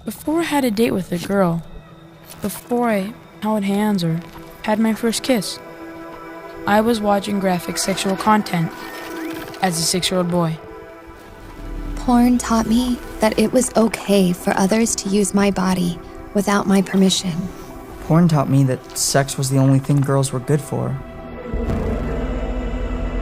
Before I had a date with a girl, before I held hands or had my first kiss, I was watching graphic sexual content as a 6-year-old boy. Porn taught me that it was okay for others to use my body without my permission. Porn taught me that sex was the only thing girls were good for.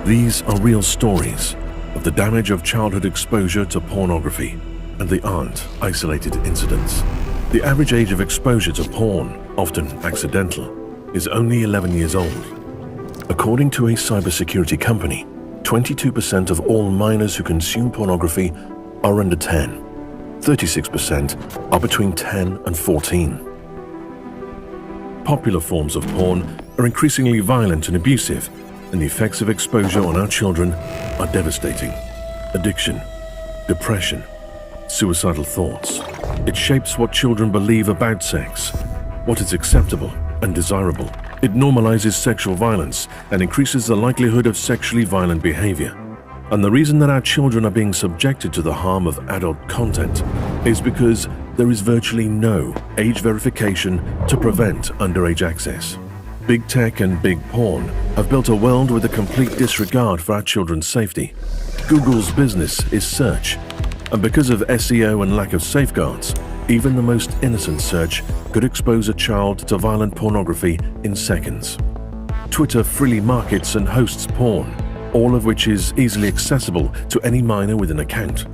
These are real stories of the damage of childhood exposure to pornography, and they aren't isolated incidents. The average age of exposure to porn, often accidental, is only 11 years old. According to a cybersecurity company, 22% of all minors who consume pornography are under 10. 36% are between 10 and 14. Popular forms of porn are increasingly violent and abusive, and the effects of exposure on our children are devastating. Addiction, depression, suicidal thoughts. It shapes what children believe about sex, what is acceptable and desirable. It normalizes sexual violence and increases the likelihood of sexually violent behavior. And the reason that our children are being subjected to the harm of adult content is because there is virtually no age verification to prevent underage access. Big tech and big porn have built a world with a complete disregard for our children's safety. Google's business is search, and because of SEO and lack of safeguards, even the most innocent search could expose a child to violent pornography in seconds. Twitter freely markets and hosts porn, all of which is easily accessible to any minor with an account.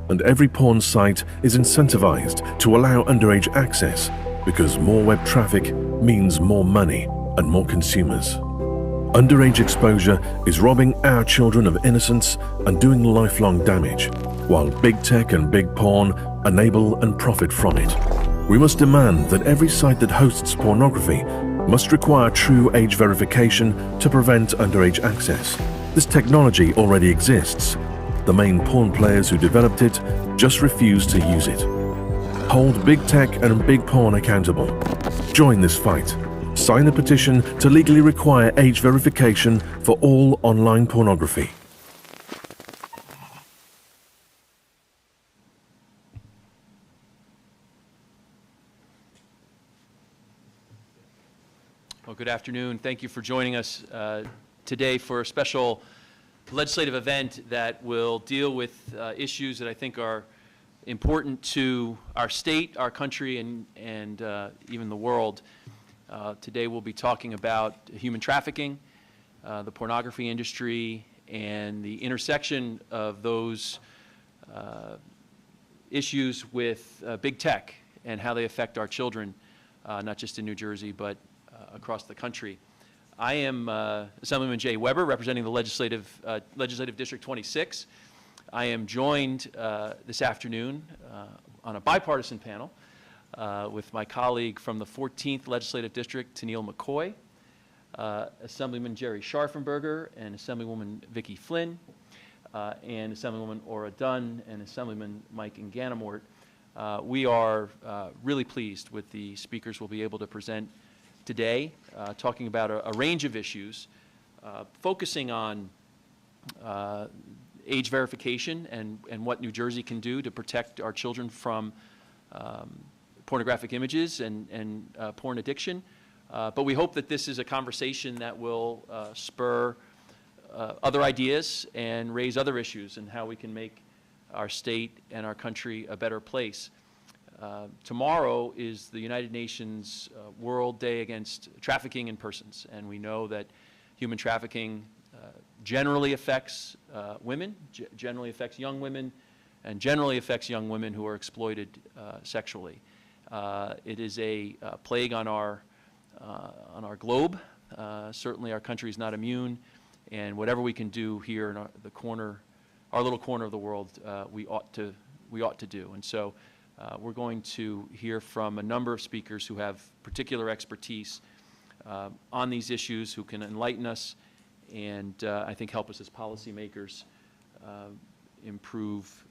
And every porn site is incentivized to allow underage access because more web traffic means more money and more consumers. Underage exposure is robbing our children of innocence and doing lifelong damage, while big tech and big porn enable and profit from it. We must demand that every site that hosts pornography must require true age verification to prevent underage access. This technology already exists. The main porn players who developed it just refuse to use it. Hold big tech and big porn accountable. Join this fight. Sign the petition to legally require age verification for all online pornography. Well, good afternoon. Thank you for joining us today for a special legislative event that will deal with issues that I think are important to our state, our country, and even the world. Today we'll be talking about human trafficking, the pornography industry, and the intersection of those issues with big tech and how they affect our children, not just in New Jersey, but across the country. I am Assemblyman Jay Webber, representing the Legislative District 26. I am joined this afternoon on a bipartisan panel with my colleague from the 14th Legislative District, Tennille McCoy, Assemblyman Gerry Scharfenberger, and Assemblywoman Vicky Flynn, and Assemblywoman Dunn, and Assemblyman Mike Inganamort. We are really pleased with the speakers we'll be able to present today, talking about a range of issues, focusing on age verification and what New Jersey can do to protect our children from pornographic images and porn addiction. But we hope that this is a conversation that will spur other ideas and raise other issues and how we can make our state and our country a better place. Tomorrow is the United Nations World Day Against Trafficking in Persons, and we know that human trafficking generally affects women, generally affects young women, and generally affects young women who are exploited sexually. It is a plague on our globe. Certainly our country is not immune, and whatever we can do here in our little corner of the world, we ought to do. And so we're going to hear from a number of speakers who have particular expertise on these issues, who can enlighten us and I think help us as policymakers improve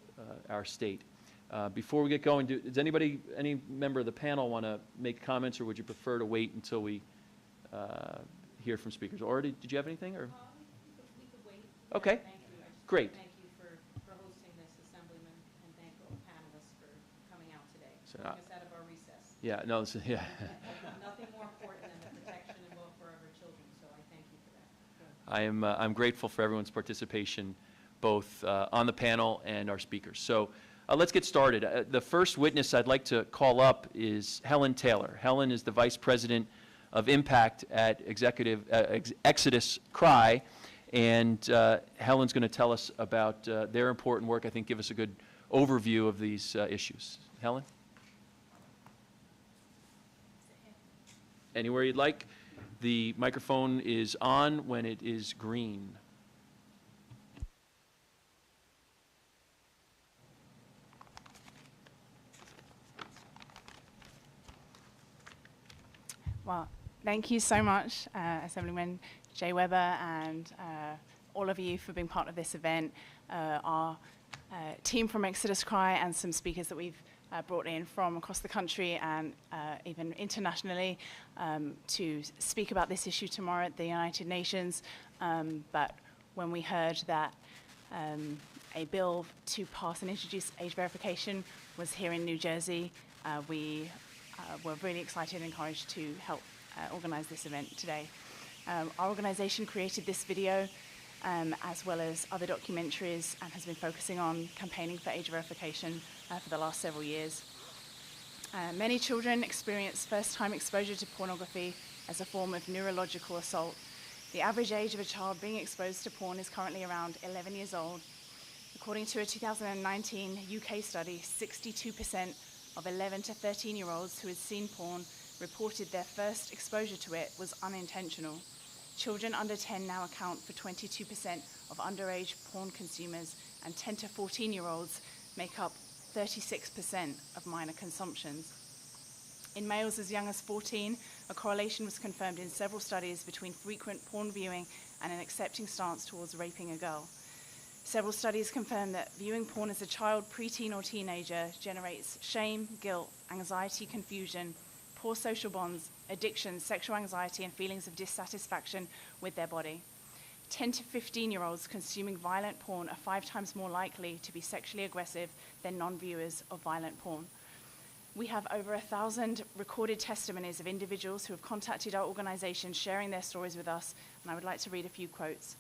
our state. Before we get going, does any member of the panel want to make comments, or would you prefer to wait until we hear from speakers? Or did you have anything? Or? We could wait. Okay. Thank you. Great. Thank you for hosting this, Assemblyman, and thank all panelists for coming out today. So, Bring us out of our recess. yeah, no, this is, yeah. Nothing more important than the protection and welfare of our children, so I thank you for that. I'm grateful for everyone's participation, both on the panel and our speakers. So let's get started. The first witness I'd like to call up is Helen Taylor. Helen is the Vice President of Impact at Exodus Cry, and Helen's going to tell us about their important work, I think give us a good overview of these issues. Helen? Anywhere you'd like. The microphone is on when it is green. Well, thank you so much, Assemblyman Jay Webber, and all of you for being part of this event. Our team from Exodus Cry and some speakers that we've brought in from across the country and even internationally to speak about this issue tomorrow at the United Nations. But when we heard that a bill to pass and introduce age verification was here in New Jersey, we were really excited and encouraged to help organize this event today. Our organization created this video as well as other documentaries and has been focusing on campaigning for age verification for the last several years. Many children experience first-time exposure to pornography as a form of neurological assault. The average age of a child being exposed to porn is currently around 11 years old. According to a 2019 UK study, 62% of 11 to 13-year-olds who had seen porn reported their first exposure to it was unintentional. Children under 10 now account for 22% of underage porn consumers, and 10 to 14-year-olds make up 36% of minor consumptions. In males as young as 14, a correlation was confirmed in several studies between frequent porn viewing and an accepting stance towards raping a girl. Several studies confirm that viewing porn as a child, preteen, or teenager generates shame, guilt, anxiety, confusion, poor social bonds, addiction, sexual anxiety, and feelings of dissatisfaction with their body. 10 to 15-year-olds consuming violent porn are 5 times more likely to be sexually aggressive than non-viewers of violent porn. We have over 1,000 recorded testimonies of individuals who have contacted our organization sharing their stories with us, and I would like to read a few quotes.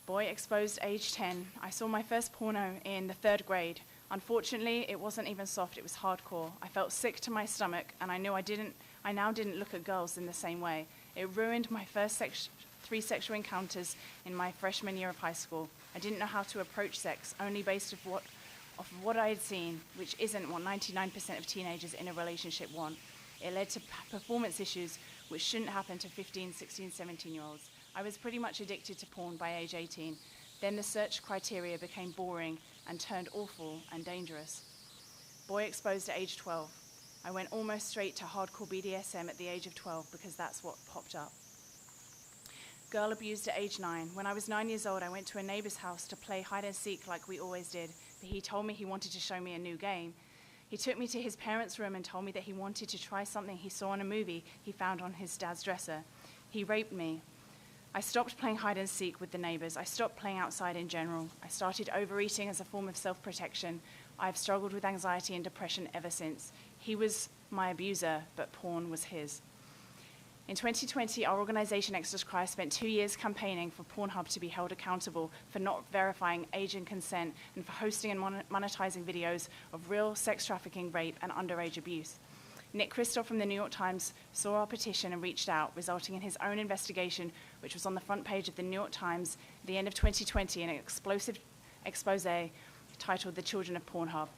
Boy exposed age 10. I saw my first porno in the 3rd grade. Unfortunately, it wasn't even soft, it was hardcore. I felt sick to my stomach, and I knew I now didn't look at girls in the same way. It ruined my first 3 sexual encounters in my freshman year of high school. I didn't know how to approach sex, only based off of what I had seen, which isn't what 99% of teenagers in a relationship want. It led to performance issues, which shouldn't happen to 15, 16, 17-year-olds. I was pretty much addicted to porn by age 18. Then the search criteria became boring and turned awful and dangerous. Boy exposed at age 12. I went almost straight to hardcore BDSM at the age of 12 because that's what popped up. Girl abused at age 9. When I was 9 years old, I went to a neighbor's house to play hide and seek like we always did, but he told me he wanted to show me a new game. He took me to his parents' room and told me that he wanted to try something he saw in a movie he found on his dad's dresser. He raped me. I stopped playing hide and seek with the neighbors. I stopped playing outside in general. I started overeating as a form of self-protection. I've struggled with anxiety and depression ever since. He was my abuser, but porn was his. In 2020, our organization, Exodus Cry, spent 2 years campaigning for Pornhub to be held accountable for not verifying age and consent and for hosting and monetizing videos of real sex trafficking, rape, and underage abuse. Nick Kristof from the New York Times saw our petition and reached out, resulting in his own investigation, which was on the front page of the New York Times at the end of 2020 in an explosive expose titled The Children of Pornhub.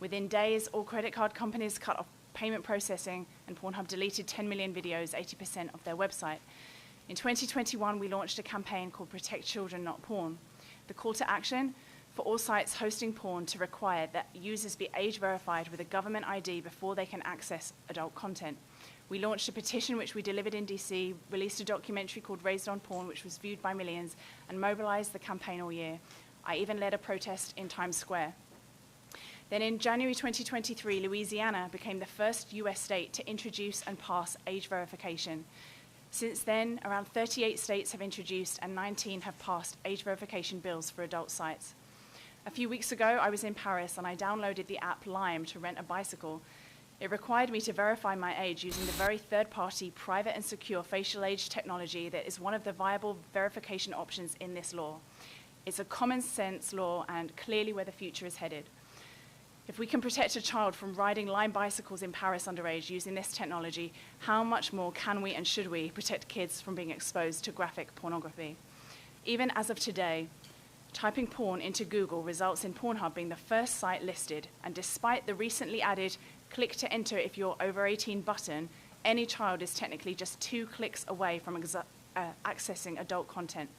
Within days, all credit card companies cut off payment processing, and Pornhub deleted 10 million videos, 80% of their website. In 2021, we launched a campaign called Protect Children, Not Porn. The call to action: for all sites hosting porn to require that users be age verified with a government ID before they can access adult content. We launched a petition which we delivered in DC, released a documentary called Raised on Porn, which was viewed by millions, and mobilized the campaign all year. I even led a protest in Times Square. Then in January 2023, Louisiana became the first US state to introduce and pass age verification. Since then, around 38 states have introduced and 19 have passed age verification bills for adult sites. A few weeks ago, I was in Paris and I downloaded the app Lime to rent a bicycle. It required me to verify my age using the very third-party, private and secure facial age technology that is one of the viable verification options in this law. It's a common-sense law and clearly where the future is headed. If we can protect a child from riding Lime bicycles in Paris underage using this technology, how much more can we and should we protect kids from being exposed to graphic pornography? Even as of today, typing porn into Google results in Pornhub being the first site listed, and despite the recently added click to enter if you're over 18 button, any child is technically just 2 clicks away from accessing adult content.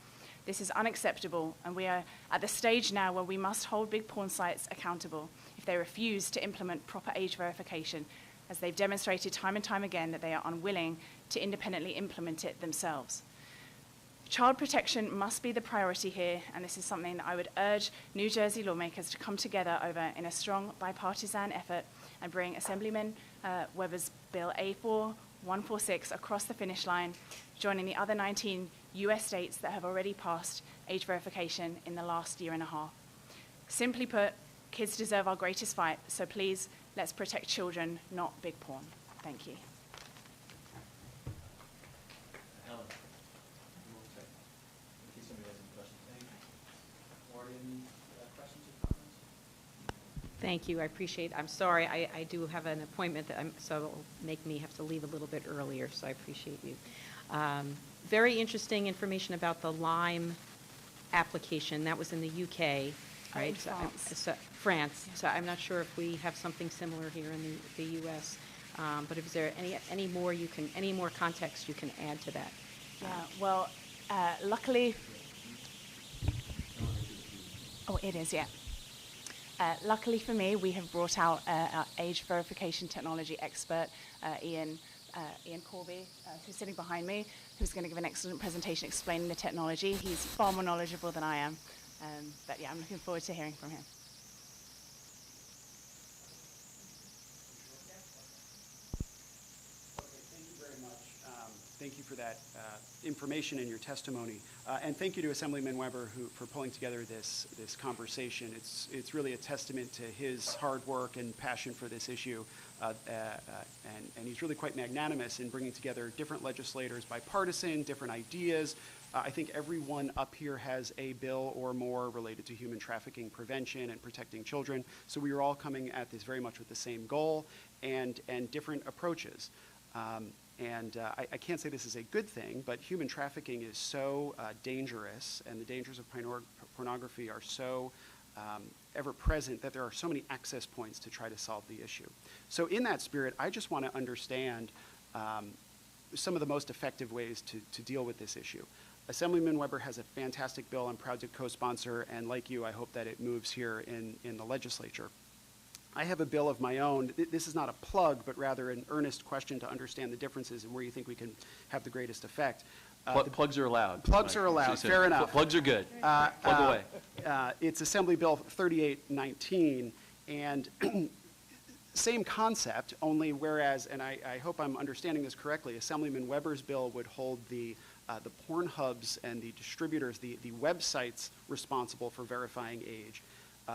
This is unacceptable, and we are at the stage now where we must hold big porn sites accountable if they refuse to implement proper age verification, as they've demonstrated time and time again that they are unwilling to independently implement it themselves. Child protection must be the priority here, and this is something that I would urge New Jersey lawmakers to come together over in a strong bipartisan effort and bring Assemblyman Webber's Bill A4146 across the finish line, joining the other 19 US states that have already passed age verification in the last year and a half. Simply put, kids deserve our greatest fight, so please, let's protect children, not big porn. Thank you. Helen, you want to take? In case somebody has any questions. Marty, any questions or comments? Thank you. I appreciate it. I'm sorry. I do have an appointment, so it'll make me have to leave a little bit earlier, so I appreciate you. Very interesting information about the Lime application. That was in the UK, right? France. Yeah. So I'm not sure if we have something similar here in the US. But is there any more context you can add to that? Yeah, well, luckily, oh, it is, yeah. Luckily for me, we have brought out our age verification technology expert, Iain Corby, who's sitting behind me, who's going to give an excellent presentation explaining the technology. He's far more knowledgeable than I am. But yeah, I'm looking forward to hearing from him. Thank you for that information in your testimony. And thank you to Assemblyman Webber for pulling together this conversation. It's really a testament to his hard work and passion for this issue. And he's really quite magnanimous in bringing together different legislators, bipartisan, different ideas. I think everyone up here has a bill or more related to human trafficking prevention and protecting children. So we are all coming at this very much with the same goal and different approaches. I can't say this is a good thing, but human trafficking is so dangerous, and the dangers of pornography are so ever present that there are so many access points to try to solve the issue. So in that spirit, I just want to understand some of the most effective ways to deal with this issue. Assemblyman Webber has a fantastic bill I'm proud to co-sponsor, and like you, I hope that it moves here in the legislature. I have a bill of my own. This is not a plug, but rather an earnest question to understand the differences and where you think we can have the greatest effect. Plugs are allowed. Plugs are allowed, fair enough. Plugs are good. Plug away. It's Assembly Bill 3819, and same concept, only whereas, and I hope I'm understanding this correctly, Assemblyman Webber's bill would hold the Pornhubs and the distributors, the websites responsible for verifying age.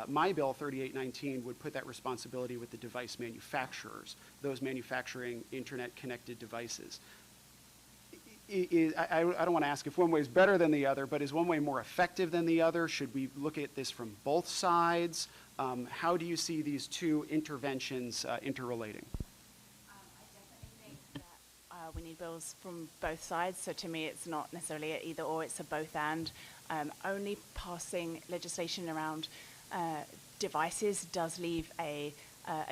My bill, 3819, would put that responsibility with the device manufacturers, those manufacturing internet-connected devices. I don't want to ask if one way is better than the other, but is one way more effective than the other? Should we look at this from both sides? How do you see these two interventions interrelating? I definitely think that we need bills from both sides. So to me, it's not necessarily an either or, it's a both and. Only passing legislation around devices does leave a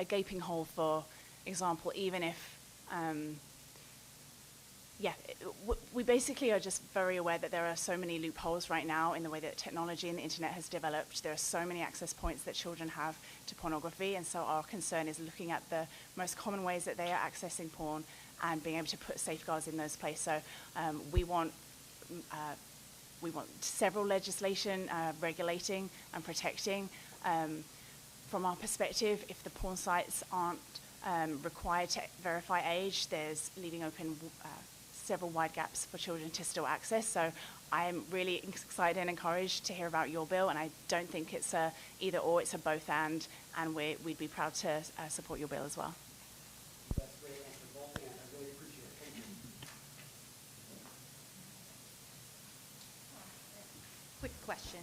gaping hole. For example, even if, we basically are just very aware that there are so many loopholes right now in the way that technology and the internet has developed. There are so many access points that children have to pornography, and so our concern is looking at the most common ways that they are accessing porn and being able to put safeguards in those places. So we want several legislation regulating and protecting. From our perspective, if the porn sites aren't required to verify age, there's leaving open several wide gaps for children to still access. So I'm really excited and encouraged to hear about your bill, and I don't think it's a either or, it's a both and we'd be proud to support your bill as well. That's a great answer, both and. I really appreciate it. Thank you. Quick question.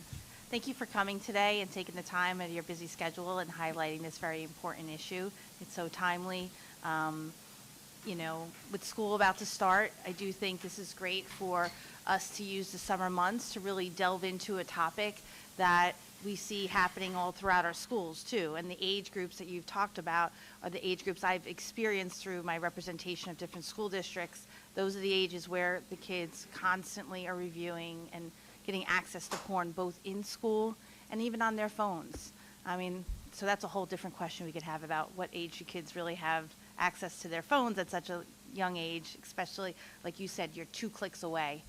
Thank you for coming today and taking the time out of your busy schedule and highlighting this very important issue. It's so timely. You know, with school about to start, I do think this is great for us to use the summer months to really delve into a topic that we see happening all throughout our schools too. And the age groups that you've talked about are the age groups I've experienced through my representation of different school districts. Those are the ages where the kids constantly are reviewing and getting access to porn both in school and even on their phones. I mean, so that's a whole different question we could have about what age do kids really have access to their phones at such a young age, especially, like you said, you're 2 clicks away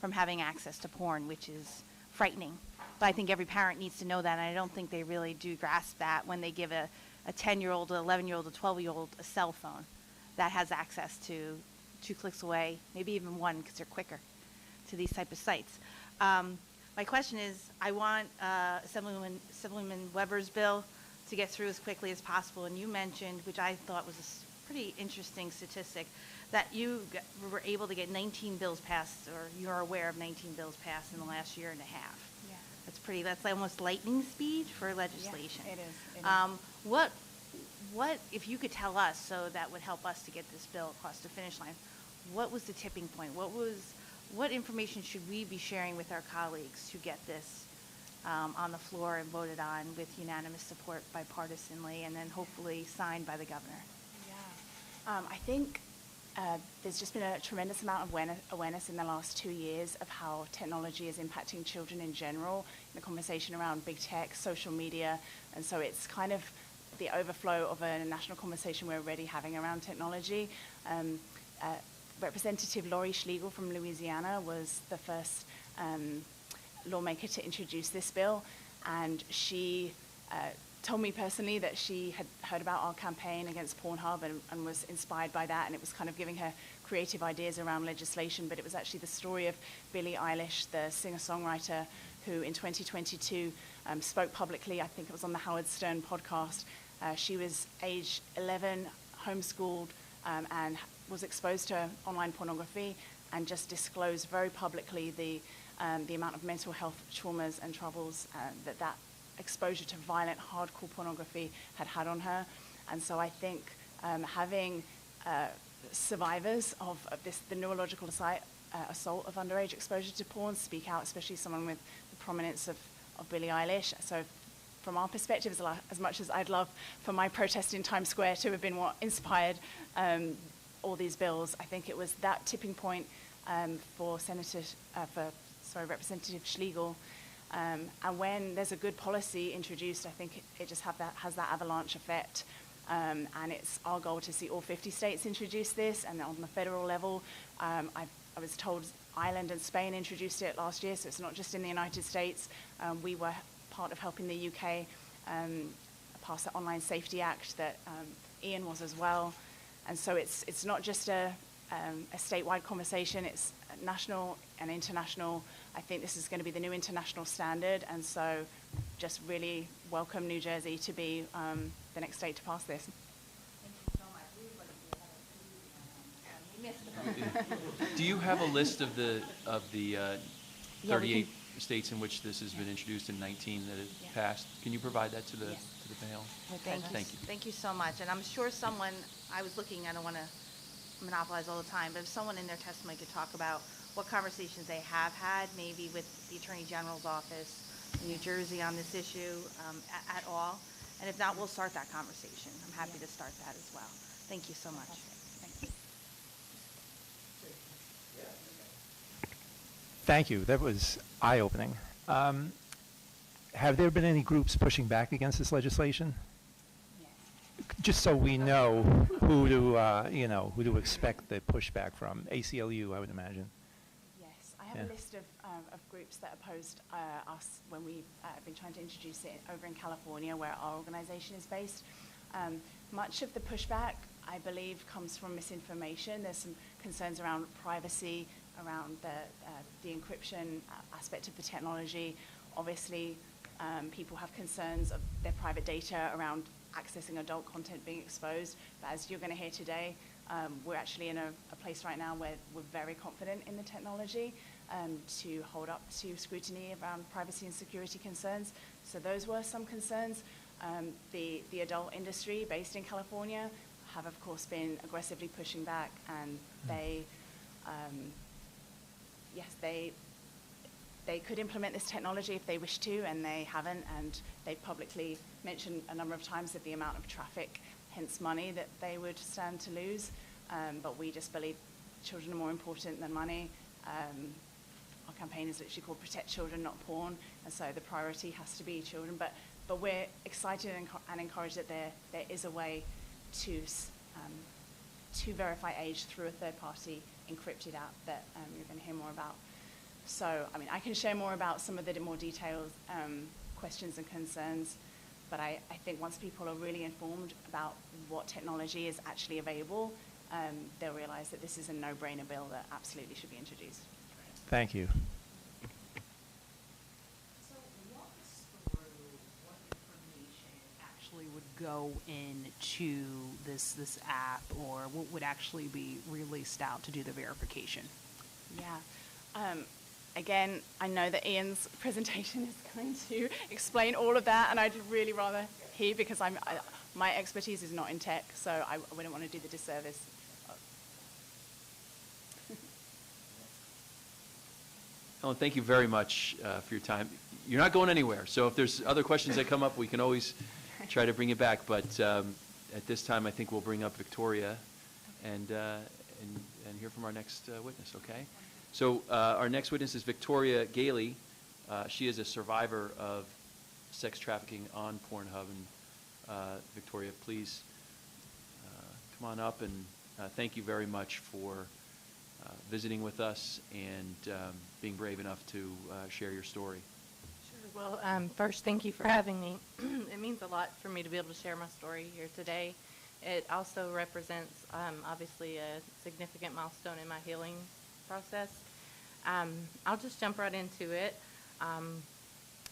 from having access to porn, which is frightening. But I think every parent needs to know that, and I don't think they really do grasp that when they give a 10-year-old, an 11-year-old, a 12-year-old a cell phone that has access to 2 clicks away, maybe even 1 because they're quicker to these type of sites. My question is, I want Assemblyman Webber's bill to get through as quickly as possible, and you mentioned, which I thought was a pretty interesting statistic, that you were able to get 19 bills passed, or you're aware of 19 bills passed in the last year and a half. Yeah. That's almost lightning speed for legislation. Yeah, it is. What, if you could tell us, so that would help us to get this bill across the finish line, what was the tipping point? What information should we be sharing with our colleagues to get this on the floor and voted on with unanimous support bipartisanly and then hopefully signed by the governor? Yeah. I think there's just been a tremendous amount of awareness in the last 2 years of how technology is impacting children in general, in the conversation around big tech, social media, and so it's kind of the overflow of a national conversation we're already having around technology. Representative Lori Schlegel from Louisiana was the first lawmaker to introduce this bill, and she told me personally that she had heard about our campaign against Pornhub and was inspired by that, and it was kind of giving her creative ideas around legislation, but it was actually the story of Billie Eilish, the singer-songwriter, who in 2022 spoke publicly. I think it was on the Howard Stern podcast. She was age 11, homeschooled, and was exposed to online pornography, and just disclosed very publicly the amount of mental health traumas and troubles that exposure to violent, hardcore pornography had on her. And so I think having survivors of the neurological assault of underage exposure to porn speak out, especially someone with the prominence of Billie Eilish. So from our perspective, as much as I'd love for my protest in Times Square to have been what inspired all these bills, I think it was that tipping point for Representative Schlegel. And when there's a good policy introduced, I think it just has that avalanche effect. And it's our goal to see all 50 states introduce this, and on the federal level, I was told Ireland and Spain introduced it last year, so it's not just in the United States. We were part of helping the UK pass the Online Safety Act that Iain was as well. And so it's not just a statewide conversation, it's national and international. I think this is going to be the new international standard, and so just really welcome New Jersey to be the next state to pass this. Thank you so much. Do you have a list of the 38 states in which this has been introduced and 19 that have passed? Can you provide that to the panel? Thank you. Thank you so much. And I'm sure someone, I was looking, I don't want to monopolize all the time, but if someone in their testimony could talk about what conversations they have had, maybe with the Attorney General's office in New Jersey on this issue at all. And if not, we'll start that conversation. I'm happy to start that as well. Thank you so much. Thank you. That was eye-opening. Have there been any groups pushing back against this legislation? Yes. Just so we know who to expect the pushback from. ACLU, I would imagine. Yes, I have a list of groups that opposed us when we've been trying to introduce it over in California, where our organization is based. Much of the pushback, I believe, comes from misinformation. There's some concerns around privacy, around the encryption aspect of the technology. Obviously, people have concerns of their private data around accessing adult content being exposed. But as you're going to hear today, we're actually in a place right now where we're very confident in the technology to hold up to scrutiny around privacy and security concerns. So those were some concerns. The adult industry based in California have, of course, been aggressively pushing back, and they could implement this technology if they wish to, and they haven't, and they publicly mentioned a number of times that the amount of traffic, hence money, that they would stand to lose. But we just believe children are more important than money. Our campaign is literally called Protect Children, Not Porn, and so the priority has to be children. But we're excited and encouraged that there is a way to verify age through a third-party encrypted app that you're going to hear more about. So, I mean, I can share more about some of the more detailed questions and concerns, but I think once people are really informed about what technology is actually available, they'll realize that this is a no-brainer bill that absolutely should be introduced. Thank you. So walk us through what information actually would go into this app, or what would actually be released out to do the verification? Yeah. Again, I know that Iain's presentation is going to explain all of that, and I'd really rather he, because my expertise is not in tech, so I wouldn't want to do the disservice. Helen, thank you very much for your time. You're not going anywhere, so if there's other questions that come up, we can always try to bring it back, but at this time, I think we'll bring up Victoria and hear from our next witness, okay? So our next witness is Victoria Galy. She is a survivor of sex trafficking on Pornhub. And Victoria, please come on up, and thank you very much for visiting with us and being brave enough to share your story. Sure. Well, first, thank you for having me. It means a lot for me to be able to share my story here today. It also represents, obviously, a significant milestone in my healing process. I'll just jump right into it.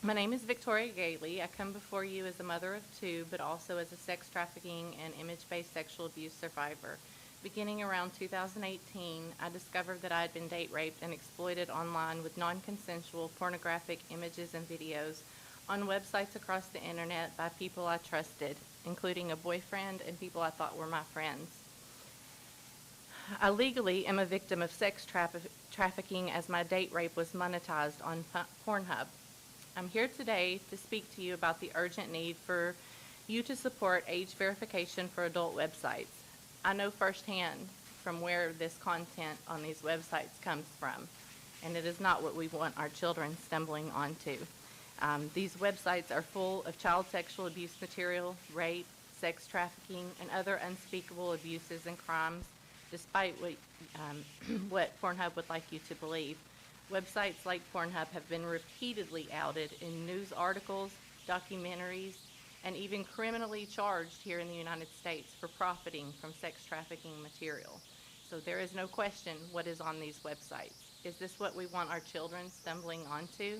My name is Victoria Galy. I come before you as a mother of two, but also as a sex trafficking and image-based sexual abuse survivor. Beginning around 2018, I discovered that I had been date raped and exploited online with non-consensual pornographic images and videos on websites across the internet by people I trusted, including a boyfriend and people I thought were my friends. I legally am a victim of sex trafficking as my date rape was monetized on Pornhub. I'm here today to speak to you about the urgent need for you to support age verification for adult websites. I know firsthand from where this content on these websites comes from, and it is not what we want our children stumbling onto. These websites are full of child sexual abuse material, rape, sex trafficking, and other unspeakable abuses and crimes, despite what Pornhub would like you to believe. Websites like Pornhub have been repeatedly outed in news articles, documentaries, and even criminally charged here in the United States for profiting from sex trafficking material. So there is no question what is on these websites. Is this what we want our children stumbling onto?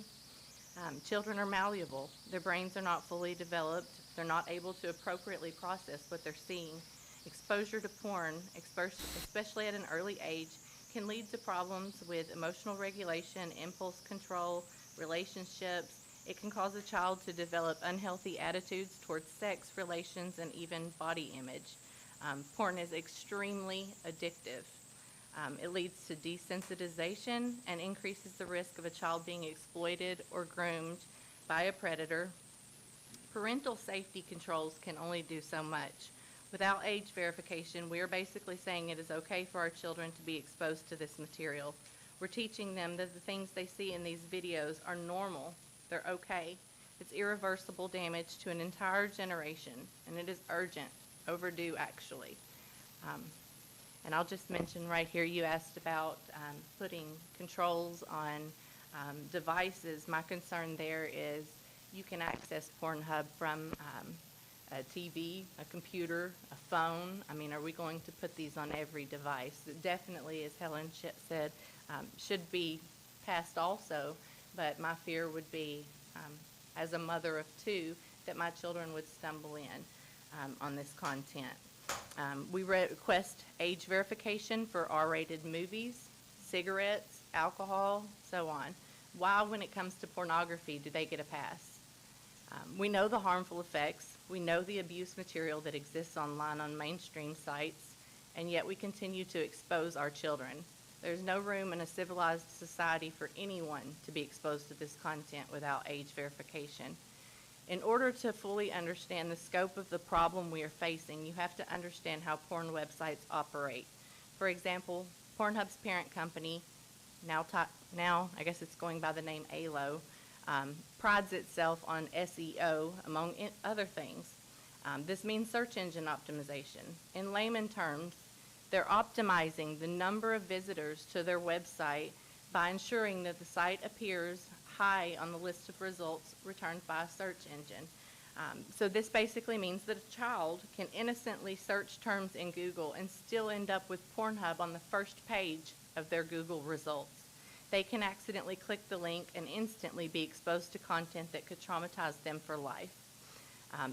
Children are malleable. Their brains are not fully developed. They're not able to appropriately process what they're seeing. Exposure to porn, especially at an early age, can lead to problems with emotional regulation, impulse control, relationships. It can cause a child to develop unhealthy attitudes towards sex, relations, and even body image. Porn is extremely addictive. It leads to desensitization and increases the risk of a child being exploited or groomed by a predator. Parental safety controls can only do so much. Without age verification, we are basically saying it is okay for our children to be exposed to this material. We're teaching them that the things they see in these videos are normal. They're okay. It's irreversible damage to an entire generation, and it is urgent, overdue actually. And I'll just mention right here, you asked about putting controls on devices. My concern there is you can access Pornhub from a TV, a computer, a phone? I mean, are we going to put these on every device? It definitely, as Helen said, should be passed also, but my fear would be, as a mother of two, that my children would stumble in on this content. We request age verification for R-rated movies, cigarettes, alcohol, so on. Why, when it comes to pornography, do they get a pass? We know the harmful effects. We know the abuse material that exists online on mainstream sites, and yet we continue to expose our children. There's no room in a civilized society for anyone to be exposed to this content without age verification. In order to fully understand the scope of the problem we are facing, you have to understand how porn websites operate. For example, Pornhub's parent company, now I guess it's going by the name ALO, prides itself on SEO, among other things. This means search engine optimization. In layman terms, they're optimizing the number of visitors to their website by ensuring that the site appears high on the list of results returned by a search engine. So this basically means that a child can innocently search terms in Google and still end up with Pornhub on the first page of their Google results. They can accidentally click the link and instantly be exposed to content that could traumatize them for life.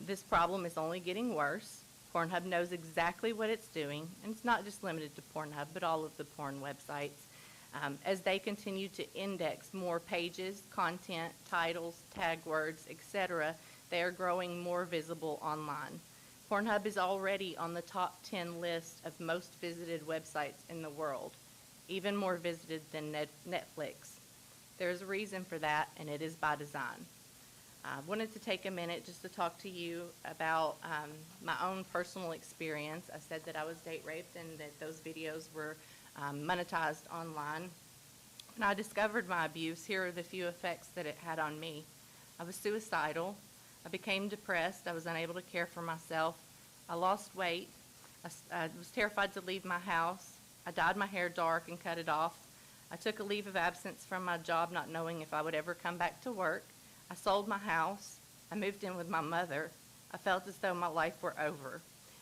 This problem is only getting worse. Pornhub knows exactly what it's doing, and it's not just limited to Pornhub, but all of the porn websites. As they continue to index more pages, content, titles, tag words, etc., they are growing more visible online. Pornhub is already on the top 10 list of most visited websites in the world, even more visited than Netflix. There's a reason for that, and it is by design. I wanted to take a minute just to talk to you about my own personal experience. I said that I was date raped and that those videos were monetized online. When I discovered my abuse, here are the few effects that it had on me. I was suicidal. I became depressed. I was unable to care for myself. I lost weight. I was terrified to leave my house. I dyed my hair dark and cut it off. I took a leave of absence from my job, not knowing if I would ever come back to work. I sold my house. I moved in with my mother. I felt as though my life were over.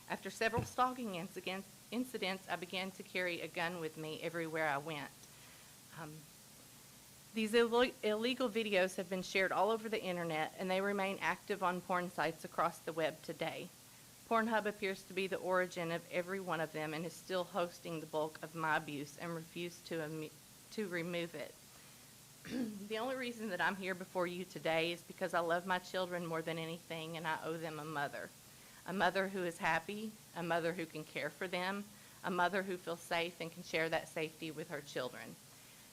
After several stalking incidents, I began to carry a gun with me everywhere I went. These illegal videos have been shared all over the internet, and they remain active on porn sites across the web today. Pornhub appears to be the origin of every one of them and is still hosting the bulk of my abuse and refused to remove it. The only reason that I'm here before you today is because I love my children more than anything, and I owe them a mother who is happy, a mother who can care for them, a mother who feels safe and can share that safety with her children.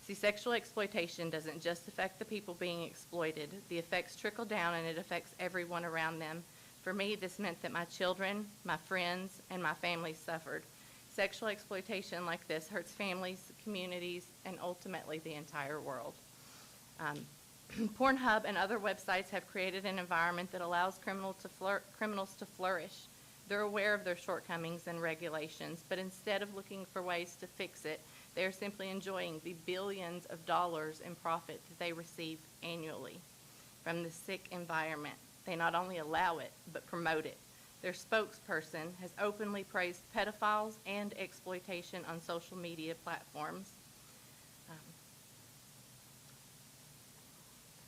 See, sexual exploitation doesn't just affect the people being exploited. The effects trickle down, and it affects everyone around them. For me, this meant that my children, my friends, and my family suffered. Sexual exploitation like this hurts families, communities, and ultimately the entire world. Pornhub and other websites have created an environment that allows criminals to flourish. They're aware of their shortcomings and regulations, but instead of looking for ways to fix it, they're simply enjoying the billions of dollars in profit that they receive annually from this sick environment. They not only allow it, but promote it. Their spokesperson has openly praised pedophiles and exploitation on social media platforms.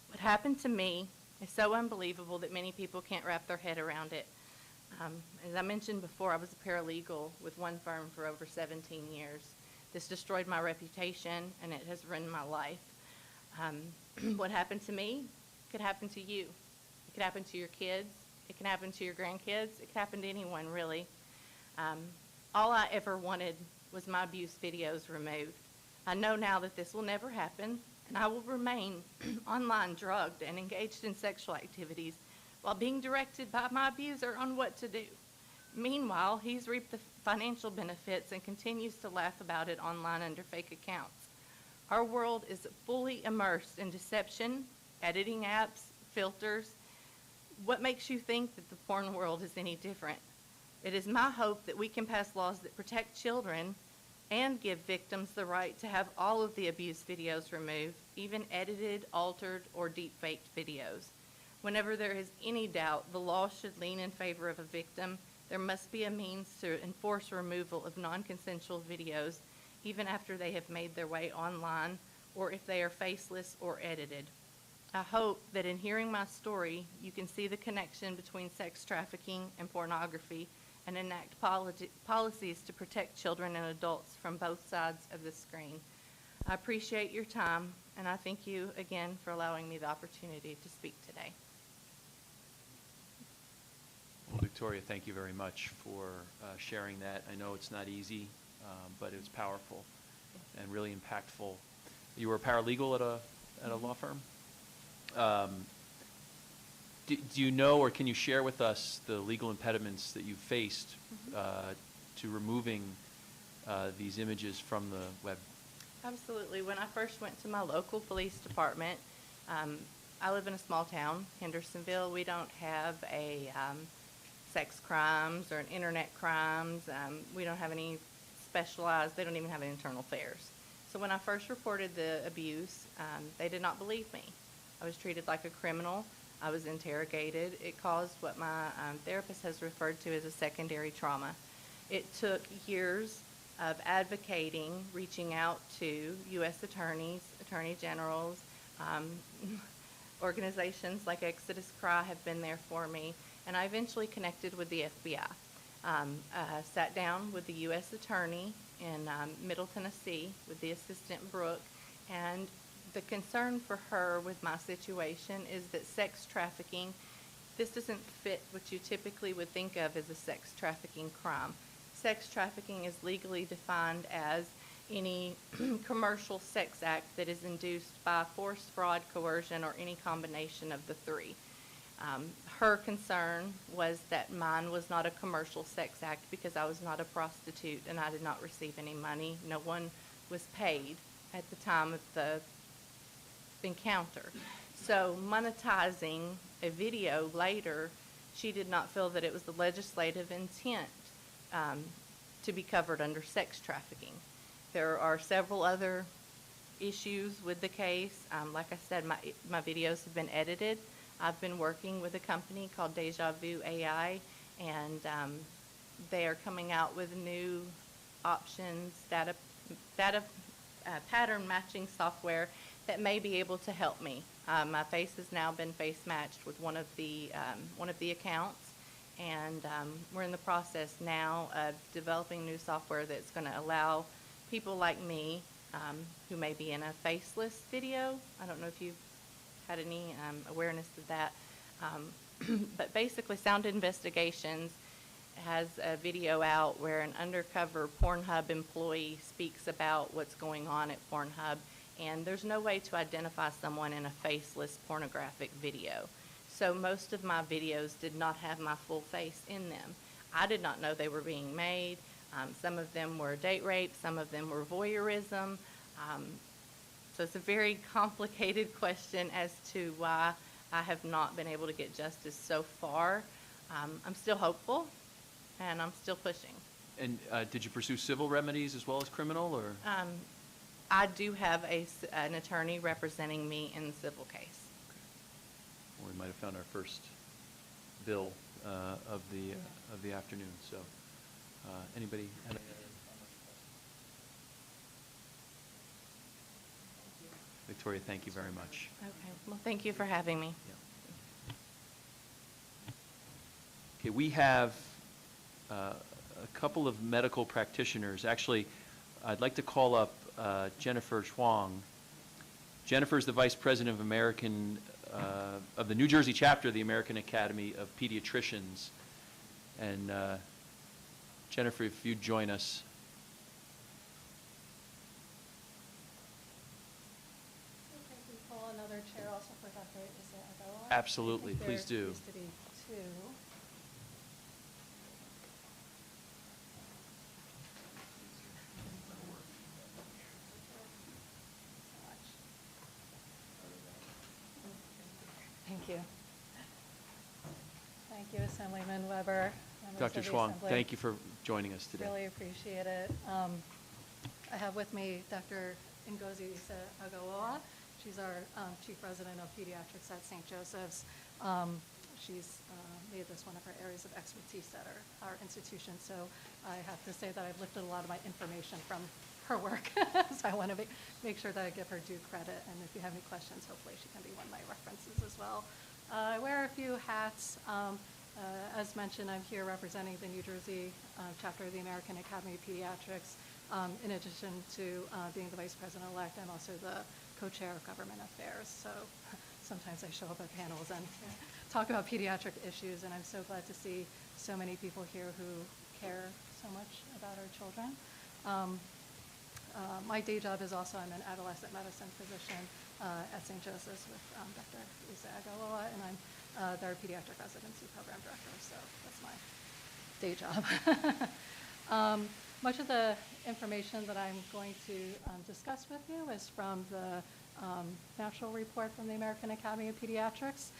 What happened to me is so unbelievable that many people can't wrap their head around it. As I mentioned before, I was a paralegal with one firm for over 17 years. This destroyed my reputation, and it has ruined my life. What happened to me could happen to you. It could happen to your kids. It can happen to your grandkids. It could happen to anyone, really. All I ever wanted was my abuse videos removed. I know now that this will never happen, and I will remain online drugged and engaged in sexual activities while being directed by my abuser on what to do. Meanwhile, he's reaped the financial benefits and continues to laugh about it online under fake accounts. Our world is fully immersed in deception, editing apps, filters. What makes you think that the porn world is any different? It is my hope that we can pass laws that protect children and give victims the right to have all of the abuse videos removed, even edited, altered, or deep-faked videos. Whenever there is any doubt the law should lean in favor of a victim, there must be a means to enforce removal of non-consensual videos, even after they have made their way online or if they are faceless or edited. I hope that in hearing my story, you can see the connection between sex trafficking and pornography and enact policies to protect children and adults from both sides of the screen. I appreciate your time, and I thank you again for allowing me the opportunity to speak today. Well, Victoria, thank you very much for sharing that. I know it's not easy, but it's powerful and really impactful. You were a paralegal at a law firm? Do you know, or can you share with us the legal impediments that you faced to removing these images from the web? Absolutely. When I first went to my local police department, I live in a small town, Hendersonville. We don't have a sex crimes or an internet crimes. We don't have any specialized, they don't even have an internal affairs. So when I first reported the abuse, they did not believe me. I was treated like a criminal. I was interrogated. It caused what my therapist has referred to as a secondary trauma. It took years of advocating, reaching out to U.S. attorneys, attorney generals, organizations like Exodus Cry have been there for me, and I eventually connected with the FBI. I sat down with the U.S. attorney in Middle Tennessee with the assistant Brooke, and the concern for her with my situation is that sex trafficking, this doesn't fit what you typically would think of as a sex trafficking crime. Sex trafficking is legally defined as any commercial sex act that is induced by force, fraud, coercion, or any combination of the three. Her concern was that mine was not a commercial sex act because I was not a prostitute and I did not receive any money. No one was paid at the time of the encounter. So monetizing a video later, she did not feel that it was the legislative intent to be covered under sex trafficking. There are several other issues with the case. Like I said, my videos have been edited. I've been working with a company called Deja Vu AI, and they are coming out with new options, data pattern matching software that may be able to help me. My face has now been face matched with one of the accounts, and we're in the process now of developing new software that's going to allow people like me who may be in a faceless video. I don't know if you've had any awareness of that, but basically Sound Investigations has a video out where an undercover Pornhub employee speaks about what's going on at Pornhub, and there's no way to identify someone in a faceless pornographic video. So most of my videos did not have my full face in them. I did not know they were being made. Some of them were date rape, some of them were voyeurism. So it's a very complicated question as to why I have not been able to get justice so far. I'm still hopeful, and I'm still pushing. And did you pursue civil remedies as well as criminal, or? I do have an attorney representing me in the civil case. Okay. Well, we might have found our first bill of the afternoon. So, anybody have any? Victoria, thank you very much. Okay. Well, thank you for having me. Yeah. Okay, we have a couple of medical practitioners. Actually, I'd like to call up Jennifer Chuang. Jennifer is the Vice President of the New Jersey chapter of the American Academy of Pediatricians. And Jennifer, if you'd join us. Another chair also for Dr. Agawa. Absolutely, please do. There used to be two. Thank you. Thank you, Assemblyman Webber. Dr. Chuang, thank you for joining us today. Really appreciate it. I have with me Dr. Ngozi Agawa. She's our chief resident of pediatrics at St. Joseph's. She's made this one of her areas of expertise at our institution. So I have to say that I've lifted a lot of my information from her work. So I want to make sure that I give her due credit. And if you have any questions, hopefully she can be one of my references as well. I wear a few hats. As mentioned, I'm here representing the New Jersey chapter of the American Academy of Pediatrics. In addition to being the vice president-elect, I'm also the co-chair of government affairs. So sometimes I show up at panels and talk about pediatric issues, and I'm so glad to see so many people here who care so much about our children. My day job is also I'm an adolescent medicine physician at St. Joseph's with Dr. Lisa Agaloa, and I'm their pediatric residency program director, so that's my day job. Much of the information that I'm going to discuss with you is from the national report from the American Academy of Pediatrics.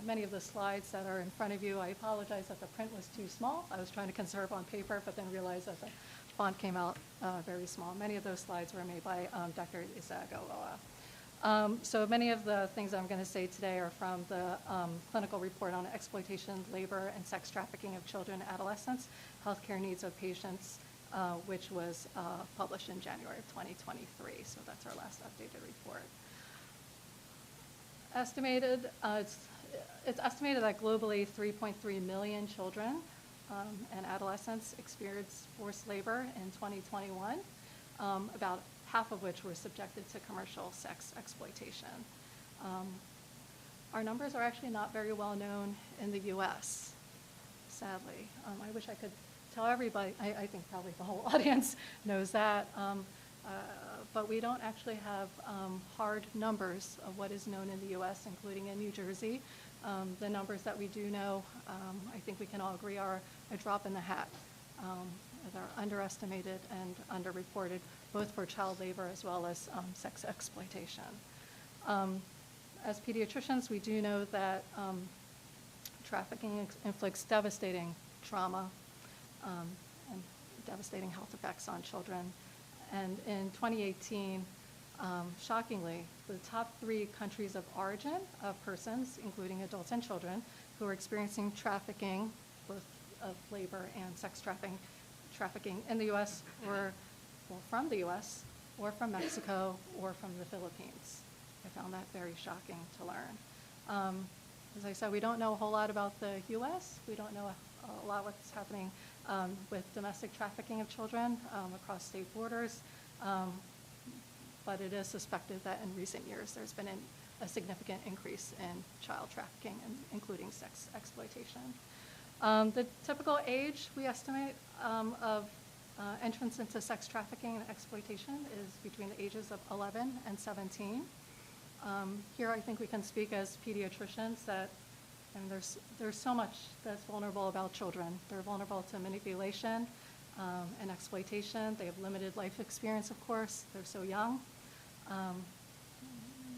Many of the slides that are in front of you, I apologize that the print was too small. I was trying to conserve on paper, but then realized that the font came out very small. Many of those slides were made by Dr. Isagaloa. So many of the things I'm going to say today are from the clinical report on exploitation, labor, and sex trafficking of children and adolescents, healthcare needs of patients, which was published in January of 2023. So that's our last updated report. It's estimated that globally 3.3 million children and adolescents experienced forced labor in 2021, about half of which were subjected to commercial sex exploitation. Our numbers are actually not very well known in the US, sadly. I wish I could tell everybody. I think probably the whole audience knows that. But we don't actually have hard numbers of what is known in the US, including in New Jersey. The numbers that we do know, I think we can all agree, are a drop in the hat. They're underestimated and underreported, both for child labor as well as sex exploitation. As pediatricians, we do know that trafficking inflicts devastating trauma and devastating health effects on children. And in 2018, shockingly, the top 3 countries of origin of persons, including adults and children, who are experiencing trafficking, both of labor and sex trafficking in the U.S. were from the U.S. or from Mexico or from the Philippines. I found that very shocking to learn. As I said, we don't know a whole lot about the U.S. We don't know a lot what's happening with domestic trafficking of children across state borders. But it is suspected that in recent years there's been a significant increase in child trafficking, including sex exploitation. The typical age we estimate of entrance into sex trafficking and exploitation is between the ages of 11 and 17. Here I think we can speak as pediatricians that there's so much that's vulnerable about children. They're vulnerable to manipulation and exploitation. They have limited life experience, of course. They're so young.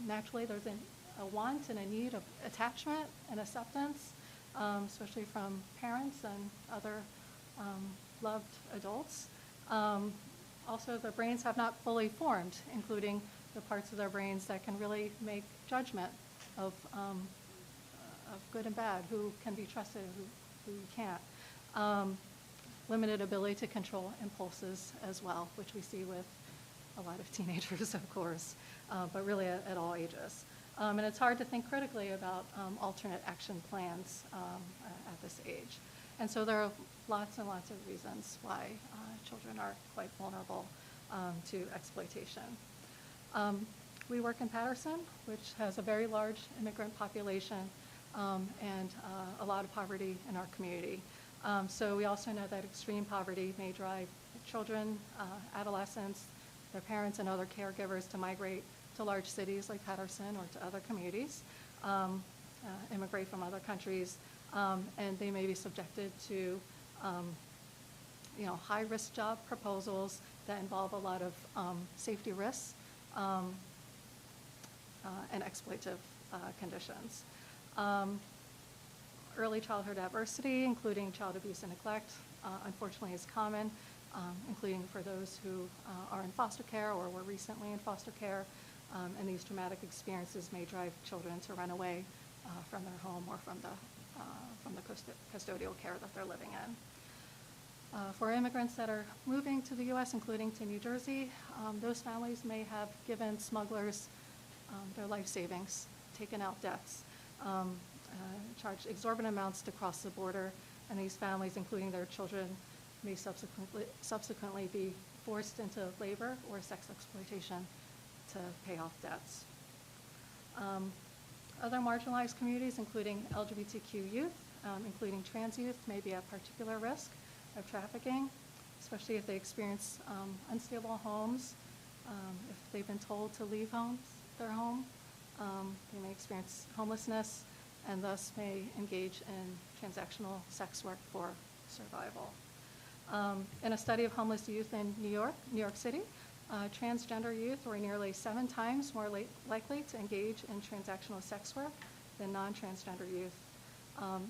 Naturally, there's a want and a need of attachment and acceptance, especially from parents and other loved adults. Also, their brains have not fully formed, including the parts of their brains that can really make judgment of good and bad, who can be trusted, who can't. Limited ability to control impulses as well, which we see with a lot of teenagers, of course, but really at all ages. And it's hard to think critically about alternate action plans at this age. And so there are lots and lots of reasons why children are quite vulnerable to exploitation. We work in Paterson, which has a very large immigrant population and a lot of poverty in our community. So we also know that extreme poverty may drive children, adolescents, their parents, and other caregivers to migrate to large cities like Paterson or to other communities, immigrate from other countries, and they may be subjected to high-risk job proposals that involve a lot of safety risks and exploitive conditions. Early childhood adversity, including child abuse and neglect, unfortunately is common, including for those who are in foster care or were recently in foster care. And these traumatic experiences may drive children to run away from their home or from the custodial care that they're living in. For immigrants that are moving to the U.S., including to New Jersey, those families may have given smugglers their life savings, taken out debts, charged exorbitant amounts to cross the border, and these families, including their children, may subsequently be forced into labor or sex exploitation to pay off debts. Other marginalized communities, including LGBTQ youth, including trans youth, may be at particular risk of trafficking, especially if they experience unstable homes, if they've been told to leave their home, they may experience homelessness and thus may engage in transactional sex work for survival. In a study of homeless youth in New York City, transgender youth were nearly 7 times more likely to engage in transactional sex work than non-transgender youth.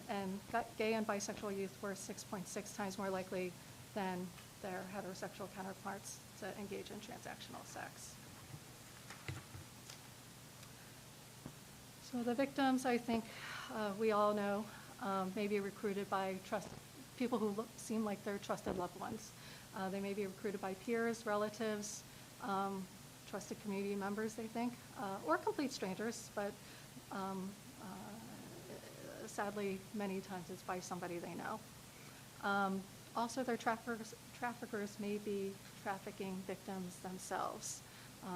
And gay and bisexual youth were 6.6 times more likely than their heterosexual counterparts to engage in transactional sex. So the victims, I think we all know, may be recruited by people who seem like they're trusted loved ones. They may be recruited by peers, relatives, trusted community members, they think, or complete strangers, but sadly, many times it's by somebody they know. Also, their traffickers may be trafficking victims themselves,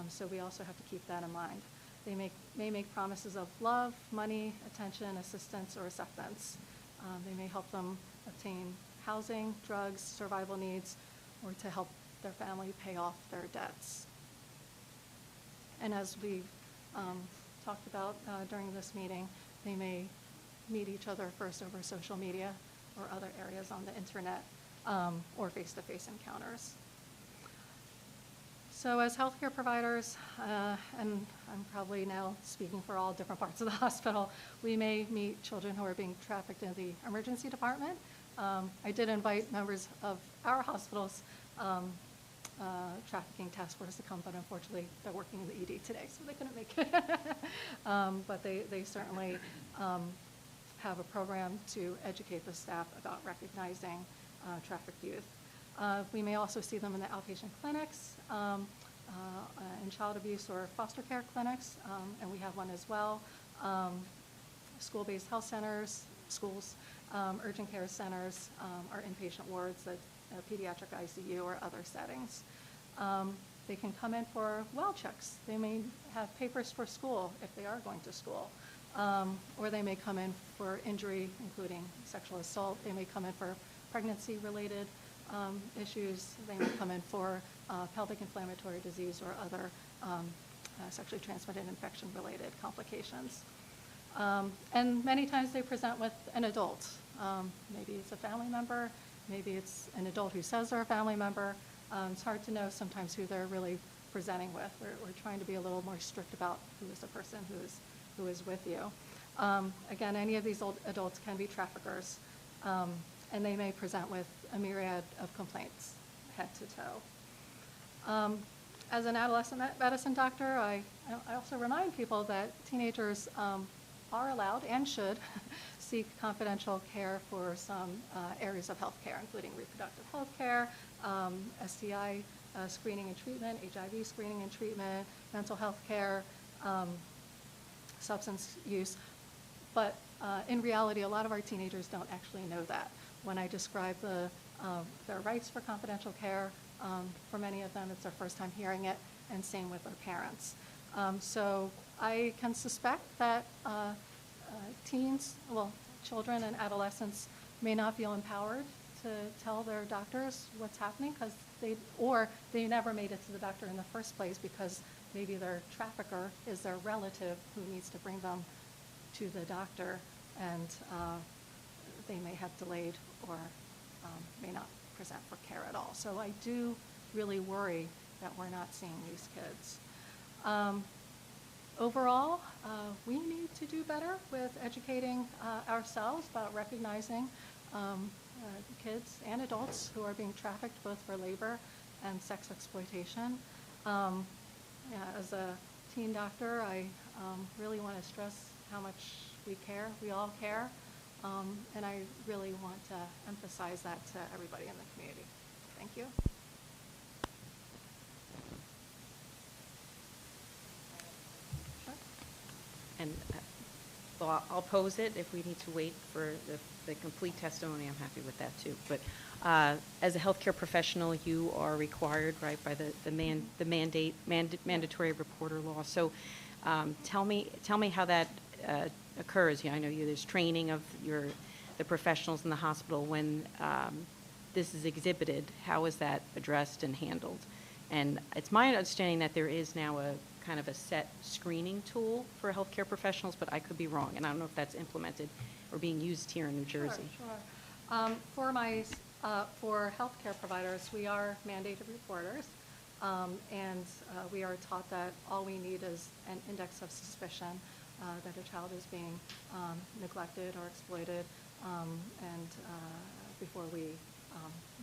so we also have to keep that in mind. They may make promises of love, money, attention, assistance, or acceptance. They may help them obtain housing, drugs, survival needs, or to help their family pay off their debts. And as we've talked about during this meeting, they may meet each other first over social media or other areas on the internet or face-to-face encounters. So as healthcare providers, and I'm probably now speaking for all different parts of the hospital, we may meet children who are being trafficked in the emergency department. I did invite members of our hospital's trafficking task force to come, but unfortunately they're working in the ED today, so they couldn't make it. But they certainly have a program to educate the staff about recognizing trafficked youth. We may also see them in the outpatient clinics, in child abuse or foster care clinics, and we have one as well. School-based health centers, schools, urgent care centers, or inpatient wards, pediatric ICU or other settings. They can come in for well checks. They may have papers for school if they are going to school. Or they may come in for injury, including sexual assault. They may come in for pregnancy-related issues. They may come in for pelvic inflammatory disease or other sexually transmitted infection-related complications. And many times they present with an adult. Maybe it's a family member. Maybe it's an adult who says they're a family member. It's hard to know sometimes who they're really presenting with. We're trying to be a little more strict about who is the person who is with you. Again, any of these adults can be traffickers, and they may present with a myriad of complaints, head to toe. As an adolescent medicine doctor, I also remind people that teenagers are allowed and should seek confidential care for some areas of health care, including reproductive health care, STI screening and treatment, HIV screening and treatment, mental health care, substance use. But in reality, a lot of our teenagers don't actually know that. When I describe their rights for confidential care, for many of them, it's their first time hearing it, and same with their parents. So I can suspect that children and adolescents may not feel empowered to tell their doctors what's happening because they never made it to the doctor in the first place because maybe their trafficker is their relative who needs to bring them to the doctor, and they may have delayed or may not present for care at all. So I do really worry that we're not seeing these kids. Overall, we need to do better with educating ourselves about recognizing kids and adults who are being trafficked both for labor and sex exploitation. As a teen doctor, I really want to stress how much we care. We all care. And I really want to emphasize that to everybody in the community. Thank you. And well, I'll pose it. If we need to wait for the complete testimony, I'm happy with that too. But as a healthcare professional, you are required, right, by the mandatory reporter law. So tell me how that occurs. I know there's training of the professionals in the hospital when this is exhibited. How is that addressed and handled? And it's my understanding that there is now a kind of a set screening tool for healthcare professionals, but I could be wrong, and I don't know if that's implemented or being used here in New Jersey. Sure. For healthcare providers, we are mandated reporters, and we are taught that all we need is an index of suspicion that a child is being neglected or exploited, and before we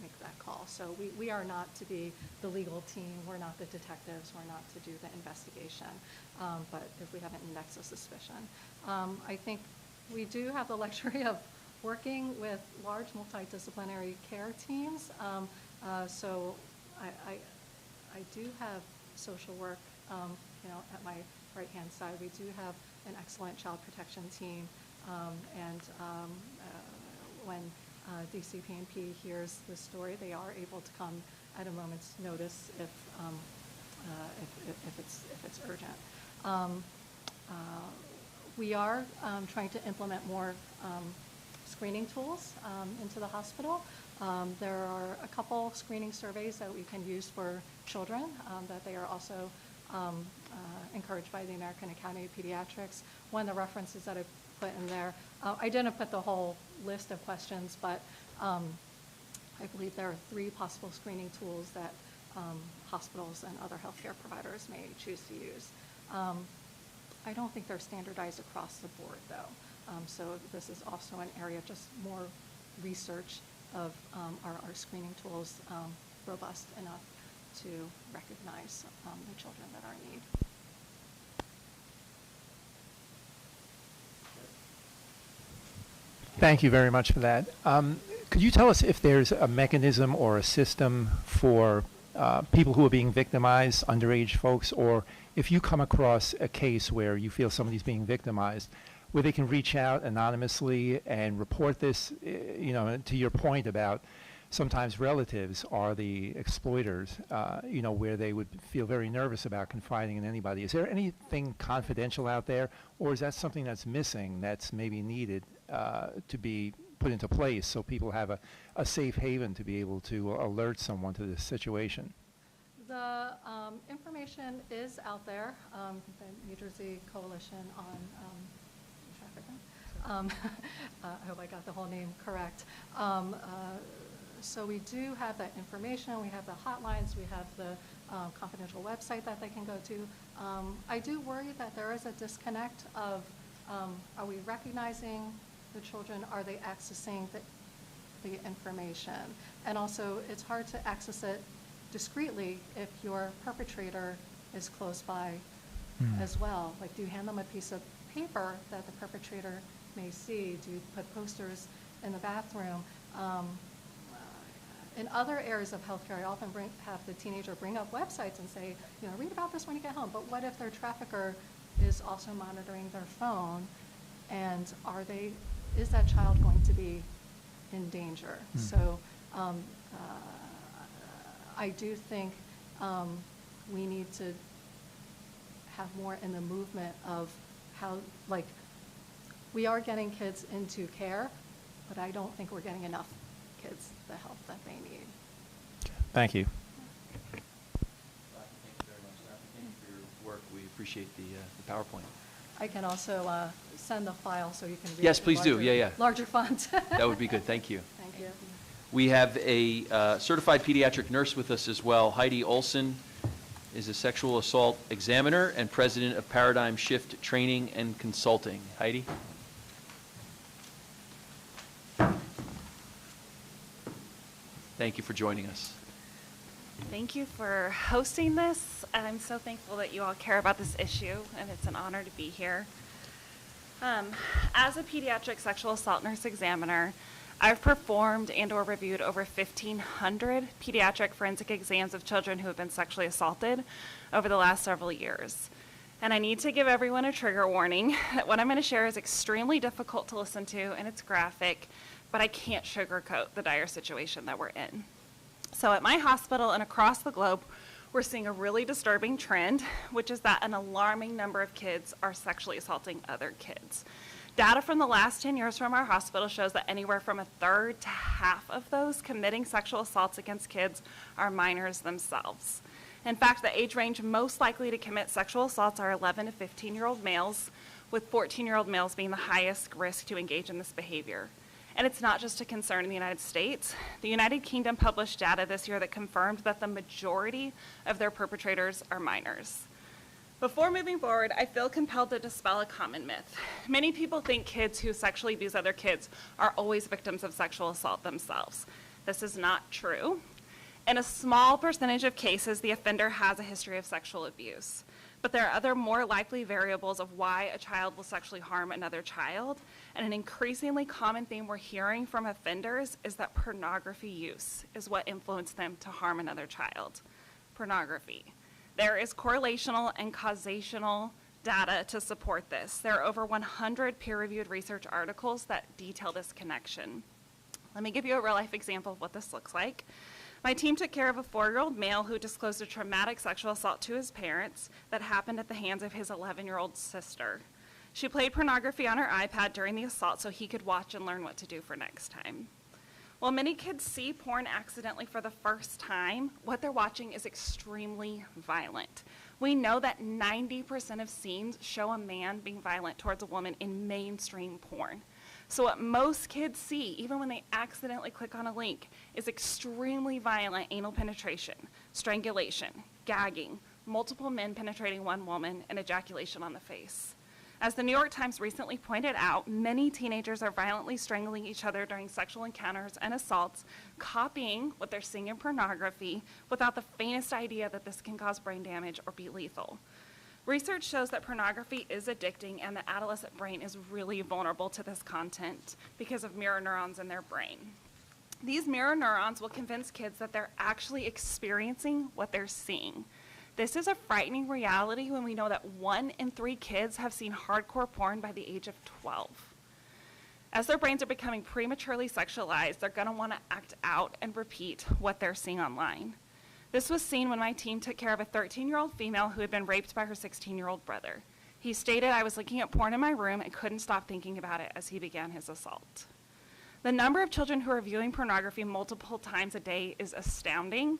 make that call. So we are not to be the legal team, we're not the detectives, we're not to do the investigation, but if we have an index of suspicion. I think we do have the luxury of working with large multidisciplinary care teams. So I do have social work, at my right-hand side. We do have an excellent child protection team, and when DCP&P hears the story, they are able to come at a moment's notice if it's urgent. We are trying to implement more screening tools into the hospital. There are a couple screening surveys that we can use for children that they are also encouraged by the American Academy of Pediatrics. One of the references that I put in there, I didn't put the whole list of questions, but I believe there are 3 possible screening tools that hospitals and other healthcare providers may choose to use. I don't think they're standardized across the board, though. So this is also an area of just more research of our screening tools robust enough to recognize the children that are in need. Thank you very much for that. Could you tell us if there's a mechanism or a system for people who are being victimized, underage folks, or if you come across a case where you feel somebody's being victimized, where they can reach out anonymously and report this, to your point about sometimes relatives are the exploiters, where they would feel very nervous about confiding in anybody. Is there anything confidential out there, or is that something that's missing that's maybe needed to be put into place so people have a safe haven to be able to alert someone to this situation? The information is out there. The New Jersey Coalition on Trafficking. I hope I got the whole name correct. So we do have that information. We have the hotlines. We have the confidential website that they can go to. I do worry that there is a disconnect of are we recognizing the children? Are they accessing the information? And also, it's hard to access it discreetly if your perpetrator is close by as well. Like, do you hand them a piece of paper that the perpetrator may see? Do you put posters in the bathroom? In other areas of healthcare, I often have the teenager bring up websites and say, read about this when you get home. But what if their trafficker is also monitoring their phone? And is that child going to be in danger? So I do think we need to have more in the movement of how, we are getting kids into care, but I don't think we're getting enough kids the help that they need. Thank you. Thank you very much, Dr. Thank you for your work. We appreciate the PowerPoint. I can also send the file so you can read Yes, it please larger, do. Yeah. Larger font. That would be good. Thank you. Thank you. We have a certified pediatric nurse with us as well. Heidi Olson is a sexual assault examiner and president of Paradigm Shift Training and Consulting. Heidi? Thank you for joining us. Thank you for hosting this. I'm so thankful that you all care about this issue, and it's an honor to be here. As a pediatric sexual assault nurse examiner, I've performed and or reviewed over 1,500 pediatric forensic exams of children who have been sexually assaulted over the last several years. And I need to give everyone a trigger warning that what I'm going to share is extremely difficult to listen to and it's graphic, but I can't sugarcoat the dire situation that we're in. So at my hospital and across the globe, we're seeing a really disturbing trend, which is that an alarming number of kids are sexually assaulting other kids. Data from the last 10 years from our hospital shows that anywhere from a third to half of those committing sexual assaults against kids are minors themselves. In fact, the age range most likely to commit sexual assaults are 11 to 15-year-old males, with 14-year-old males being the highest risk to engage in this behavior. And it's not just a concern in the United States. The United Kingdom published data this year that confirmed that the majority of their perpetrators are minors. Before moving forward, I feel compelled to dispel a common myth. Many people think kids who sexually abuse other kids are always victims of sexual assault themselves. This is not true. In a small percentage of cases, the offender has a history of sexual abuse. But there are other more likely variables of why a child will sexually harm another child. And an increasingly common theme we're hearing from offenders is that pornography use is what influenced them to harm another child. Pornography. There is correlational and causational data to support this. There are over 100 peer-reviewed research articles that detail this connection. Let me give you a real-life example of what this looks like. My team took care of a 4-year-old male who disclosed a traumatic sexual assault to his parents that happened at the hands of his 11-year-old sister. She played pornography on her iPad during the assault so he could watch and learn what to do for next time. While many kids see porn accidentally for the first time, what they're watching is extremely violent. We know that 90% of scenes show a man being violent towards a woman in mainstream porn. So what most kids see, even when they accidentally click on a link, is extremely violent anal penetration, strangulation, gagging, multiple men penetrating one woman, and ejaculation on the face. As the New York Times recently pointed out, many teenagers are violently strangling each other during sexual encounters and assaults, copying what they're seeing in pornography without the faintest idea that this can cause brain damage or be lethal. Research shows that pornography is addicting and the adolescent brain is really vulnerable to this content because of mirror neurons in their brain. These mirror neurons will convince kids that they're actually experiencing what they're seeing. This is a frightening reality when we know that 1 in 3 kids have seen hardcore porn by the age of 12. As their brains are becoming prematurely sexualized, they're going to want to act out and repeat what they're seeing online. This was seen when my team took care of a 13-year-old female who had been raped by her 16-year-old brother. He stated, "I was looking at porn in my room and couldn't stop thinking about it," as he began his assault. The number of children who are viewing pornography multiple times a day is astounding.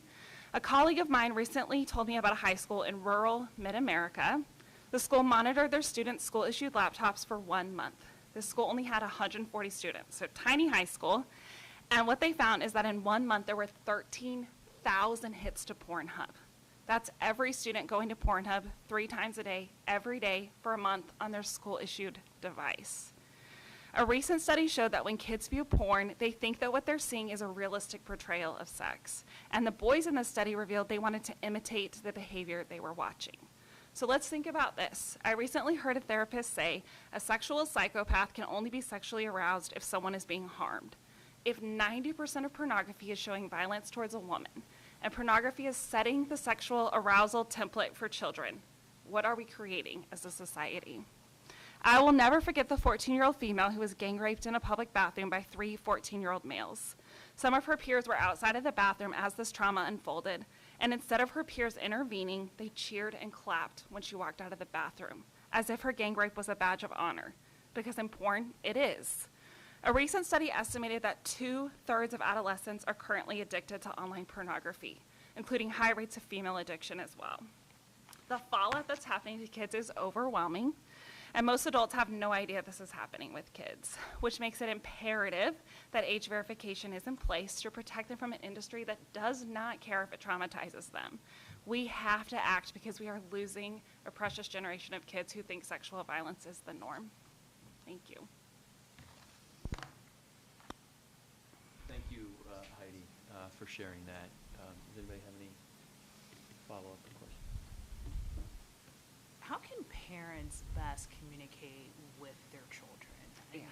A colleague of mine recently told me about a high school in rural mid-America. The school monitored their students' school-issued laptops for 1 month. This school only had 140 students, so tiny high school. And what they found is that in 1 month, there were 13,000 hits to Pornhub. That's every student going to Pornhub 3 times a day, every day for a month on their school-issued device. A recent study showed that when kids view porn, they think that what they're seeing is a realistic portrayal of sex. And the boys in the study revealed they wanted to imitate the behavior they were watching. So let's think about this. I recently heard a therapist say a sexual psychopath can only be sexually aroused if someone is being harmed. If 90% of pornography is showing violence towards a woman, and pornography is setting the sexual arousal template for children, what are we creating as a society? I will never forget the 14-year-old female who was gang raped in a public bathroom by 3 14-year-old males. Some of her peers were outside of the bathroom as this trauma unfolded, and instead of her peers intervening, they cheered and clapped when she walked out of the bathroom, as if her gang rape was a badge of honor, because in porn, it is. A recent study estimated that 2/3 of adolescents are currently addicted to online pornography, including high rates of female addiction as well. The fallout that's happening to kids is overwhelming, and most adults have no idea this is happening with kids, which makes it imperative that age verification is in place to protect them from an industry that does not care if it traumatizes them. We have to act because we are losing a precious generation of kids who think sexual violence is the norm. Thank you. Thank you, Heidi, for sharing that. Does anybody have any parents best communicate with their children? I mean,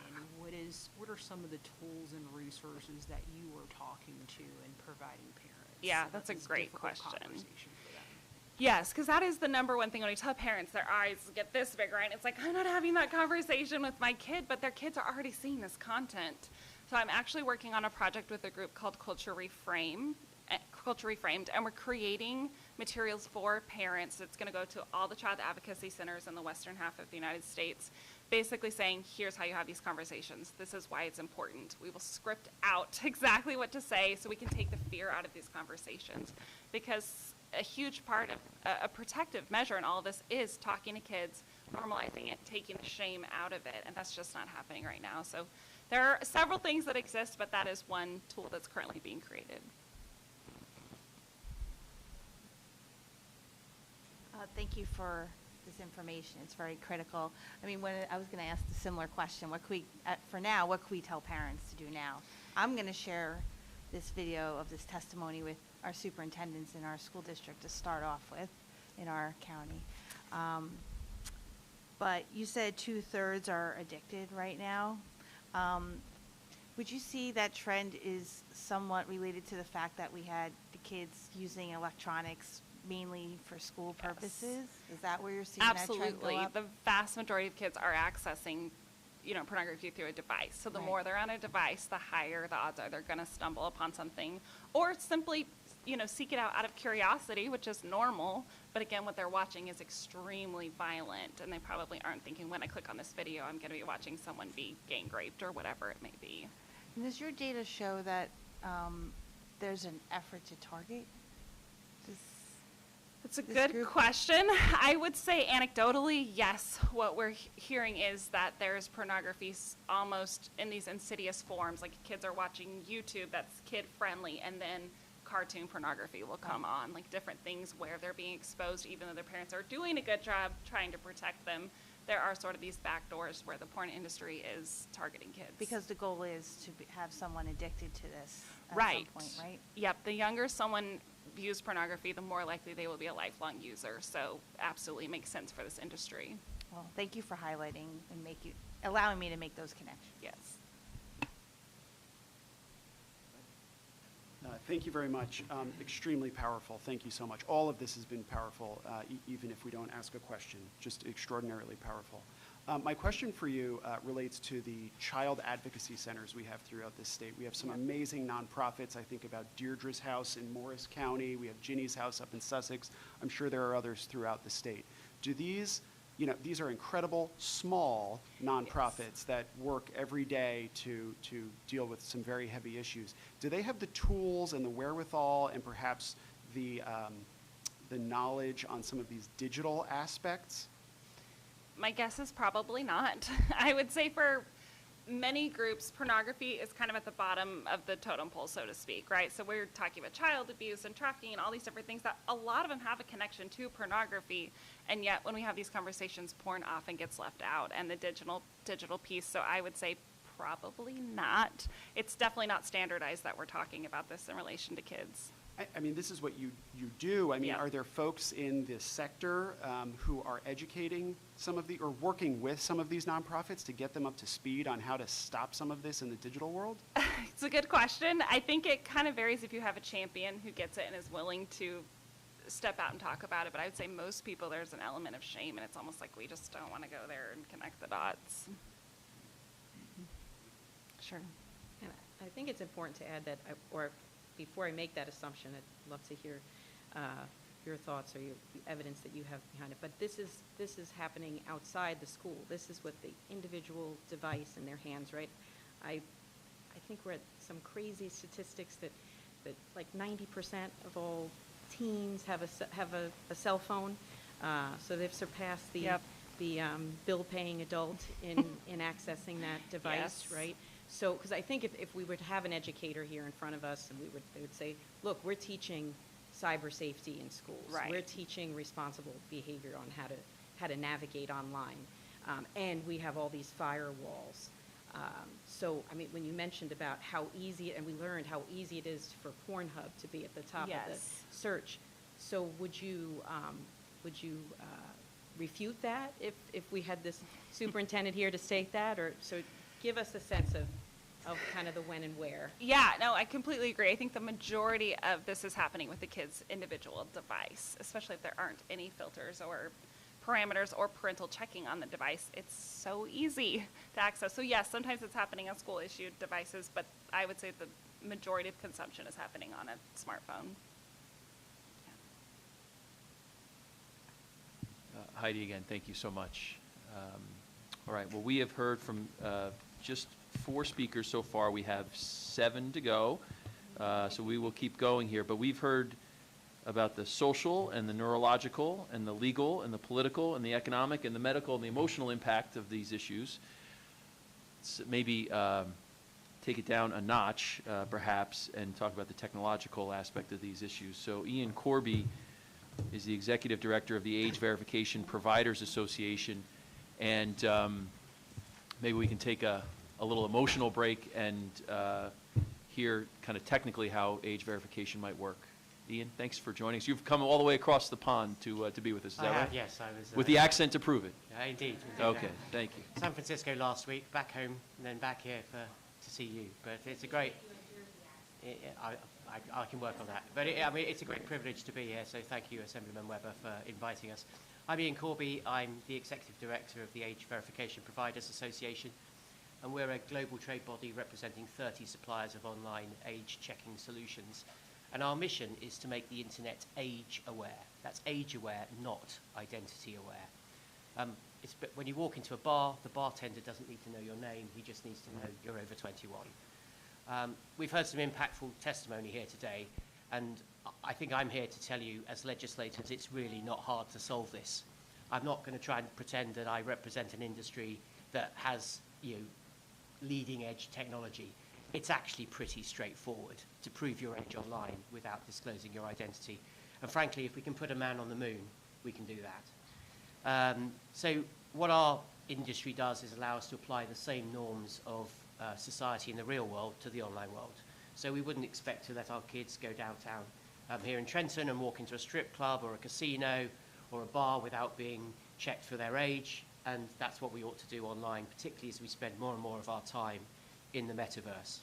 what are some of the tools and resources that you are talking to and providing parents? Yeah, so that's a this great difficult question. conversation for them? Yes, because that is the number one thing when we tell parents, their eyes get this big, right? It's like, I'm not having that conversation with my kid, but their kids are already seeing this content. So I'm actually working on a project with a group called Culture Reframed, and we're creating materials for parents. It's going to go to all the child advocacy centers in the western half of the United States, basically saying, here's how you have these conversations. This is why it's important. We will script out exactly what to say so we can take the fear out of these conversations. Because a huge part of a protective measure in all of this is talking to kids, normalizing it, taking the shame out of it, and that's just not happening right now. So there are several things that exist, but that is one tool that's currently being created. Thank you for this information. It's very critical. I mean, when I was going to ask a similar question, what could we, for now, what could we tell parents to do now? I'm going to share this video of this testimony with our superintendents in our school district to start off with in our county. But you said 2/3 are addicted right now. Would you see that trend is somewhat related to the fact that we had the kids using electronics mainly for school purposes? Is that where you're seeing that trend go Absolutely. up? The vast majority of kids are accessing, pornography through a device. So the Right. more they're on a device, the higher the odds are they're going to stumble upon something, or simply, seek it out of curiosity, which is normal. But again, what they're watching is extremely violent, and they probably aren't thinking, when I click on this video, I'm going to be watching someone be gang raped or whatever it may be. And does your data show that there's an effort to target this? It's a this good group? question. I would say anecdotally, yes. What we're hearing is that there's pornography almost in these insidious forms. Like kids are watching YouTube that's kid friendly, and then cartoon pornography will come on, like different things where they're being exposed even though their parents are doing a good job trying to protect them. There are sort of these back doors where the porn industry is targeting kids. Because the goal is to have someone addicted to this at Right. some point, right? Yep. The younger someone views pornography, the more likely they will be a lifelong user. So absolutely makes sense for this industry. Well, thank you for highlighting and allowing me to make those connections. Yes. Thank you very much. Extremely powerful. Thank you so much. All of this has been powerful, even if we don't ask a question. Just extraordinarily powerful. My question for you relates to the child advocacy centers we have throughout this state. We have some amazing nonprofits. I think about Deirdre's House in Morris County. We have Ginny's House up in Sussex. I'm sure there are others throughout the state. Do these, these are incredible small nonprofits that work every day to deal with some very heavy issues. Do they have the tools and the wherewithal and perhaps the knowledge on some of these digital aspects? My guess is probably not. I would say for many groups, pornography is kind of at the bottom of the totem pole, so to speak, right? So we're talking about child abuse and trafficking and all these different things that a lot of them have a connection to pornography, and yet when we have these conversations, porn often gets left out, and the digital piece. So I would say probably not. It's definitely not standardized that we're talking about this in relation to kids. I mean, this is what you do. I mean, Yeah. Are there folks in this sector who are educating or working with some of these nonprofits to get them up to speed on how to stop some of this in the digital world? It's a good question. I think it kind of varies if you have a champion who gets it and is willing to step out and talk about it. But I would say most people, there's an element of shame, and it's almost like we just don't want to go there and connect the dots. Sure. And I think it's important to add that, before I make that assumption, I'd love to hear your thoughts or the evidence that you have behind it. But this is happening outside the school. This is with the individual device in their hands, right? I think we're at some crazy statistics that like 90% of all teens have a cell phone. So they've surpassed the bill-paying adult in accessing that device, Yes. right? So, because I think if we were to have an educator here in front of us, and they would say, look, we're teaching cyber safety in schools. Right. We're teaching responsible behavior on how to navigate online, and we have all these firewalls. So, I mean, when you mentioned about how easy, and we learned how easy it is for Pornhub to be at the top of the Yes. search. So, would you refute that if we had this superintendent here to state that? Or so give us a sense of kind of the when and where. Yeah, no, I completely agree. I think the majority of this is happening with the kid's individual device, especially if there aren't any filters or parameters or parental checking on the device. It's so easy to access. So yes, sometimes it's happening on school-issued devices, but I would say the majority of consumption is happening on a smartphone. Heidi, again, thank you so much. All right, well, we have heard from just 4 speakers so far. We have 7 to go, so we will keep going here. But we've heard about the social and the neurological and the legal and the political and the economic and the medical and the emotional impact of these issues. Let's maybe take it down a notch, perhaps, and talk about the technological aspect of these issues. So Iain Corby is the Executive Director of the Age Verification Providers Association, and maybe we can take a little emotional break and hear kind of technically how age verification might work. Iain, thanks for joining us. You've come all the way across the pond to be with us, is that right? Yes, I was. With the accent to prove it? Indeed. Okay, thank you. San Francisco last week, back home, and then back here to see you. But it's a great... I can work on that. But I mean, it's a great privilege to be here, so thank you, Assemblyman Webber, for inviting us. I'm Iain Corby. I'm the Executive Director of the Age Verification Providers Association, and we're a global trade body representing 30 suppliers of online age checking solutions. And our mission is to make the internet age aware. That's age aware, not identity aware. When you walk into a bar, the bartender doesn't need to know your name, he just needs to know you're over 21. We've heard some impactful testimony here today, and I think I'm here to tell you, as legislators, it's really not hard to solve this. I'm not going to try and pretend that I represent an industry that has, leading edge technology. It's actually pretty straightforward to prove your age online without disclosing your identity. And frankly, if we can put a man on the moon, we can do that. So what our industry does is allow us to apply the same norms of society in the real world to the online world. So we wouldn't expect to let our kids go downtown here in Trenton and walk into a strip club or a casino or a bar without being checked for their age. And that's what we ought to do online, particularly as we spend more and more of our time in the metaverse.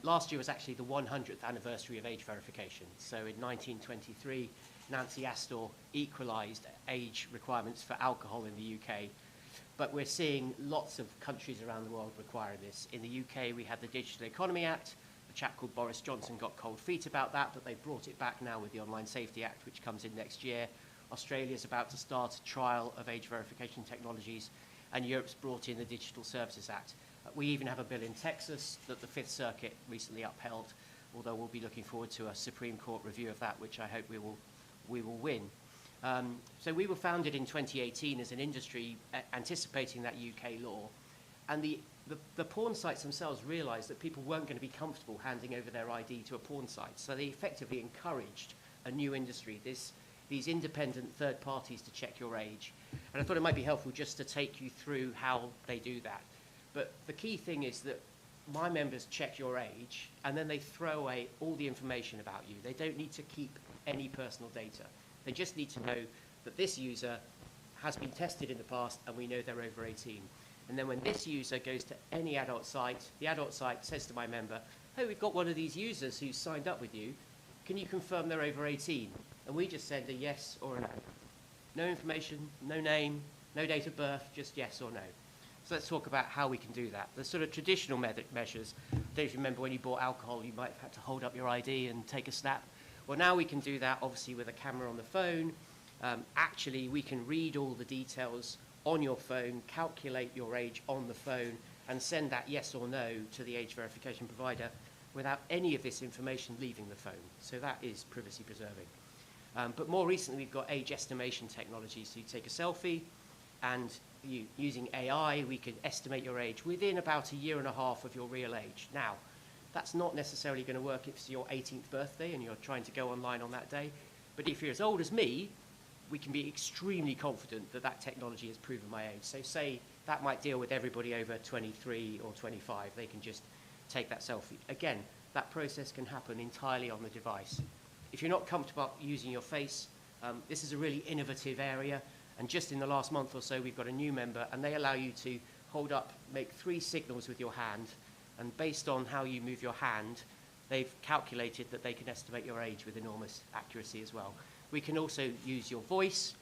Last year was actually the 100th anniversary of age verification. So in 1923, Nancy Astor equalized age requirements for alcohol in the UK. But we're seeing lots of countries around the world requiring this. In the UK, we had the Digital Economy Act. A chap called Boris Johnson got cold feet about that, but they brought it back now with the Online Safety Act, which comes in next year. Australia's about to start a trial of age verification technologies, and Europe's brought in the Digital Services Act. We even have a bill in Texas that the Fifth Circuit recently upheld, although we'll be looking forward to a Supreme Court review of that, which I hope we will win. So we were founded in 2018 as an industry anticipating that UK law, and the porn sites themselves realized that people weren't going to be comfortable handing over their ID to a porn site, so they effectively encouraged a new industry, these independent third parties to check your age. And I thought it might be helpful just to take you through how they do that. But the key thing is that my members check your age, and then they throw away all the information about you. They don't need to keep any personal data. They just need to know that this user has been tested in the past, and we know they're over 18. And then when this user goes to any adult site, the adult site says to my member, hey, we've got one of these users who's signed up with you. Can you confirm they're over 18? And we just send a yes or a no. No information, no name, no date of birth, just yes or no. So let's talk about how we can do that. The sort of traditional measures, I don't know if you remember when you bought alcohol, you might have had to hold up your ID and take a snap. Well, now we can do that, obviously, with a camera on the phone. Actually, we can read all the details on your phone, calculate your age on the phone, and send that yes or no to the age verification provider without any of this information leaving the phone. So that is privacy preserving. But more recently, we've got age estimation technology. So you take a selfie, and using AI, we can estimate your age within about 1.5 years of your real age. Now, that's not necessarily going to work if it's your 18th birthday and you're trying to go online on that day. But if you're as old as me, we can be extremely confident that that technology has proven my age. So say that might deal with everybody over 23 or 25. They can just take that selfie. Again, that process can happen entirely on the device. If you're not comfortable using your face, this is a really innovative area. And just in the last month or so, we've got a new member, and they allow you to hold up, make 3 signals with your hand, and based on how you move your hand, they've calculated that they can estimate your age with enormous accuracy as well. We can also use your voice,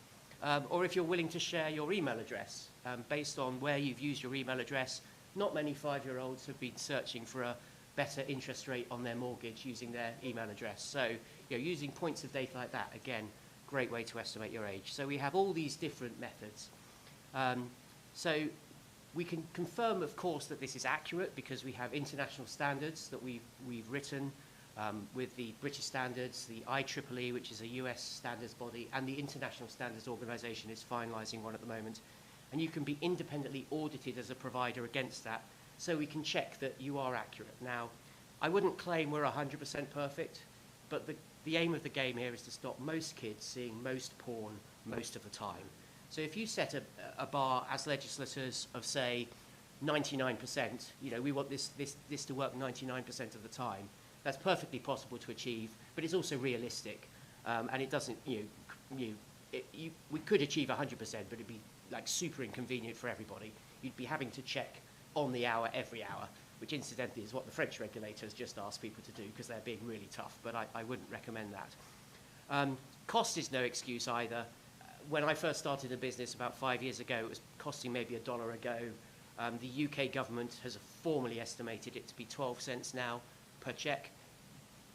or if you're willing to share your email address. Based on where you've used your email address, not many 5-year-olds have been searching for a better interest rate on their mortgage using their email address. So, using points of data like that, again, great way to estimate your age. So we have all these different methods. So we can confirm, of course, that this is accurate because we have international standards that we've written with the British standards, the IEEE, which is a US standards body, and the International Standards Organization is finalizing one at the moment. And you can be independently audited as a provider against that, so we can check that you are accurate. Now, I wouldn't claim we're 100% perfect, but the aim of the game here is to stop most kids seeing most porn most of the time. So if you set a bar as legislators of, say, 99%, we want this to work 99% of the time, that's perfectly possible to achieve, but it's also realistic. And it doesn't, we could achieve 100%, but it'd be like super inconvenient for everybody. You'd be having to check on the hour every hour, which incidentally is what the French regulators just asked people to do because they're being really tough, but I wouldn't recommend that. Cost is no excuse either. When I first started a business about 5 years ago, it was costing maybe $1 a go. The UK government has formally estimated it to be 12 cents now per check.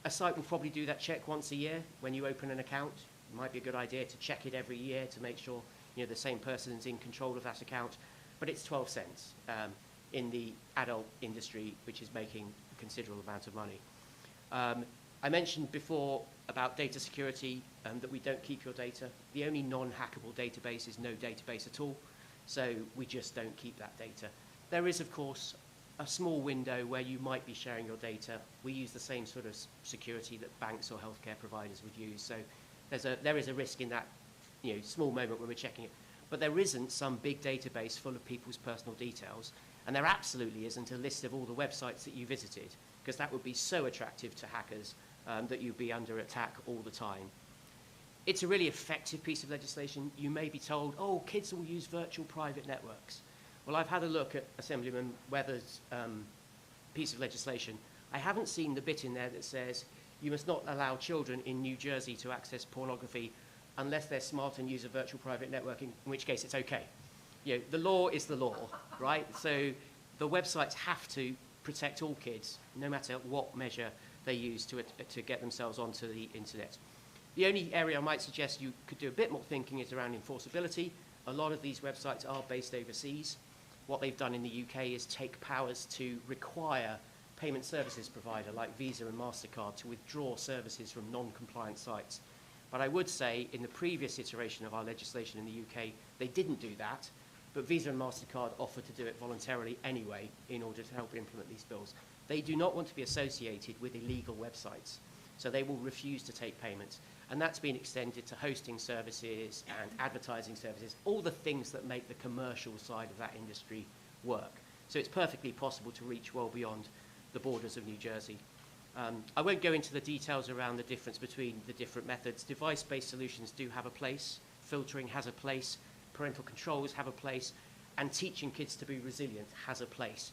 A site will probably do that check once a year when you open an account. It might be a good idea to check it every year to make sure the same person's in control of that account, but it's 12 cents in the adult industry, which is making a considerable amount of money. I mentioned before about data security, that we don't keep your data. The only non-hackable database is no database at all, so we just don't keep that data. There is, of course, a small window where you might be sharing your data. We use the same sort of security that banks or healthcare providers would use, so there is a risk in that small moment when we're checking it. But there isn't some big database full of people's personal details, and there absolutely isn't a list of all the websites that you visited, because that would be so attractive to hackers that you'd be under attack all the time. It's a really effective piece of legislation. You may be told, oh, kids will use virtual private networks. Well, I've had a look at Assemblyman Webber's piece of legislation. I haven't seen the bit in there that says you must not allow children in New Jersey to access pornography unless they're smart and use a virtual private network, in which case it's okay. The law is the law, right? So the websites have to protect all kids, no matter what measure they use to get themselves onto the internet. The only area I might suggest you could do a bit more thinking is around enforceability. A lot of these websites are based overseas. What they've done in the UK is take powers to require payment services provider like Visa and MasterCard to withdraw services from non-compliant sites. But I would say in the previous iteration of our legislation in the UK, they didn't do that, but Visa and MasterCard offered to do it voluntarily anyway in order to help implement these bills. They do not want to be associated with illegal websites, so they will refuse to take payments. And that's been extended to hosting services and advertising services, all the things that make the commercial side of that industry work. So it's perfectly possible to reach well beyond the borders of New Jersey. I won't go into the details around the difference between the different methods. Device-based solutions do have a place, filtering has a place, parental controls have a place, and teaching kids to be resilient has a place.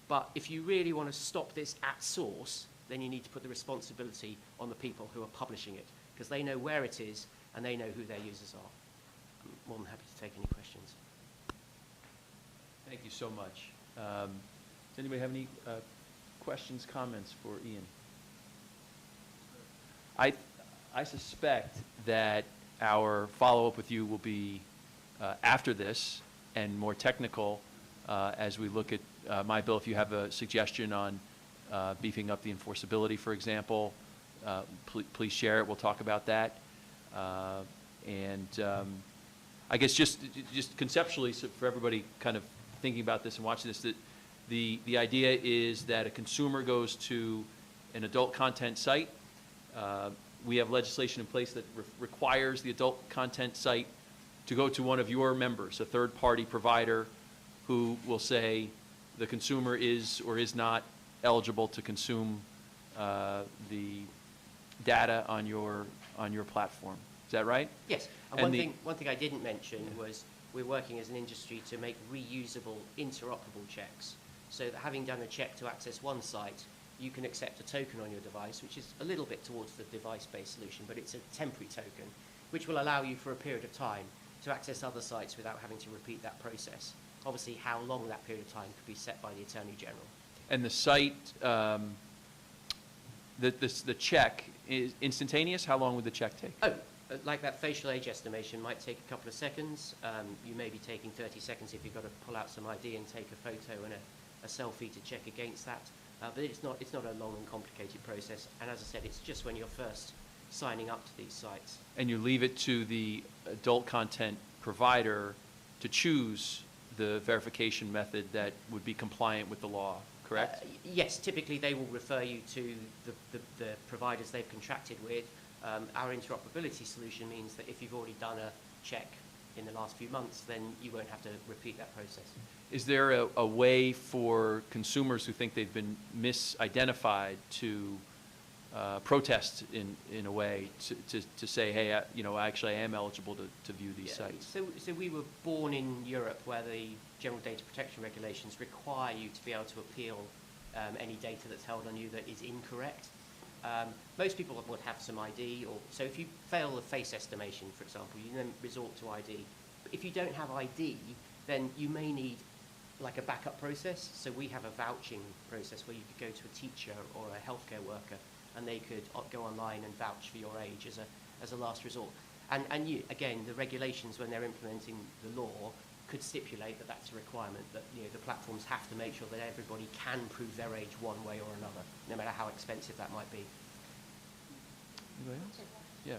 But if you really want to stop this at source, then you need to put the responsibility on the people who are publishing it, because they know where it is and they know who their users are. I'm more than happy to take any questions. Thank you so much. Does anybody have any questions, comments for Iain? I suspect that our follow-up with you will be after this and more technical as we look at my bill. If you have a suggestion on beefing up the enforceability, for example, please share it. We'll talk about that. And I guess just conceptually, so for everybody kind of thinking about this and watching this, that the idea is that a consumer goes to an adult content site. We have legislation in place that requires the adult content site to go to one of your members, a third-party provider, who will say the consumer is or is not eligible to consume the data on your platform. Is that right? Yes. And one thing I didn't mention was we're working as an industry to make reusable, interoperable checks. So that having done a check to access one site, you can accept a token on your device, which is a little bit towards the device-based solution, but it's a temporary token, which will allow you for a period of time to access other sites without having to repeat that process. Obviously, how long that period of time could be set by the Attorney General. And the site, the check is instantaneous? How long would the check take? Oh, like that facial age estimation might take a couple of seconds. You may be taking 30 seconds if you've got to pull out some ID and take a photo and a selfie to check against that. But it's not a long and complicated process. And as I said, it's just when you're first signing up to these sites. And you leave it to the adult content provider to choose the verification method that would be compliant with the law, correct? Yes, typically they will refer you to the providers they've contracted with. Our interoperability solution means that if you've already done a check in the last few months, then you won't have to repeat that process. Is there a way for consumers who think they've been misidentified to protest in a way to say, hey, actually I am eligible to view these sites? So we were born in Europe where the general data protection regulations require you to be able to appeal any data that's held on you that is incorrect. Most people would have some ID, so if you fail a face estimation, for example, you then resort to ID. But if you don't have ID, then you may need like a backup process. So we have a vouching process where you could go to a teacher or a healthcare worker and they could go online and vouch for your age as a last resort. And again, the regulations when they're implementing the law could stipulate that that's a requirement, that the platforms have to make sure that everybody can prove their age one way or another, no matter how expensive that might be. Anybody else? Yeah.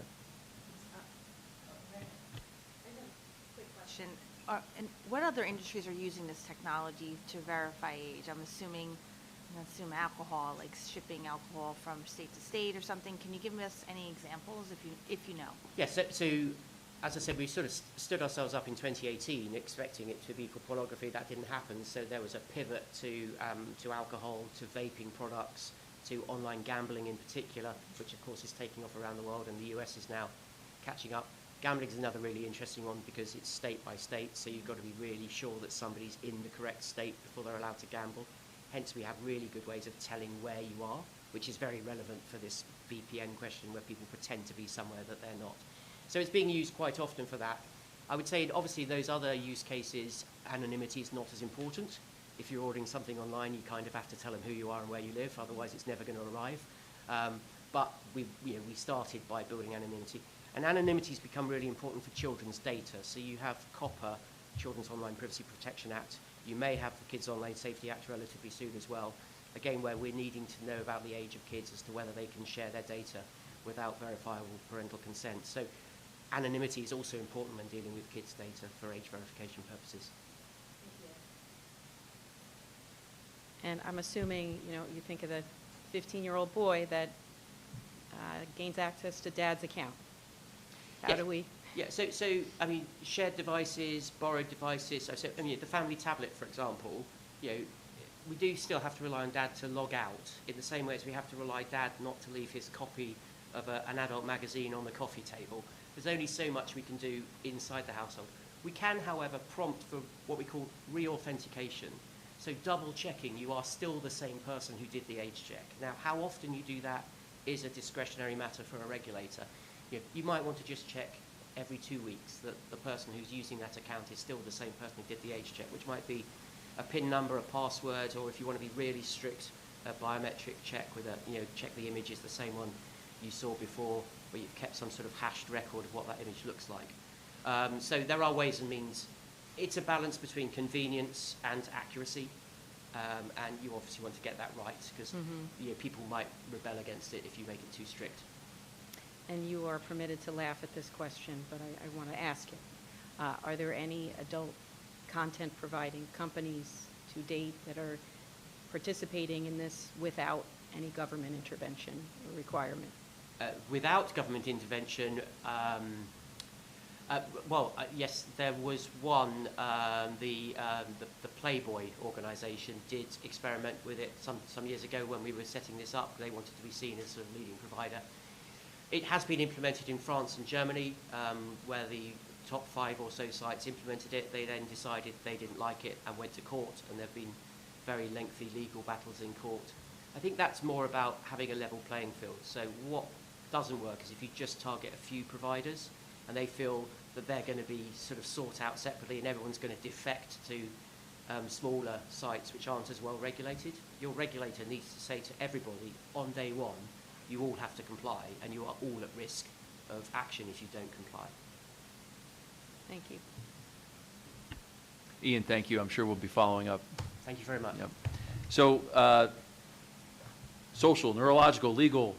Quick question. And what other industries are using this technology to verify age? I'm assuming, assume alcohol, like shipping alcohol from state to state or something. Can you give us any examples if you know? Yes. So as I said, we sort of stood ourselves up in 2018 expecting it to be for pornography. That didn't happen. So there was a pivot to alcohol, to vaping products, to online gambling in particular, which of course is taking off around the world, and the US is now catching up. Gambling is another really interesting one because it's state by state, so you've got to be really sure that somebody's in the correct state before they're allowed to gamble. Hence, we have really good ways of telling where you are, which is very relevant for this VPN question where people pretend to be somewhere that they're not. So it's being used quite often for that. I would say, obviously, those other use cases, anonymity is not as important. If you're ordering something online, you kind of have to tell them who you are and where you live, otherwise it's never going to arrive. But we started by building anonymity. And anonymity has become really important for children's data. So you have COPPA, Children's Online Privacy Protection Act. You may have the Kids Online Safety Act relatively soon as well. Again, where we're needing to know about the age of kids as to whether they can share their data without verifiable parental consent. So anonymity is also important when dealing with kids' data for age verification purposes. And I'm assuming, you think of the 15-year-old boy that gains access to dad's account. How do we? Yeah, so I mean, shared devices, borrowed devices. So the family tablet, for example, we do still have to rely on dad to log out in the same way as we have to rely dad not to leave his copy of an adult magazine on the coffee table. There's only so much we can do inside the household. We can, however, prompt for what we call re-authentication. So double checking you are still the same person who did the age check. Now, how often you do that is a discretionary matter for a regulator. You might want to just check every 2 weeks that the person who's using that account is still the same person who did the age check, which might be a PIN number, a password, or if you want to be really strict, a biometric check with check the image is the same one you saw before, where you've kept some sort of hashed record of what that image looks like. So there are ways and means. It's a balance between convenience and accuracy, and you obviously want to get that right because people might rebel against it if you make it too strict. And you are permitted to laugh at this question, but I want to ask it. Are there any adult content providing companies to date that are participating in this without any government intervention or requirement? Without government intervention, yes, there was one. The Playboy organisation did experiment with it some years ago when we were setting this up. They wanted to be seen as a leading provider. It has been implemented in France and Germany, where the top 5 or so sites implemented it. They then decided they didn't like it and went to court, and there have been very lengthy legal battles in court. I think that's more about having a level playing field. So what doesn't work is if you just target a few providers and they feel that they're going to be sort of sought out separately and everyone's going to defect to smaller sites which aren't as well regulated. Your regulator needs to say to everybody on day one, you all have to comply, and you are all at risk of action if you don't comply. Thank you. Iain, thank you. I'm sure we'll be following up. Thank you very much. Yep. So, social, neurological, legal,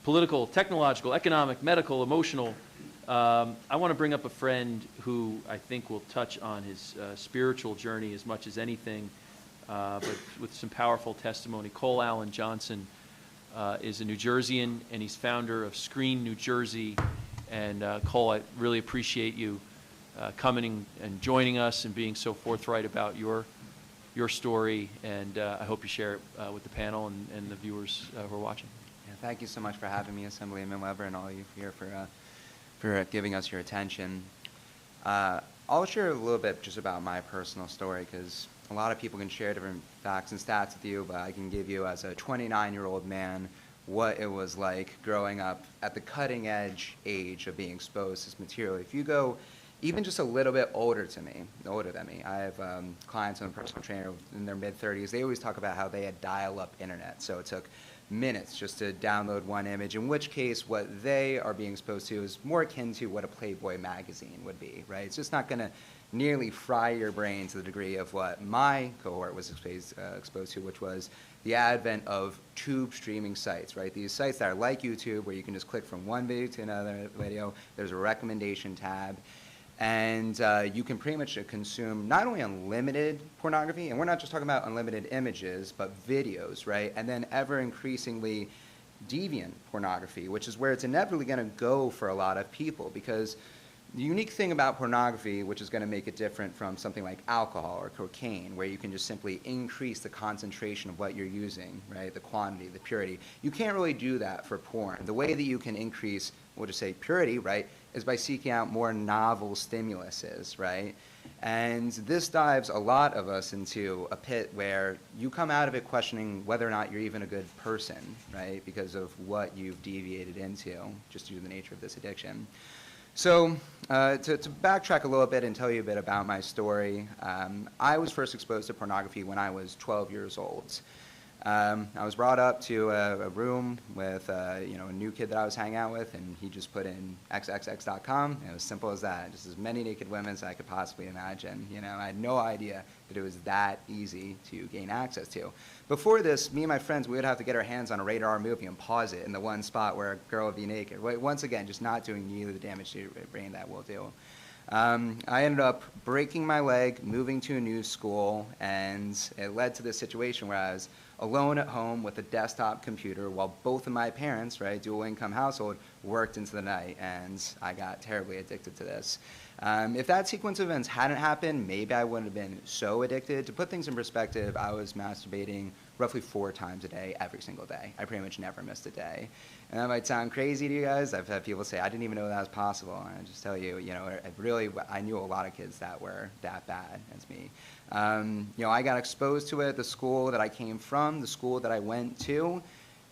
political, technological, economic, medical, emotional. I want to bring up a friend who I think will touch on his spiritual journey as much as anything, but with some powerful testimony. Cole Allen Johnson is a New Jerseyan, and he's founder of Screen New Jersey. And Cole, I really appreciate you coming and joining us and being so forthright about your story. And I hope you share it with the panel and the viewers who are watching. Yeah, thank you so much for having me, Assemblyman Webber, and all you here for giving us your attention. I'll share a little bit just about my personal story, because a lot of people can share different facts and stats with you, but I can give you, as a 29-year-old man, what it was like growing up at the cutting edge age of being exposed to this material. If you go even just a little bit older than me, I have clients and a personal trainer in their mid-30s. They always talk about how they had dial-up internet, so it took minutes just to download one image, in which case what they are being exposed to is more akin to what a Playboy magazine would be, right? It's just not going to nearly fry your brain to the degree of what my cohort was exposed to, which was the advent of tube streaming sites, right? These sites that are like YouTube, where you can just click from one video to another video. There's a recommendation tab. And you can pretty much consume not only unlimited pornography, and we're not just talking about unlimited images, but videos, right? And then ever increasingly deviant pornography, which is where it's inevitably going to go for a lot of people, because the unique thing about pornography, which is going to make it different from something like alcohol or cocaine, where you can just simply increase the concentration of what you're using, right? The quantity, the purity. You can't really do that for porn. The way that you can increase, we'll just say purity, right, is by seeking out more novel stimuluses, right? And this dives a lot of us into a pit where you come out of it questioning whether or not you're even a good person, right? Because of what you've deviated into, just due to the nature of this addiction. So to backtrack a little bit and tell you a bit about my story, I was first exposed to pornography when I was 12 years old. I was brought up to a room with a new kid that I was hanging out with, and he just put in xxx.com. It was simple as that, just as many naked women as I could possibly imagine. I had no idea that it was that easy to gain access to. Before this, me and my friends, we would have to get our hands on a rated R movie and pause it in the one spot where a girl would be naked. Once again, just not doing nearly the damage to your brain that will do. I ended up breaking my leg, moving to a new school, and it led to this situation where I was alone at home with a desktop computer while both of my parents, right, dual income household, worked into the night, and I got terribly addicted to this. If that sequence of events hadn't happened, maybe I wouldn't have been so addicted. To put things in perspective, I was masturbating roughly 4 times a day, every single day. I pretty much never missed a day. And that might sound crazy to you guys. I've had people say, I didn't even know that was possible. And I just tell you, I knew a lot of kids that were that bad as me. I got exposed to it at the school that I came from, the school that I went to.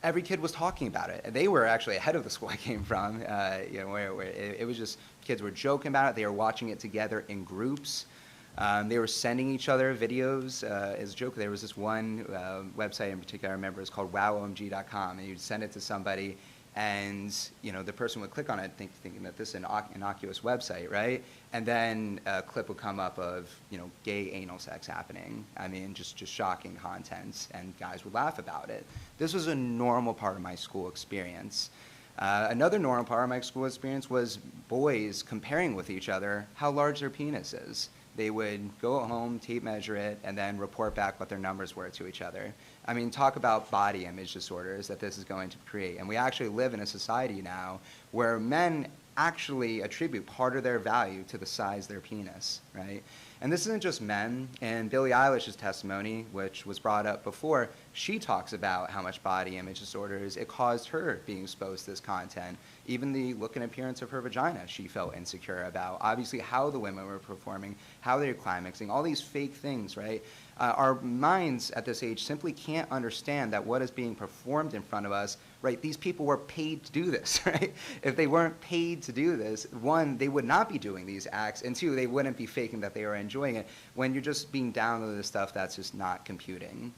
Every kid was talking about it. They were actually ahead of the school I came from, where it was just, kids were joking about it. They were watching it together in groups. They were sending each other videos as a joke. There was this one website in particular I remember. It's called wowomg.com, and you'd send it to somebody, and the person would click on it thinking that this is an innocuous website, right? And then a clip would come up of gay anal sex happening. I mean, just shocking content, and guys would laugh about it. This was a normal part of my school experience. Another normal part of my school experience was boys comparing with each other how large their penis is. They would go home, tape measure it, and then report back what their numbers were to each other. I mean, talk about body image disorders that this is going to create. And we actually live in a society now where men actually attribute part of their value to the size of their penis, right? And this isn't just men. In Billie Eilish's testimony, which was brought up before, she talks about how much body image disorders it caused her being exposed to this content. Even the look and appearance of her vagina, she felt insecure about. Obviously, how the women were performing, how they were climaxing, all these fake things, right? Our minds at this age simply can't understand that what is being performed in front of us, right? These people were paid to do this, right? If they weren't paid to do this, one, they would not be doing these acts, and two, they wouldn't be faking that they were enjoying it when you're just being downloaded stuff that's just not computing.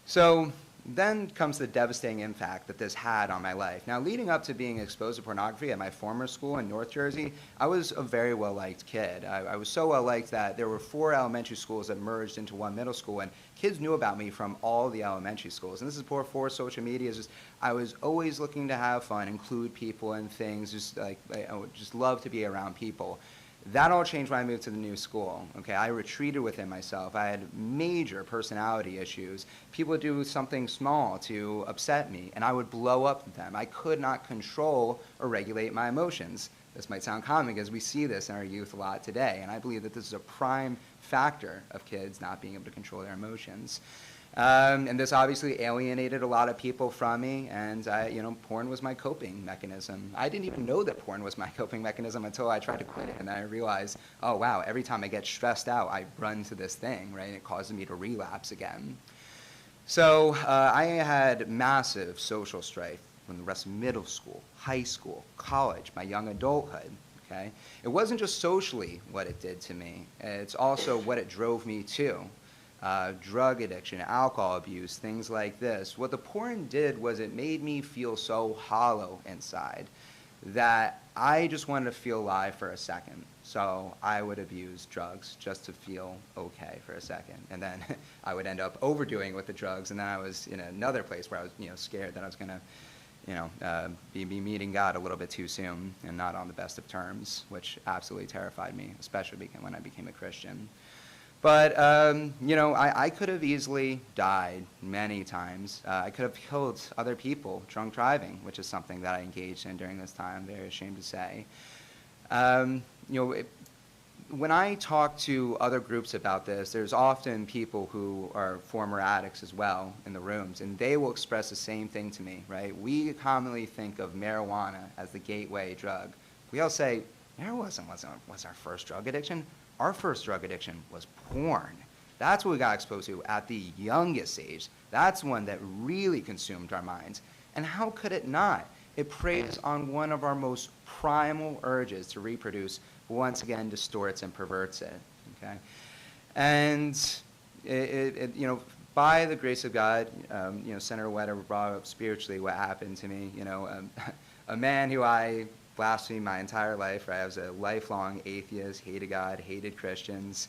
So then comes the devastating impact that this had on my life. Now, leading up to being exposed to pornography at my former school in North Jersey, I was a very well-liked kid. I was so well-liked that there were 4 elementary schools that merged into one middle school, and kids knew about me from all the elementary schools. And this is before social media. I was always looking to have fun, include people and things, I would just love to be around people. That all changed when I moved to the new school. Okay, I retreated within myself. I had major personality issues. People would do something small to upset me, and I would blow up at them. I could not control or regulate my emotions. This might sound common because we see this in our youth a lot today, and I believe that this is a prime factor of kids not being able to control their emotions. And this obviously alienated a lot of people from me, and porn was my coping mechanism. I didn't even know that porn was my coping mechanism until I tried to quit it, and then I realized, oh wow, every time I get stressed out, I run to this thing, right, and it causes me to relapse again. So I had massive social strife from the rest of middle school, high school, college, my young adulthood. Okay, it wasn't just socially what it did to me, it's also what it drove me to. Drug addiction, alcohol abuse, things like this. What the porn did was it made me feel so hollow inside that I just wanted to feel alive for a second. So I would abuse drugs just to feel okay for a second. And then I would end up overdoing it with the drugs, and then I was in another place where I was scared that I was going to be meeting God a little bit too soon and not on the best of terms, which absolutely terrified me, especially when I became a Christian. But, I could have easily died many times. I could have killed other people drunk driving, which is something that I engaged in during this time, I'm very ashamed to say. When I talk to other groups about this, there's often people who are former addicts as well in the rooms, and they will express the same thing to me, right? We commonly think of marijuana as the gateway drug. We all say, marijuana was our first drug addiction. Our first drug addiction was porn. That's what we got exposed to at the youngest age. That's one that really consumed our minds. And how could it not? It preys on one of our most primal urges to reproduce, once again distorts and perverts it, okay? And by the grace of God, Senator Webber brought up spiritually what happened to me. A man who I blasphemed my entire life, right? I was a lifelong atheist, hated God, hated Christians.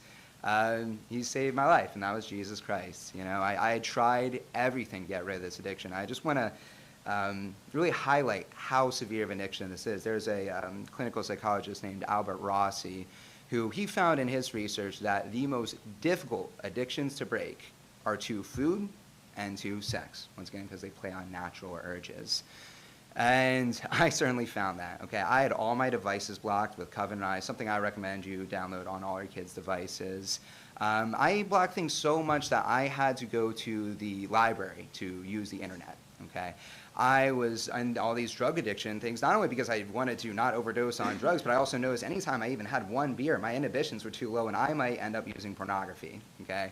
He saved my life, and that was Jesus Christ. I had tried everything to get rid of this addiction. I just want to really highlight how severe of an addiction this is. There's a clinical psychologist named Albert Rossi who he found in his research that the most difficult addictions to break are to food and to sex, once again, because they play on natural urges. And I certainly found that, okay? I had all my devices blocked with Covenant Eyes, something I recommend you download on all your kids' devices. I blocked things so much that I had to go to the library to use the internet, okay? I was in all these drug addiction things, not only because I wanted to not overdose on drugs, but I also noticed anytime I even had one beer, my inhibitions were too low and I might end up using pornography, okay?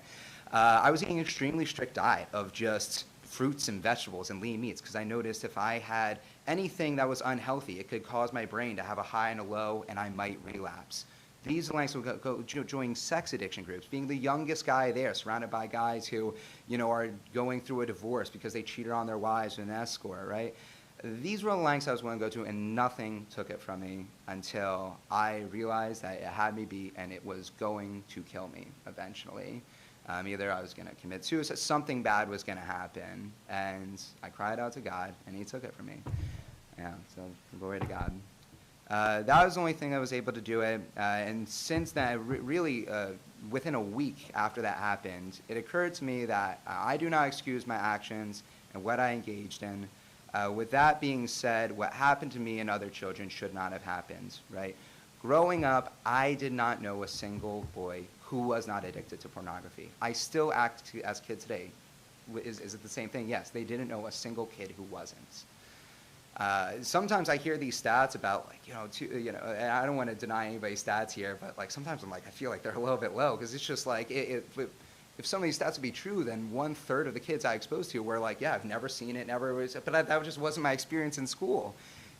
I was eating an extremely strict diet of just fruits and vegetables and lean meats because I noticed if I had anything that was unhealthy, it could cause my brain to have a high and a low and I might relapse. These lengths would go joining sex addiction groups, being the youngest guy there, surrounded by guys who, are going through a divorce because they cheated on their wives with an escort, right? These were the lengths I was willing to go to, and nothing took it from me until I realized that it had me beat and it was going to kill me eventually. Either I was going to commit suicide, something bad was going to happen, and I cried out to God, and He took it from me. Yeah, so glory to God. That was the only thing that was able to do it, and since then, really, within a week after that happened, it occurred to me that I do not excuse my actions and what I engaged in. With that being said, what happened to me and other children should not have happened, right? Growing up, I did not know a single boy who was not addicted to pornography. I still act as a kid today. Is it the same thing? Yes, they didn't know a single kid who wasn't. Sometimes I hear these stats about, like, and I don't want to deny anybody's stats here, but like sometimes I'm like, I feel like they're a little bit low, because it's just like, if some of these stats would be true, then 1/3 of the kids I exposed to were like, yeah, I've never seen it, never was, but that just wasn't my experience in school.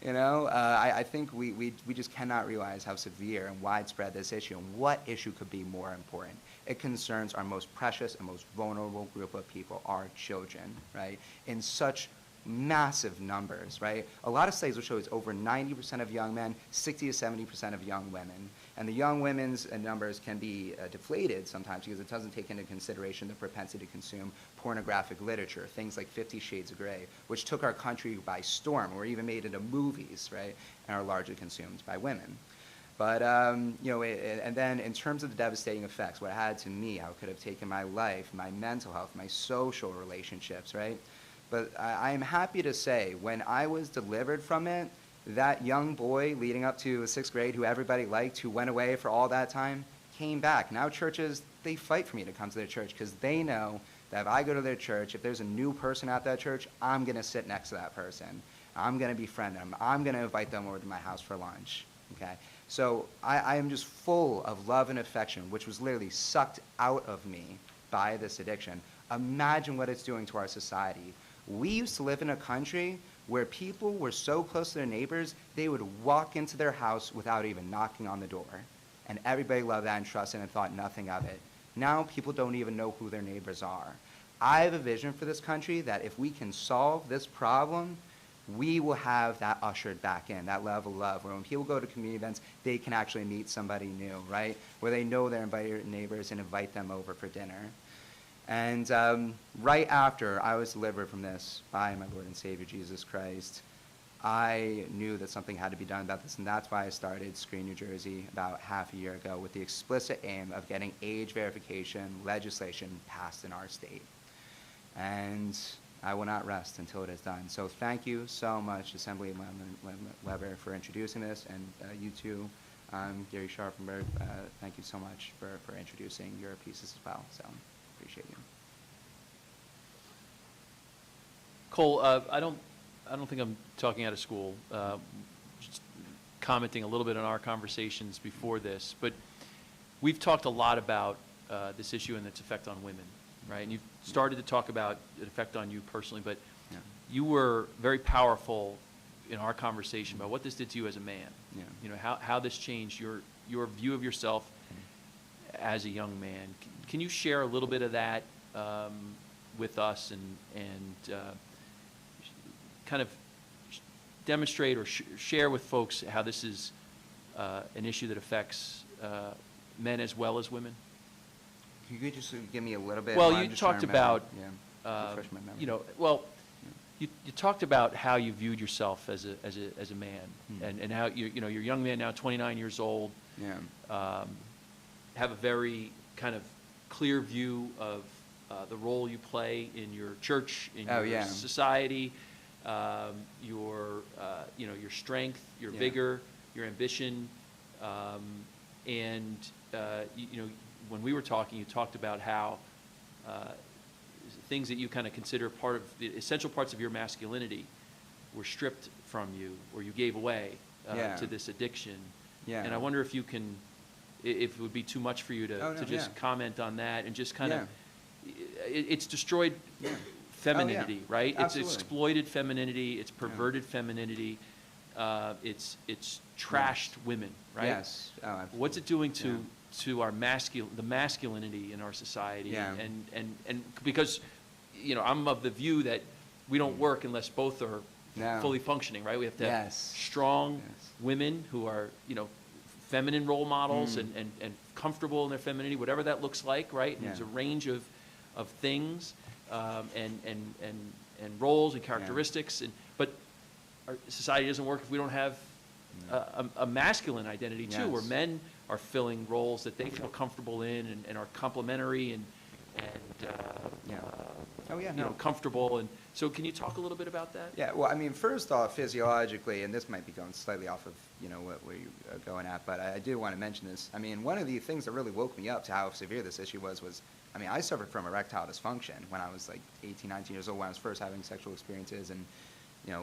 I think we just cannot realize how severe and widespread this issue, and what issue could be more important. It concerns our most precious and most vulnerable group of people, our children, right? In such massive numbers, right? A lot of studies will show it's over 90% of young men, 60 to 70% of young women. And the young women's numbers can be deflated sometimes because it doesn't take into consideration the propensity to consume pornographic literature, things like 50 Shades of Grey, which took our country by storm, or even made into movies, right? And are largely consumed by women. But, and then in terms of the devastating effects, what it had to me, how it could have taken my life, my mental health, my social relationships, right? But I am happy to say, when I was delivered from it, that young boy leading up to 6th grade who everybody liked, who went away for all that time, came back. Now churches, they fight for me to come to their church, because they know that if I go to their church, if there's a new person at that church, I'm going to sit next to that person. I'm going to befriend them. I'm going to invite them over to my house for lunch. Okay? So I am just full of love and affection, which was literally sucked out of me by this addiction. Imagine what it's doing to our society. We used to live in a country where people were so close to their neighbors, they would walk into their house without even knocking on the door. And everybody loved that and trusted and thought nothing of it. Now people don't even know who their neighbors are. I have a vision for this country that if we can solve this problem, we will have that ushered back in, that level of love, where when people go to community events, they can actually meet somebody new, right? Where they know their invited neighbors and invite them over for dinner. And right after I was delivered from this by my Lord and Savior, Jesus Christ, I knew that something had to be done about this, and that's why I started Screen New Jersey about half a year ago, with the explicit aim of getting age verification legislation passed in our state. And I will not rest until it is done. So thank you so much, Assemblyman Webber, for introducing this, and you too, Gary Scharfenberger, thank you so much for introducing your pieces as well. So appreciate you. Cole, I don't think I'm talking out of school. Just commenting a little bit on our conversations before this, but we've talked a lot about this issue and its effect on women, right? And you've started to talk about the effect on you personally, but you were very powerful in our conversation about what this did to you as a man. Yeah. You know, how this changed your view of yourself as a young man. Can you share a little bit of that with us and kind of demonstrate or share with folks how this is an issue that affects men as well as women? You could just give me a little bit. Well, you talked about, you talked about how you viewed yourself as a man, and how you're a young man now, 29 years old. Yeah. Have a very kind of clear view of the role you play in your church, in your society, your strength, your vigor, your ambition, and when we were talking, you talked about how things that you kind of consider part of the essential parts of your masculinity were stripped from you, or you gave away to this addiction. Yeah. And I wonder if you can, if it would be too much for you to just comment on that and just kind of, it's destroyed femininity, right? Absolutely. It's exploited femininity, it's perverted femininity, it's trashed women, right? Yes. Oh, absolutely. What's it doing to our the masculinity in our society? And because I'm of the view that we don't work unless both are fully functioning, right? We have to have strong women who are feminine role models and comfortable in their femininity, whatever that looks like, right? And there's a range of things and roles and characteristics, but our society doesn't work if we don't have a masculine identity too, where men are filling roles that they feel comfortable in and are complementary and comfortable. And so can you talk a little bit about that? Yeah, well, I mean, first off, physiologically, and this might be going slightly off of where you're going at, but I did want to mention this. I mean, one of the things that really woke me up to how severe this issue was I mean, I suffered from erectile dysfunction when I was like 18, 19 years old, when I was first having sexual experiences, and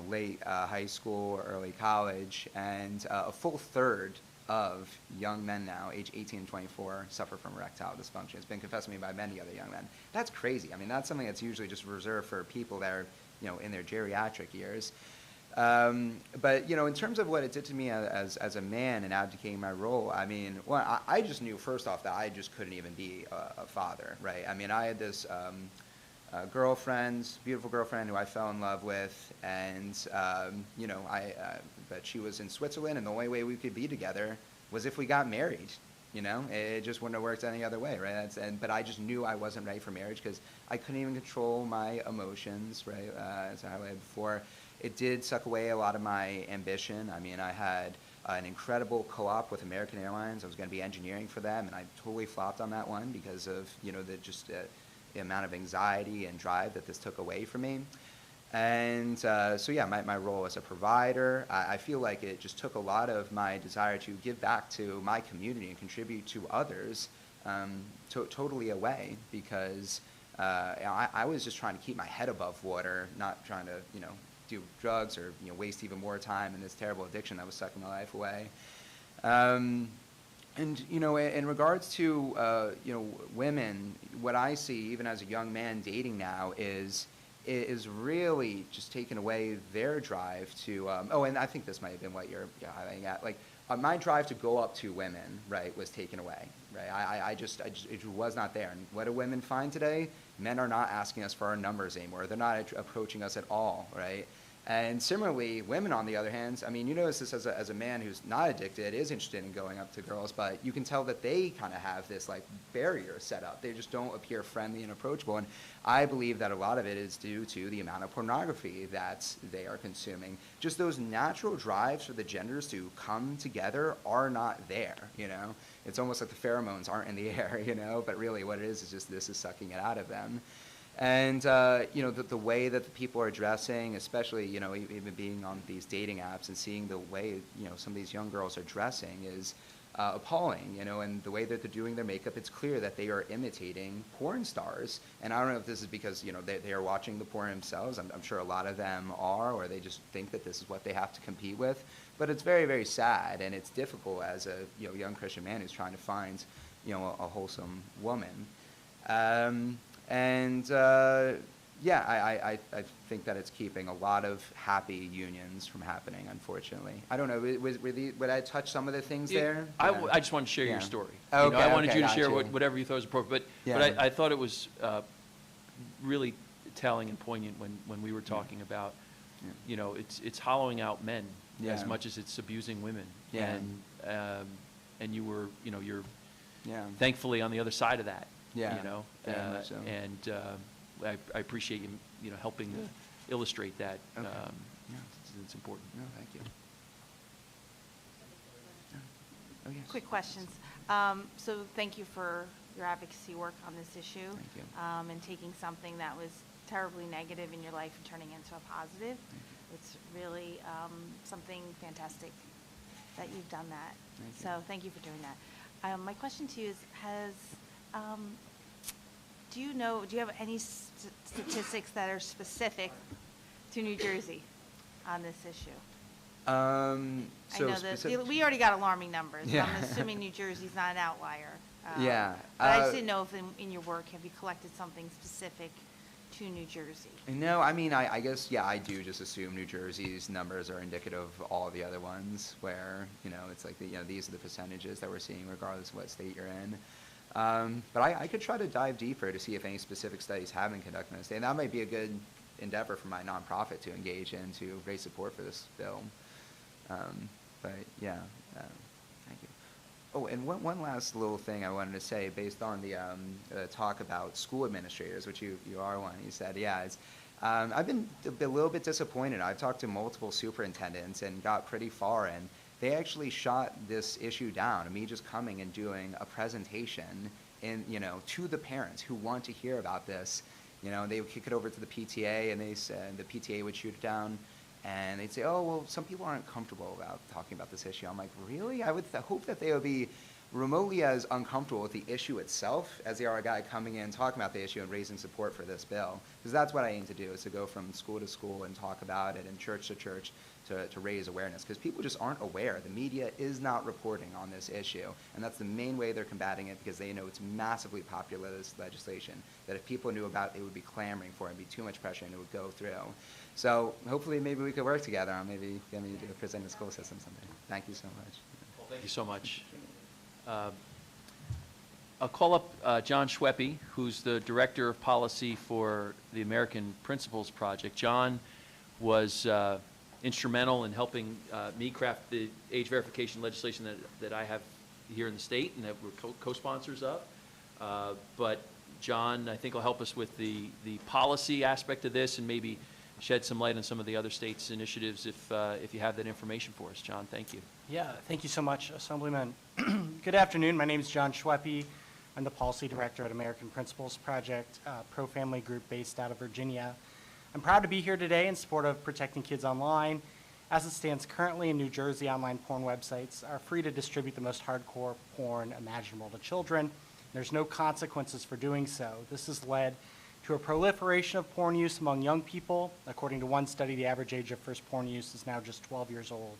late high school, early college, and a full third of young men now, age 18 and 24, suffer from erectile dysfunction. It's been confessed to me by many other young men. That's crazy. I mean, that's something that's usually just reserved for people that are, in their geriatric years. But, in terms of what it did to me as a man and abdicating my role, I mean, well, I just knew, first off, that I just couldn't even be a father, right? I mean, I had this girlfriend, beautiful girlfriend who I fell in love with, and, but she was in Switzerland, and the only way we could be together was if we got married. It just wouldn't have worked any other way, right? But I just knew I wasn't ready for marriage because I couldn't even control my emotions, right? As I highlighted before, it did suck away a lot of my ambition. I mean, I had an incredible co-op with American Airlines. I was going to be engineering for them, and I totally flopped on that one because of the amount of anxiety and drive that this took away from me. And so yeah, my role as a provider, I feel like it just took a lot of my desire to give back to my community and contribute to others totally away because I was just trying to keep my head above water, not trying to do drugs or waste even more time in this terrible addiction that was sucking my life away. And in regards to women, what I see even as a young man dating now is really just taking away their drive to, and I think this might have been what you're highlighting at, like my drive to go up to women, right, was taken away, right? It was not there. And what do women find today? Men are not asking us for our numbers anymore. They're not approaching us at all, right? And similarly, women, on the other hand, I mean, you notice this as a man who's not addicted, is interested in going up to girls, but you can tell that they kind of have this like barrier set up. They just don't appear friendly and approachable. And I believe that a lot of it is due to the amount of pornography that they are consuming. Just those natural drives for the genders to come together are not there, It's almost like the pheromones aren't in the air, but really what it is just this is sucking it out of them. And, the way that the people are dressing, especially, even being on these dating apps and seeing the way, some of these young girls are dressing is appalling, and the way that they're doing their makeup, it's clear that they are imitating porn stars. And I don't know if this is because, they are watching the porn themselves. I'm sure a lot of them are, or they just think that this is what they have to compete with. But it's very, very sad, and it's difficult as a, young Christian man who's trying to find, a wholesome woman. I think that it's keeping a lot of happy unions from happening, unfortunately. I don't know, would I touch some of the things there? I just wanted to share your story. Okay, I wanted you to got share you. whatever you thought was appropriate. But I thought it was really telling and poignant when we were talking about, it's hollowing out men as much as it's abusing women. Yeah. And you were, you're thankfully on the other side of that. Yeah. So. And I appreciate you, helping to illustrate that. Okay. It's important. No, thank you. Oh, yes. Quick questions. So thank you for your advocacy work on this issue. Thank you. And taking something that was terribly negative in your life and turning it into a positive. It's really something fantastic that you've done that. Thank you for doing that. My question to you is, do you have any statistics that are specific to New Jersey on this issue? I know that we already got alarming numbers. Yeah. I'm assuming New Jersey's not an outlier. Yeah. But I just didn't know if in your work, have you collected something specific to New Jersey? No, I mean, I guess, I do just assume New Jersey's numbers are indicative of all the other ones where, it's like, these are the percentages that we're seeing regardless of what state you're in. But I could try to dive deeper to see if any specific studies have been conducted in the state. And that might be a good endeavor for my nonprofit to engage in to raise support for this bill. Thank you. Oh, and one last little thing I wanted to say based on the talk about school administrators, which you are one. You said, I've been a little bit disappointed. I've talked to multiple superintendents and got pretty far, and they actually shot this issue down, me just coming and doing a presentation to the parents who want to hear about this. They would kick it over to the PTA, and they said the PTA would shoot it down, and they'd say, oh, well, some people aren't comfortable about talking about this issue. I'm like, really? I would hope that they would be remotely as uncomfortable with the issue itself as they are a guy coming in, talking about the issue and raising support for this bill. Because that's what I aim to do, is to go from school to school and talk about it, and church to church to raise awareness. Because people just aren't aware. The media is not reporting on this issue. And that's the main way they're combating it, because they know it's massively popular, this legislation, that if people knew about it, they would be clamoring for it, and be too much pressure, and it would go through. So hopefully maybe we could work together on maybe getting me to present the school system someday. Thank you so much. Well, thank you so much. I'll call up Jon Schweppe, who's the Director of Policy for the American Principles Project. Jon was instrumental in helping me craft the age verification legislation that I have here in the state and that we're co-sponsors of. But Jon, I think, will help us with the policy aspect of this and maybe shed some light on some of the other states' initiatives if you have that information for us. Jon, thank you. Yeah, thank you so much, Assemblyman. Good afternoon. My name is Jon Schweppe. I'm the Policy Director at American Principles Project, a pro-family group based out of Virginia. I'm proud to be here today in support of protecting kids online. As it stands currently in New Jersey, online porn websites are free to distribute the most hardcore porn imaginable to children. There's no consequences for doing so. This has led to a proliferation of porn use among young people. According to one study, the average age of first porn use is now just 12 years old.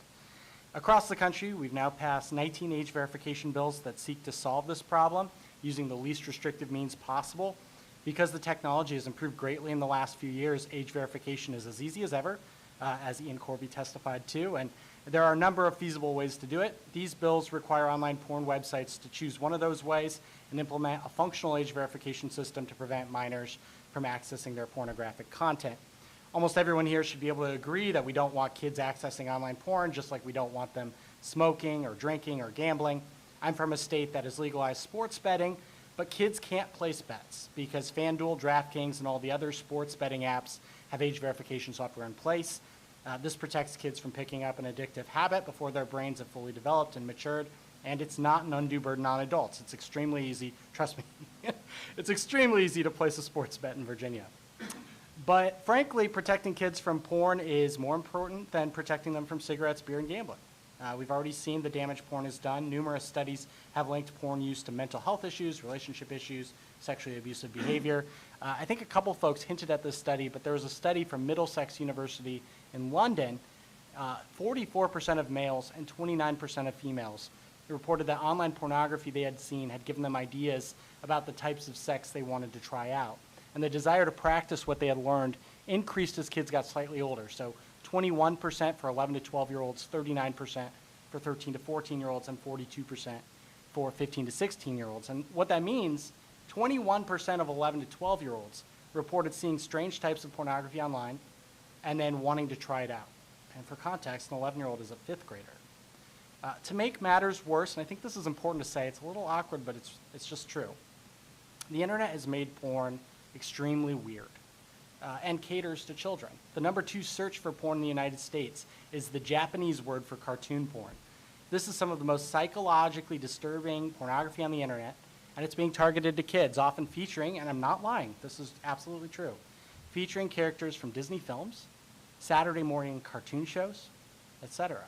Across the country, we've now passed 19 age verification bills that seek to solve this problem using the least restrictive means possible. Because the technology has improved greatly in the last few years, age verification is as easy as ever, as Iain Corby testified to, and there are a number of feasible ways to do it. These bills require online porn websites to choose one of those ways and implement a functional age verification system to prevent minors from accessing their pornographic content. Almost everyone here should be able to agree that we don't want kids accessing online porn, just like we don't want them smoking or drinking or gambling. I'm from a state that has legalized sports betting, but kids can't place bets because FanDuel, DraftKings, and all the other sports betting apps have age verification software in place. This protects kids from picking up an addictive habit before their brains have fully developed and matured, and it's not an undue burden on adults. It's extremely easy, trust me, it's extremely easy to place a sports bet in Virginia. But frankly, protecting kids from porn is more important than protecting them from cigarettes, beer, and gambling. We've already seen the damage porn has done. Numerous studies have linked porn use to mental health issues, relationship issues, sexually abusive behavior. I think a couple folks hinted at this study, but there was a study from Middlesex University in London. 44% of males and 29% of females reported that online pornography they had seen had given them ideas about the types of sex they wanted to try out. And the desire to practice what they had learned increased as kids got slightly older. So 21% for 11 to 12-year-olds, 39% for 13 to 14-year-olds, and 42% for 15 to 16-year-olds. And what that means, 21% of 11 to 12-year-olds reported seeing strange types of pornography online and then wanting to try it out. And for context, an 11-year-old is a fifth grader. To make matters worse, and I think this is important to say, it's a little awkward, but it's just true. The internet has made porn extremely weird. And caters to children. The #2 search for porn in the United States is the Japanese word for cartoon porn. This is some of the most psychologically disturbing pornography on the internet, and it's being targeted to kids, often featuring, and I'm not lying, this is absolutely true, featuring characters from Disney films, Saturday morning cartoon shows, etc.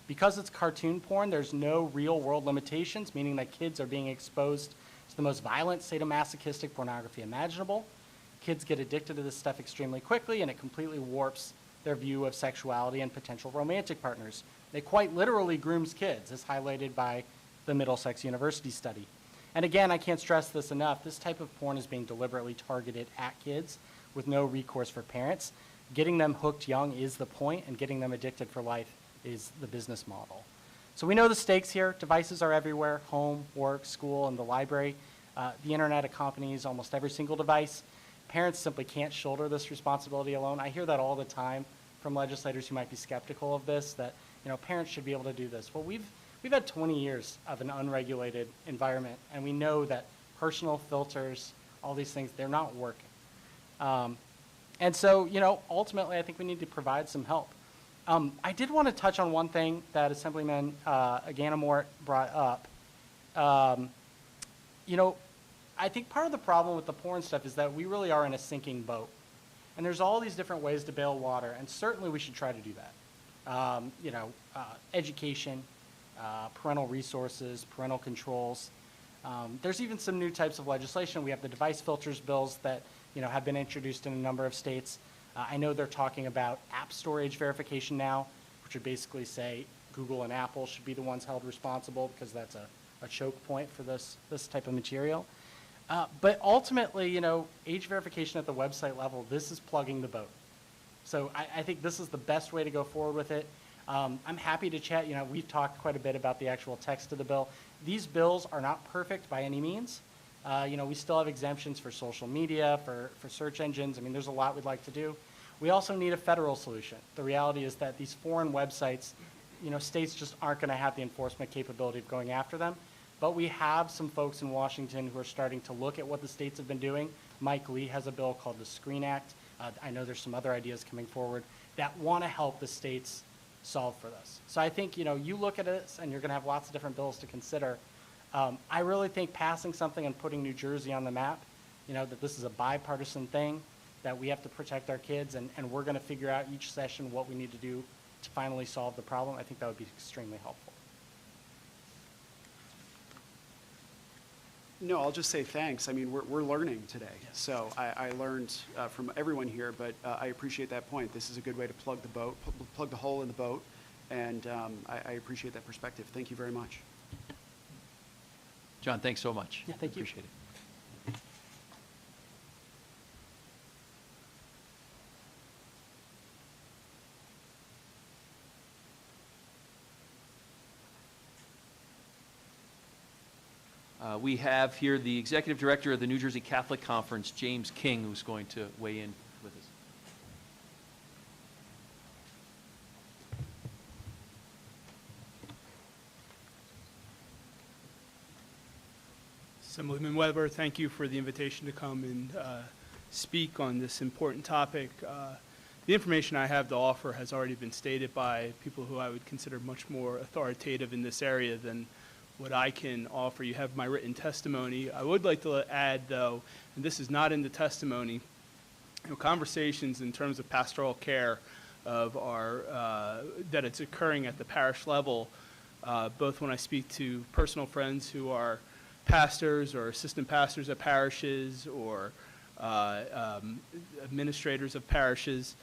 Because it's cartoon porn, there's no real-world limitations, meaning that kids are being exposed to the most violent, sadomasochistic pornography imaginable. Kids get addicted to this stuff extremely quickly, and it completely warps their view of sexuality and potential romantic partners. It quite literally grooms kids, as highlighted by the Middlesex University study. And again, I can't stress this enough, this type of porn is being deliberately targeted at kids with no recourse for parents. Getting them hooked young is the point, and getting them addicted for life is the business model. So we know the stakes here. Devices are everywhere, home, work, school, and the library. The internet accompanies almost every single device. Parents simply can't shoulder this responsibility alone. I hear that all the time from legislators who might be skeptical of this, that parents should be able to do this. Well, we've had 20 years of an unregulated environment, and we know that personal filters, all these things, they're not working. And so, ultimately, I think we need to provide some help. I did want to touch on one thing that Assemblyman Inganamort brought up. I think part of the problem with the porn stuff is that we really are in a sinking boat. And there's all these different ways to bail water, and certainly we should try to do that. Education, parental resources, parental controls. There's even some new types of legislation. We have the device filters bills that have been introduced in a number of states. I know they're talking about app store age verification now, which would basically say Google and Apple should be the ones held responsible because that's a choke point for this type of material. But ultimately, age verification at the website level, this is plugging the boat. So I think this is the best way to go forward with it. I'm happy to chat. We've talked quite a bit about the actual text of the bill. These bills are not perfect by any means. We still have exemptions for social media, for search engines. I mean, there's a lot we'd like to do. We also need a federal solution. The reality is that these foreign websites, states just aren't going to have the enforcement capability of going after them. But we have some folks in Washington who are starting to look at what the states have been doing. Mike Lee has a bill called the Screen Act. I know there's some other ideas coming forward that want to help the states solve for this. So I think, you look at this and you're going to have lots of different bills to consider. I really think passing something and putting New Jersey on the map, that this is a bipartisan thing, that we have to protect our kids, and we're going to figure out each session what we need to do to finally solve the problem. I think that would be extremely helpful. No, I'll just say thanks. I mean, we're learning today. So I learned from everyone here, but I appreciate that point. This is a good way to plug the boat, plug the hole in the boat, and I appreciate that perspective. Thank you very much. John, thanks so much. Yeah, thank you. Appreciate it. We have here the Executive Director of the New Jersey Catholic Conference, James King, who's going to weigh in with us. Assemblyman Webber, thank you for the invitation to come and speak on this important topic. The information I have to offer has already been stated by people who I would consider much more authoritative in this area than what I can offer. You have my written testimony. I would like to add, though, and this is not in the testimony, conversations in terms of pastoral care of that it's occurring at the parish level, both when I speak to personal friends who are pastors or assistant pastors at parishes or administrators of parishes,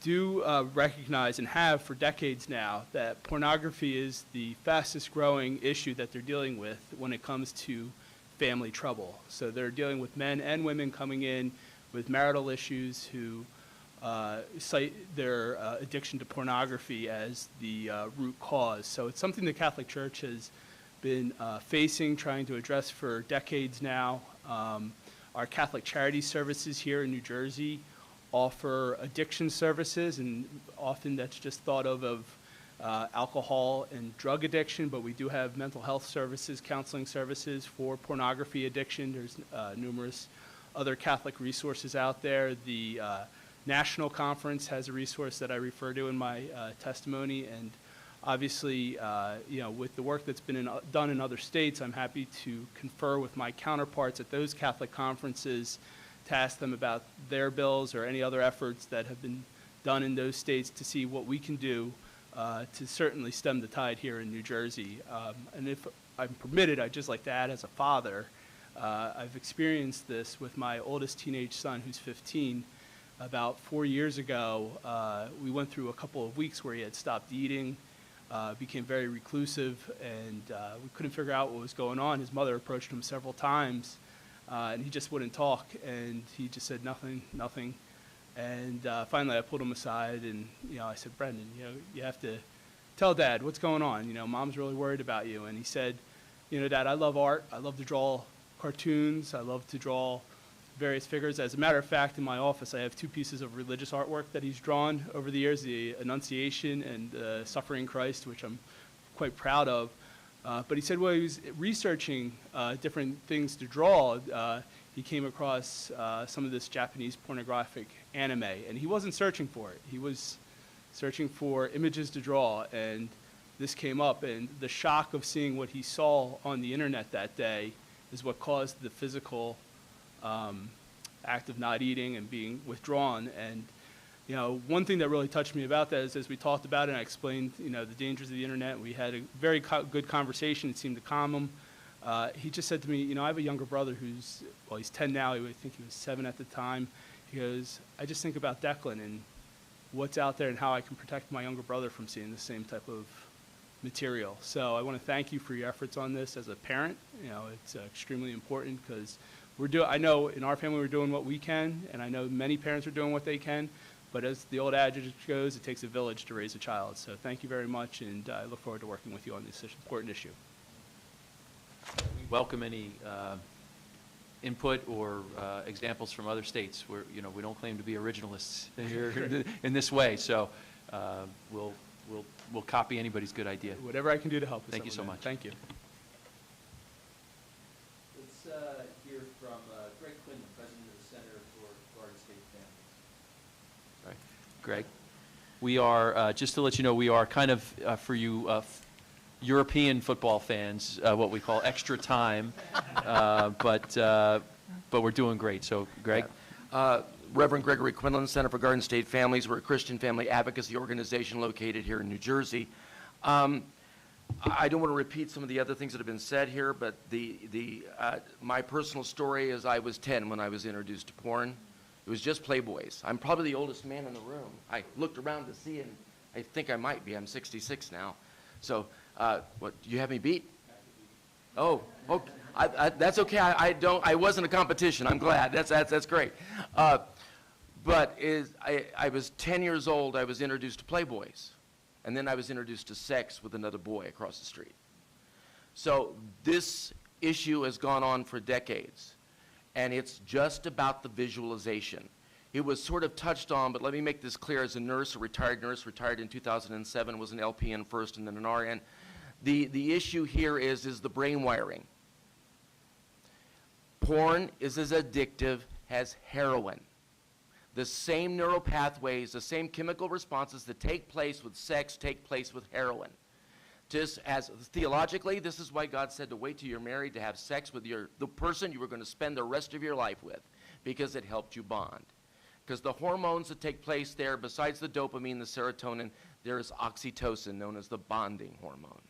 do recognize and have for decades now that pornography is the fastest growing issue that they're dealing with when it comes to family trouble. So they're dealing with men and women coming in with marital issues who cite their addiction to pornography as the root cause. So it's something the Catholic Church has been facing, trying to address for decades now. Our Catholic Charity Services here in New Jersey offer addiction services, and often that's just thought of alcohol and drug addiction, but we do have mental health services, counseling services for pornography addiction. There's numerous other Catholic resources out there. The National Conference has a resource that I refer to in my testimony, and obviously, with the work that's been done in other states, I'm happy to confer with my counterparts at those Catholic conferences to ask them about their bills or any other efforts that have been done in those states to see what we can do to certainly stem the tide here in New Jersey. And if I'm permitted, I'd just like to add, as a father, I've experienced this with my oldest teenage son, who's 15. About 4 years ago, we went through a couple of weeks where he had stopped eating, became very reclusive, and we couldn't figure out what was going on. His mother approached him several times, and he just wouldn't talk, and he just said nothing. And finally I pulled him aside, and I said, Brendan, you have to tell Dad what's going on. Mom's really worried about you. And he said, Dad, I love art. I love to draw cartoons. I love to draw various figures. As a matter of fact, in my office I have 2 pieces of religious artwork that he's drawn over the years, the Annunciation and the Suffering Christ, which I'm quite proud of. But he said, well, he was researching different things to draw. He came across some of this Japanese pornographic anime, and he wasn't searching for it. He was searching for images to draw, and this came up, and the shock of seeing what he saw on the internet that day is what caused the physical act of not eating and being withdrawn. And You know, one thing that really touched me about that is, as we talked about it, and I explained, you know, the dangers of the internet, we had a very good conversation. It seemed to calm him. He just said to me, you know, I have a younger brother who's, well, he's 10 now. I think he was 7 at the time. He goes, I just think about Declan and what's out there and how I can protect my younger brother from seeing the same type of material. So I want to thank you for your efforts on this as a parent. You know, it's extremely important because I know in our family we're doing what we can, and I know many parents are doing what they can. But as the old adage goes, it takes a village to raise a child. So thank you very much, and I look forward to working with you on this important issue. We welcome any input or examples from other states. You know, we don't claim to be originalists here in this way, so we'll copy anybody's good idea. Whatever I can do to help. Thank you so much. Thank you. Let's hear from Gregory Quinlan, President of the Center for Garden State Families. Right. Greg, we are, just to let you know, we are kind of, for you European football fans, what we call extra time, but we're doing great. So, Greg. Reverend Gregory Quinlan, Center for Garden State Families. We're a Christian family advocacy organization located here in New Jersey. I don't want to repeat some of the other things that have been said here, but my personal story is I was 10 when I was introduced to porn. It was just Playboys. I'm probably the oldest man in the room. I looked around to see, and I think I might be. I'm 66 now. So, what, do you have me beat? Oh, okay. That's okay. I wasn't a competition. I'm glad. That's great. But I was 10 years old. I was introduced to Playboys. And then I was introduced to sex with another boy across the street. So this issue has gone on for decades. And it's just about the visualization. It was sort of touched on, but let me make this clear. As a nurse, a retired nurse, retired in 2007, was an LPN first and then an RN. The issue here is the brain wiring. Porn is as addictive as heroin. The same neural pathways, the same chemical responses that take place with sex take place with heroin. Just as theologically, this is why God said to wait till you're married to have sex with the person you were going to spend the rest of your life with, because it helped you bond. Because the hormones that take place there, besides the dopamine, the serotonin, there is oxytocin, known as the bonding hormone.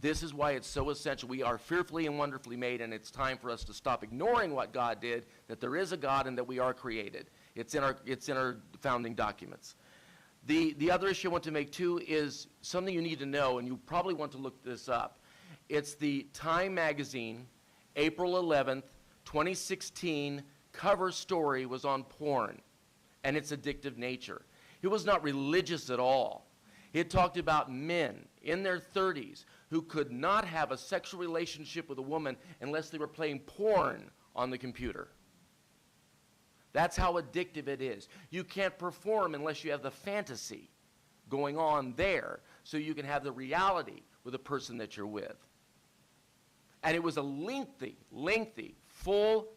This is why it's so essential. We are fearfully and wonderfully made, and it's time for us to stop ignoring what God did, that there is a God and that we are created. It's in our founding documents. The other issue I want to make, too, is something you need to know, and you probably want to look this up. It's the Time magazine, April 11th, 2016, cover story was on porn and its addictive nature. It was not religious at all. It talked about men in their 30s who could not have a sexual relationship with a woman unless they were playing porn on the computer. That's how addictive it is. You can't perform unless you have the fantasy going on there, so you can have the reality with the person that you're with. And it was a lengthy, full,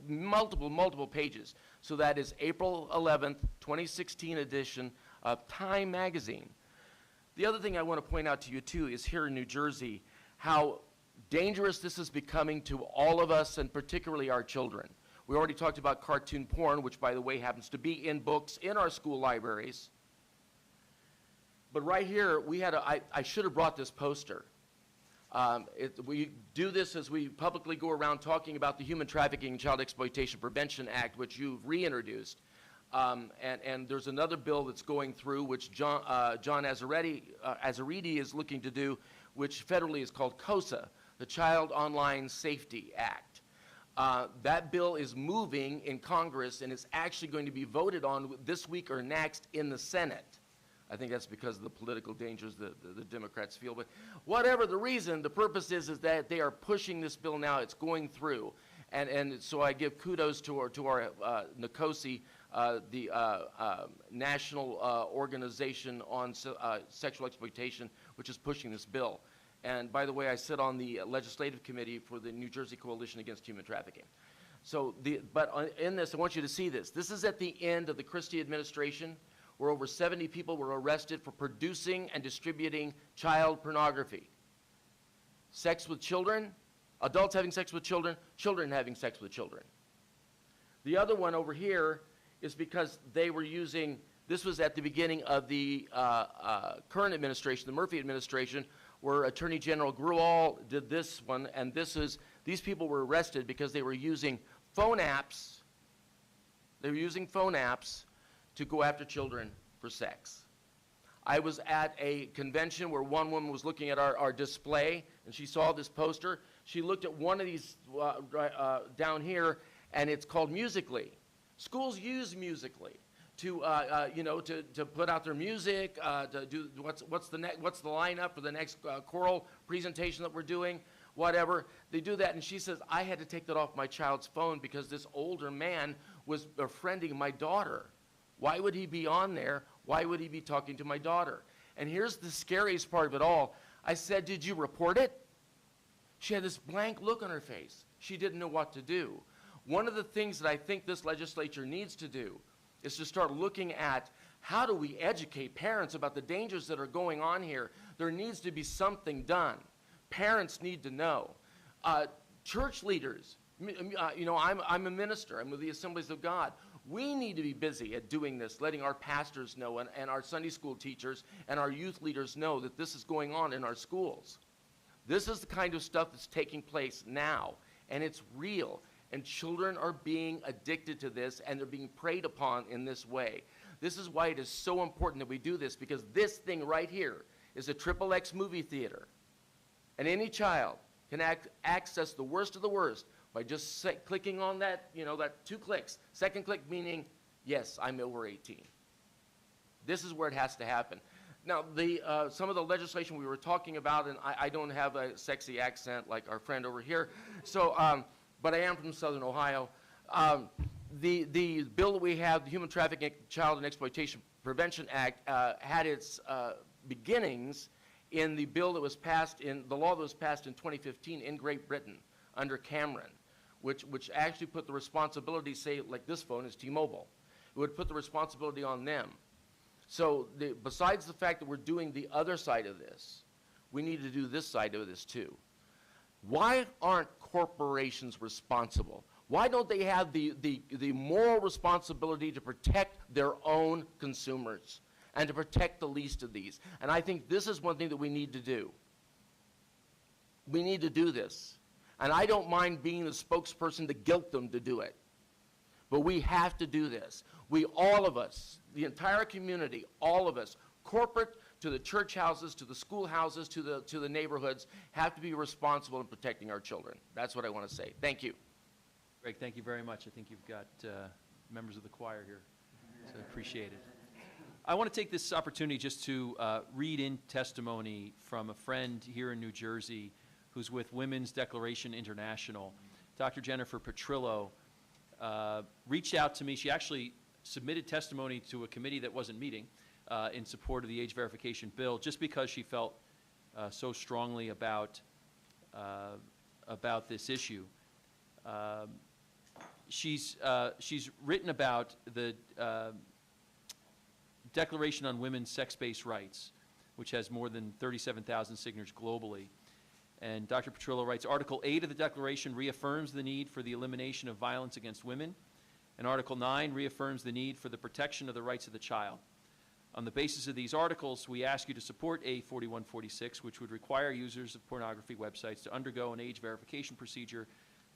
multiple pages. So that is April 11th, 2016 edition of Time magazine. The other thing I want to point out to you, too, is here in New Jersey, how dangerous this is becoming to all of us, and particularly our children. We already talked about cartoon porn, which, by the way, happens to be in books in our school libraries. But right here, we had I should have brought this poster. We do this as we publicly go around talking about the Human Trafficking and Child Exploitation Prevention Act, which you've reintroduced. And there's another bill that's going through, which Jon Azaridi is looking to do, which federally is called COSA, the Child Online Safety Act. That bill is moving in Congress and is actually going to be voted on this week or next in the Senate. I think that's because of the political dangers the Democrats feel. But whatever the reason, the purpose is that they are pushing this bill now. It's going through. And so I give kudos to our NACOSI, the National Organization on Sexual Exploitation, which is pushing this bill. And by the way, I sit on the legislative committee for the New Jersey Coalition Against Human Trafficking. So, in this, I want you to see this. This is at the end of the Christie administration, where over 70 people were arrested for producing and distributing child pornography. Sex with children, adults having sex with children, children having sex with children. The other one over here is because they were using, this was at the beginning of the current administration, the Murphy administration, where Attorney General Gruel did this one, and these people were arrested because they were using phone apps. They were using phone apps to go after children for sex. I was at a convention where one woman was looking at our display, and she saw this poster. She looked at one of these down here, and it's called Musical.ly. Schools use Musical.ly to put out their music, to do what's the lineup for the next choral presentation that we're doing, whatever. They do that, and she says, I had to take that off my child's phone because this older man was befriending my daughter. Why would he be on there? Why would he be talking to my daughter? And here's the scariest part of it all. I said, did you report it? She had this blank look on her face. She didn't know what to do. One of the things that I think this legislature needs to do is to start looking at how do we educate parents about the dangers that are going on here. There needs to be something done. Parents need to know. Church leaders, I'm a minister. I'm with the Assemblies of God. We need to be busy at doing this, letting our pastors know and our Sunday school teachers and our youth leaders know that this is going on in our schools. This is the kind of stuff that's taking place now, and it's real. And children are being addicted to this, and they're being preyed upon in this way. This is why it is so important that we do this, because this thing right here is a XXX movie theater. And any child can access the worst of the worst by just clicking on that, that 2 clicks. Second click meaning, yes, I'm over 18. This is where it has to happen. Now, some of the legislation we were talking about, and I don't have a sexy accent like our friend over here, so, but I am from Southern Ohio. The bill that we have, the Human Trafficking, Child and Exploitation Prevention Act, had its beginnings in the bill that was passed the law that was passed in 2015 in Great Britain under Cameron, which actually put the responsibility, say, like this phone is T-Mobile. It would put the responsibility on them. So besides the fact that we're doing the other side of this, we need to do this side of this too. Why aren't corporations responsible? Why don't they have the moral responsibility to protect their own consumers and to protect the least of these? And I think this is one thing that we need to do. We need to do this. And I don't mind being the spokesperson to guilt them to do it. But we have to do this. All of us, the entire community, all of us, corporate to the church houses, to the schoolhouses, to the neighborhoods, have to be responsible in protecting our children. That's what I want to say. Thank you. Greg, thank you very much. I think you've got members of the choir here, so I appreciate it. I want to take this opportunity just to read in testimony from a friend here in New Jersey who's with Women's Declaration International. Dr. Jennifer Petrillo reached out to me. She actually submitted testimony to a committee that wasn't meeting in support of the age verification bill, just because she felt so strongly about this issue. She's written about the Declaration on Women's Sex-Based Rights, which has more than 37,000 signatures globally. And Dr. Petrillo writes, Article 8 of the Declaration reaffirms the need for the elimination of violence against women, and Article 9 reaffirms the need for the protection of the rights of the child. On the basis of these articles, we ask you to support A 4146, which would require users of pornography websites to undergo an age verification procedure,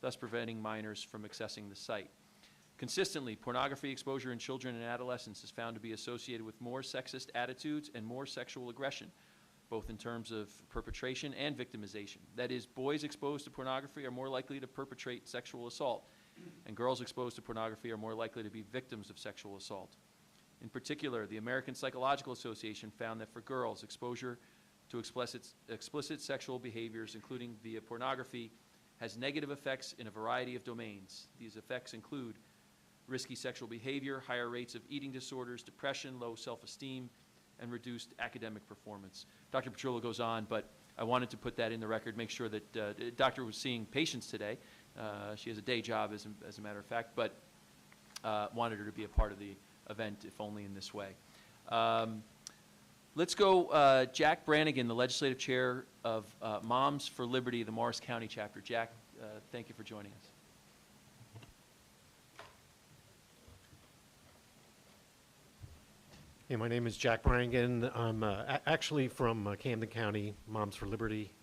thus preventing minors from accessing the site. Consistently, pornography exposure in children and adolescents is found to be associated with more sexist attitudes and more sexual aggression, both in terms of perpetration and victimization. That is, boys exposed to pornography are more likely to perpetrate sexual assault, and girls exposed to pornography are more likely to be victims of sexual assault. In particular, the American Psychological Association found that for girls, exposure to explicit sexual behaviors, including via pornography, has negative effects in a variety of domains. These effects include risky sexual behavior, higher rates of eating disorders, depression, low self-esteem, and reduced academic performance. Dr. Petrillo goes on, but I wanted to put that in the record, make sure that the doctor was seeing patients today. She has a day job, as a matter of fact, but wanted her to be a part of the event, if only in this way. Let's go Jack Branagan, the legislative chair of Moms for Liberty, the Morris County chapter. Jack, thank you for joining us. Hey, my name is Jack Branagan. I'm actually from Camden County, Moms for Liberty.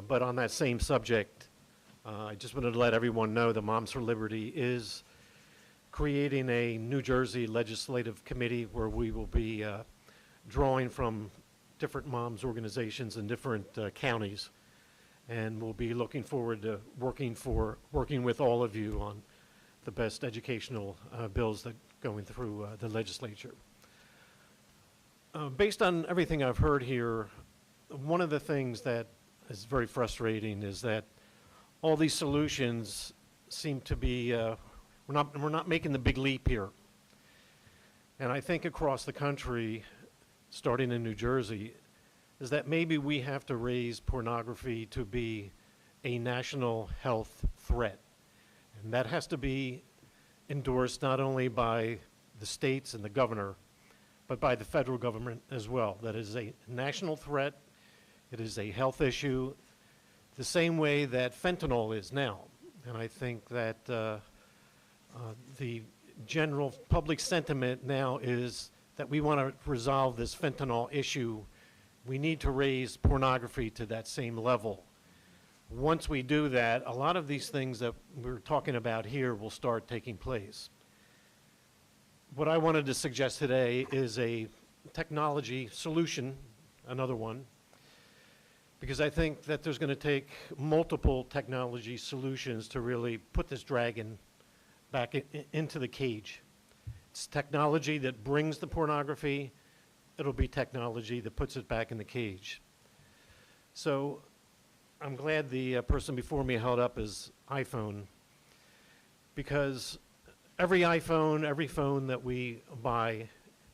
But on that same subject, I just wanted to let everyone know that Moms for Liberty is creating a New Jersey legislative committee where we will be drawing from different moms organizations in different counties. And we'll be looking forward to working with all of you on the best educational bills that going through the legislature. Based on everything I've heard here, one of the things that is very frustrating is that all these solutions seem to be, we're not making the big leap here. And I think across the country, starting in New Jersey, is that maybe we have to raise pornography to be a national health threat. And that has to be endorsed not only by the states and the governor, but by the federal government as well. That is a national threat. It is a health issue, the same way that fentanyl is now. And I think that the general public sentiment now is that we want to resolve this fentanyl issue. We need to raise pornography to that same level. Once we do that, a lot of these things that we're talking about here will start taking place. What I wanted to suggest today is a technology solution, another one, because I think that there's going to take multiple technology solutions to really put this dragon back into the cage. It's technology that brings the pornography. It'll be technology that puts it back in the cage. So I'm glad the person before me held up his iPhone, because every iPhone, every phone that we buy in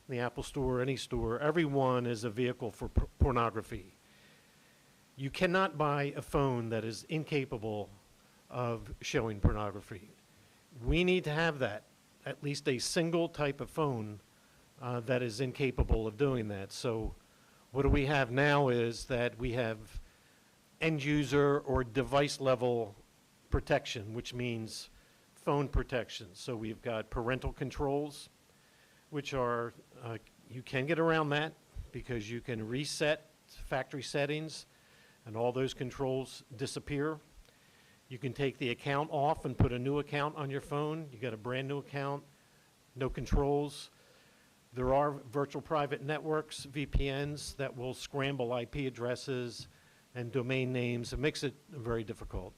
the Apple Store, any store, every one is a vehicle for pornography. You cannot buy a phone that is incapable of showing pornography. We need to have that, at least a single type of phone that is incapable of doing that. So what do we have now is that we have end user or device level protection, which means phone protection. So we've got parental controls, which are, you can get around that because you can reset factory settings and all those controls disappear. You can take the account off and put a new account on your phone. You got a brand new account, no controls. There are virtual private networks, VPNs, that will scramble IP addresses and domain names. It makes it very difficult.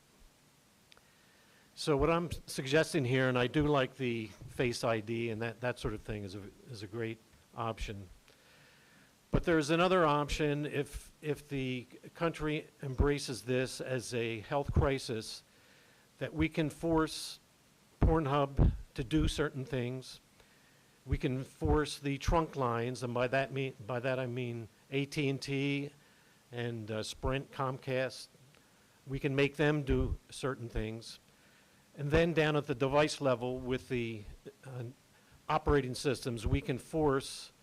So what I'm suggesting here, and I do like the Face ID and that sort of thing is a great option. But there's another option if the country embraces this as a health crisis, that we can force Pornhub to do certain things. We can force the trunk lines, and by that I mean AT&T and Sprint, Comcast. We can make them do certain things. And then down at the device level with the operating systems, we can force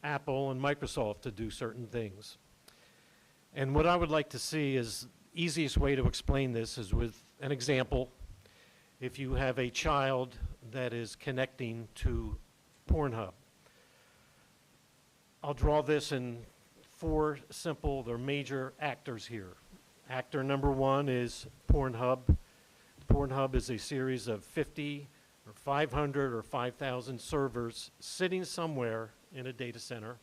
Apple and Microsoft to do certain things. And what I would like to see is, easiest way to explain this is with an example. If you have a child that is connecting to Pornhub, I'll draw this in four simple, they're major actors here. Actor number one is Pornhub. Pornhub is a series of 50 or 500 or 5,000 servers sitting somewhere in a data center.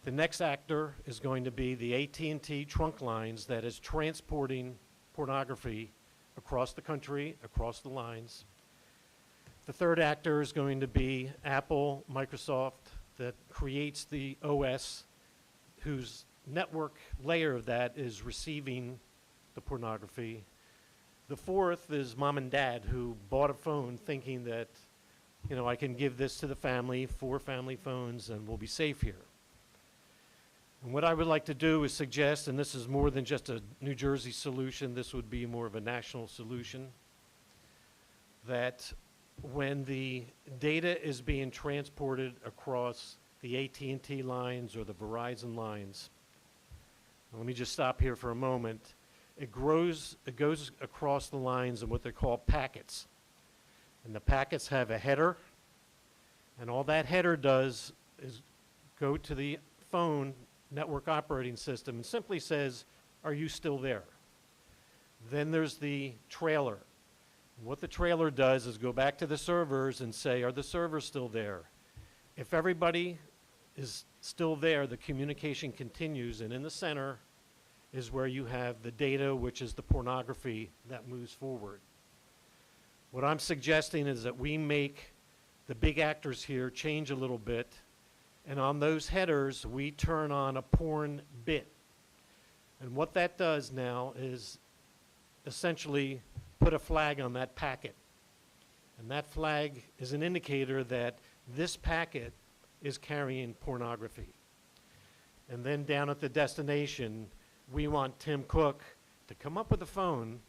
The next actor is going to be the AT&T trunk lines that is transporting pornography across the country, across the lines. The third actor is going to be Apple, Microsoft, that creates the OS, whose network layer of that is receiving the pornography. The fourth is mom and dad, who bought a phone thinking that, you know, I can give this to the family, 4 family phones, and we'll be safe here. And what I would like to do is suggest, and this is more than just a New Jersey solution, this would be more of a national solution, that when the data is being transported across the AT&T lines or the Verizon lines, let me just stop here for a moment. It goes across the lines in what they call packets. And the packets have a header, and all that header does is go to the phone network operating system and simply says, "Are you still there?" Then there's the trailer. What the trailer does is go back to the servers and say, "Are the servers still there?" If everybody is still there, the communication continues, and in the center is where you have the data, which is the pornography that moves forward. What I'm suggesting is that we make the big actors here change a little bit, and on those headers, we turn on a porn bit. And what that does now is essentially put a flag on that packet. And that flag is an indicator that this packet is carrying pornography. And then down at the destination, we want Tim Cook to come up with a phone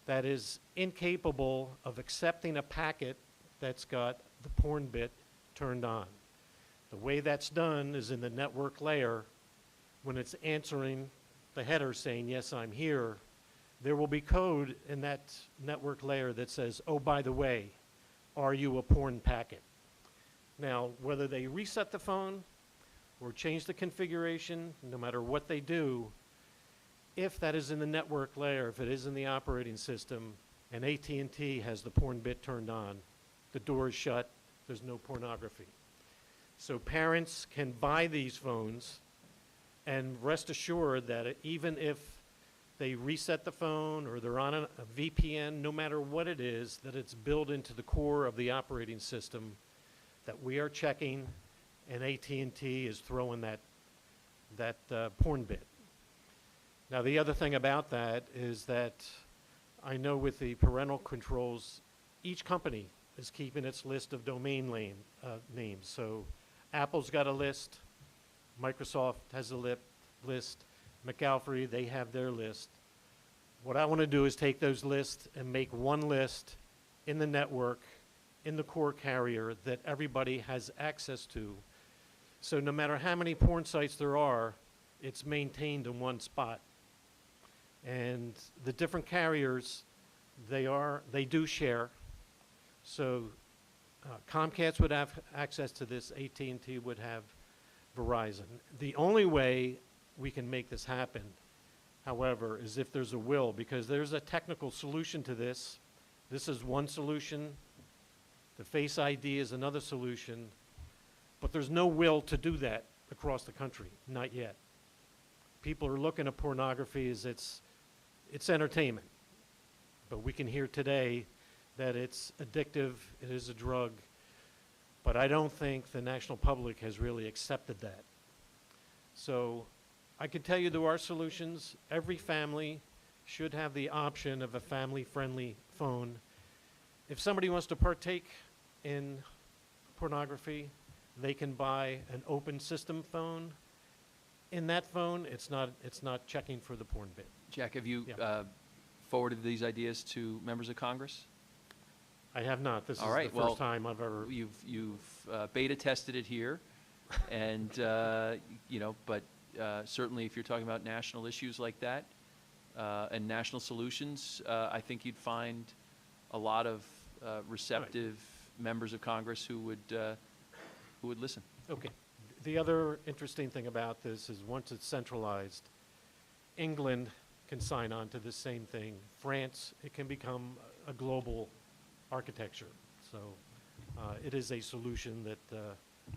that is incapable of accepting a packet that's got the porn bit turned on. The way that's done is in the network layer. When it's answering the header saying, "Yes, I'm here," there will be code in that network layer that says, "Oh, by the way, are you a porn packet?" Now, whether they reset the phone or change the configuration, no matter what they do, if that is in the network layer, if it is in the operating system, and AT&T has the porn bit turned on, the door is shut, there's no pornography. So parents can buy these phones and rest assured that even if they reset the phone or they're on a VPN, no matter what it is, that it's built into the core of the operating system, that we are checking, and AT&T is throwing that porn bit. Now, the other thing about that is that I know with the parental controls, each company is keeping its list of domain names. So Apple's got a list, Microsoft has a list, McAlfrey, they have their list. What I want to do is take those lists and make one list in the network, in the core carrier that everybody has access to. So no matter how many porn sites there are, it's maintained in one spot. And the different carriers, they do share. So Comcast would have access to this, AT&T would have Verizon. The only way we can make this happen, however, is if there's a will, because there's a technical solution to this. This is one solution. The Face ID is another solution. But there's no will to do that across the country, not yet. People are looking at pornography as it's entertainment. But we can hear today that it's addictive, it is a drug. But I don't think the national public has really accepted that. So I can tell you there are solutions. Every family should have the option of a family-friendly phone. If somebody wants to partake in pornography, they can buy an open system phone. In that phone, it's not checking for the porn bit. Jack, have you forwarded these ideas to members of Congress? I have not. This is the first time I've ever. You've beta tested it here, and but certainly if you're talking about national issues like that and national solutions, I think you'd find a lot of receptive members of Congress who would listen. Okay. The other interesting thing about this is once it's centralized, England can sign on to the same thing. France, it can become a global architecture. So it is a solution that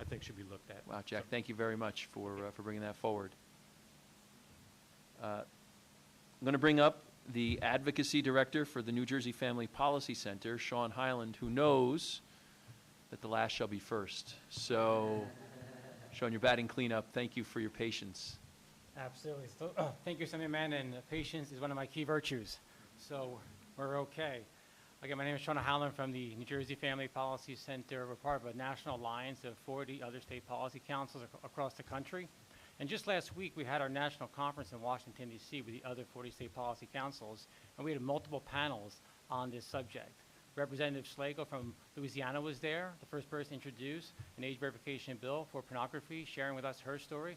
I think should be looked at. Wow, Jack, thank you very much for bringing that forward. I'm going to bring up the Advocacy Director for the New Jersey Family Policy Center, Shawn Hyland, who knows that the last shall be first. So, Shawn, you're batting cleanup. Thank you for your patience. Absolutely. So, thank you, Assemblyman, and patience is one of my key virtues. So we're okay. Again, my name is Shawn Hyland from the New Jersey Family Policy Center. We're part of a national alliance of 40 other state policy councils across the country. And just last week, we had our national conference in Washington, D.C. with the other 40 state policy councils, and we had multiple panels on this subject. Representative Slago from Louisiana was there, the first person to introduce an age verification bill for pornography, sharing with us her story,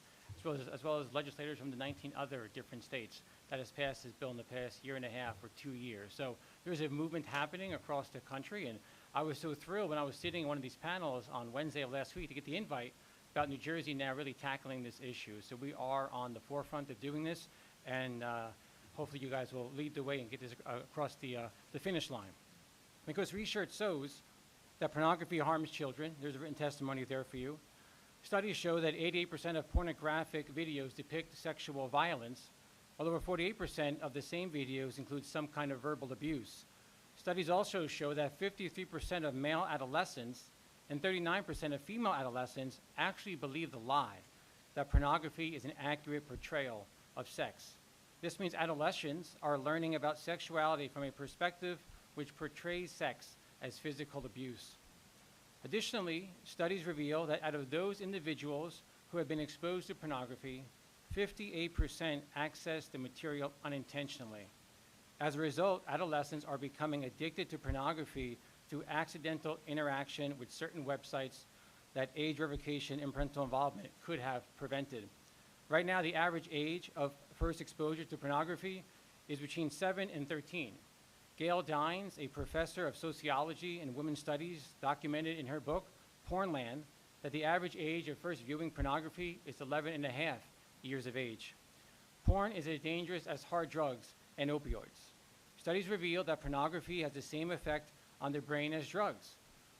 as well as legislators from the 19 other different states that has passed this bill in the past year and a half or 2 years. So there's a movement happening across the country, and I was so thrilled when I was sitting in one of these panels on Wednesday of last week to get the invite about New Jersey now really tackling this issue. So we are on the forefront of doing this, and hopefully you guys will lead the way and get this across the finish line. Because research shows that pornography harms children. There's a written testimony there for you. Studies show that 88% of pornographic videos depict sexual violence, while over 48% of the same videos include some kind of verbal abuse. Studies also show that 53% of male adolescents and 39% of female adolescents actually believe the lie that pornography is an accurate portrayal of sex. This means adolescents are learning about sexuality from a perspective which portrays sex as physical abuse. Additionally, studies reveal that out of those individuals who have been exposed to pornography, 58% access the material unintentionally. As a result, adolescents are becoming addicted to pornography through accidental interaction with certain websites that age verification and parental involvement could have prevented. Right now, the average age of first exposure to pornography is between 7 and 13. Gail Dines, a professor of sociology and women's studies, documented in her book, Pornland, that the average age of first viewing pornography is 11 and a half years of age. Porn is as dangerous as hard drugs and opioids. Studies reveal that pornography has the same effect on the brain as drugs.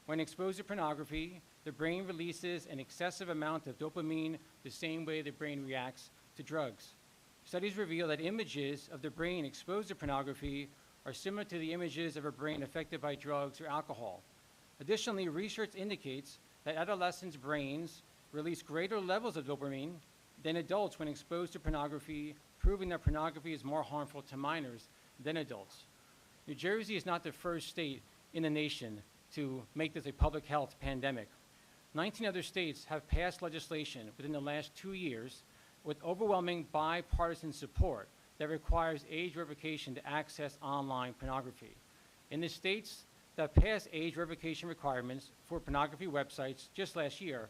When exposed to pornography, the brain releases an excessive amount of dopamine the same way the brain reacts to drugs. Studies reveal that images of the brain exposed to pornography are similar to the images of a brain affected by drugs or alcohol. Additionally, research indicates that adolescents' brains release greater levels of dopamine than adults when exposed to pornography, proving that pornography is more harmful to minors than adults. New Jersey is not the first state in the nation to make this a public health pandemic. 19 other states have passed legislation within the last 2 years with overwhelming bipartisan support that requires age verification to access online pornography. In the states that passed age verification requirements for pornography websites just last year,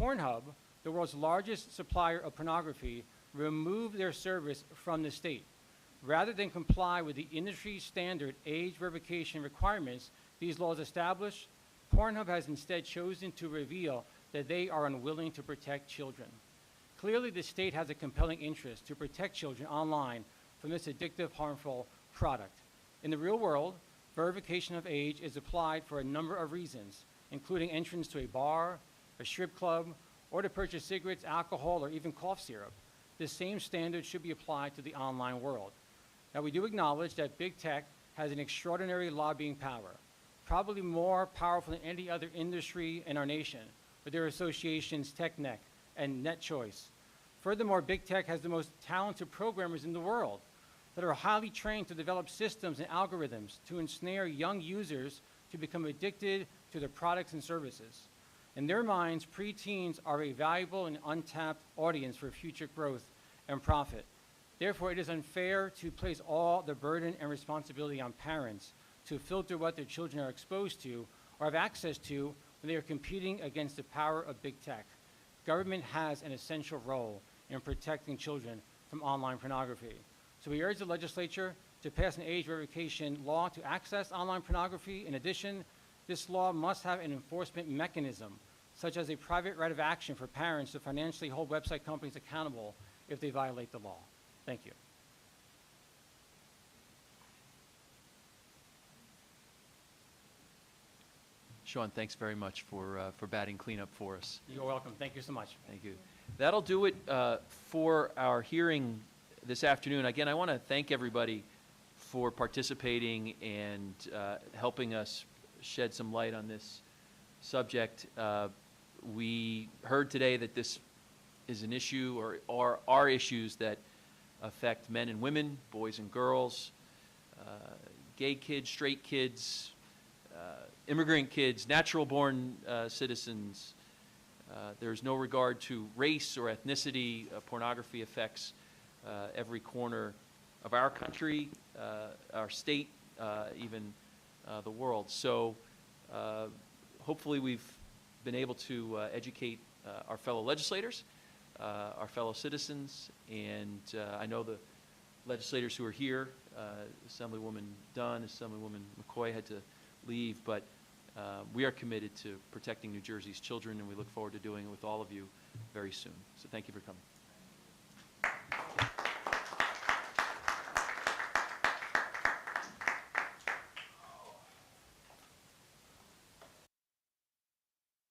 Pornhub, the world's largest supplier of pornography, removed their service from the state. Rather than comply with the industry standard age verification requirements these laws establish, Pornhub has instead chosen to reveal that they are unwilling to protect children. Clearly, the state has a compelling interest to protect children online from this addictive, harmful product. In the real world, verification of age is applied for a number of reasons, including entrance to a bar, a strip club, or to purchase cigarettes, alcohol, or even cough syrup. The same standard should be applied to the online world. Now, we do acknowledge that big tech has an extraordinary lobbying power, probably more powerful than any other industry in our nation, with their associations TechNet and NetChoice. Furthermore, big tech has the most talented programmers in the world that are highly trained to develop systems and algorithms to ensnare young users to become addicted to their products and services. In their minds, preteens are a valuable and untapped audience for future growth and profit. Therefore, it is unfair to place all the burden and responsibility on parents to filter what their children are exposed to or have access to when they are competing against the power of big tech. Government has an essential role in protecting children from online pornography. So we urge the legislature to pass an age verification law to access online pornography. In addition, this law must have an enforcement mechanism, such as a private right of action for parents to financially hold website companies accountable if they violate the law. Thank you. Shawn, thanks very much for batting cleanup for us. You're welcome. Thank you so much. Thank you. That'll do it for our hearing this afternoon. Again, I want to thank everybody for participating and helping us shed some light on this subject. We heard today that this is an issue or are issues that affect men and women, boys and girls, gay kids, straight kids, immigrant kids, natural-born citizens. There's no regard to race or ethnicity. Pornography affects every corner of our country, our state, even the world. So hopefully we've been able to educate our fellow legislators, our fellow citizens, and I know the legislators who are here, Assemblywoman Dunn, Assemblywoman McCoy had to leave, but we are committed to protecting New Jersey's children, and we look forward to doing it with all of you very soon. So thank you for coming.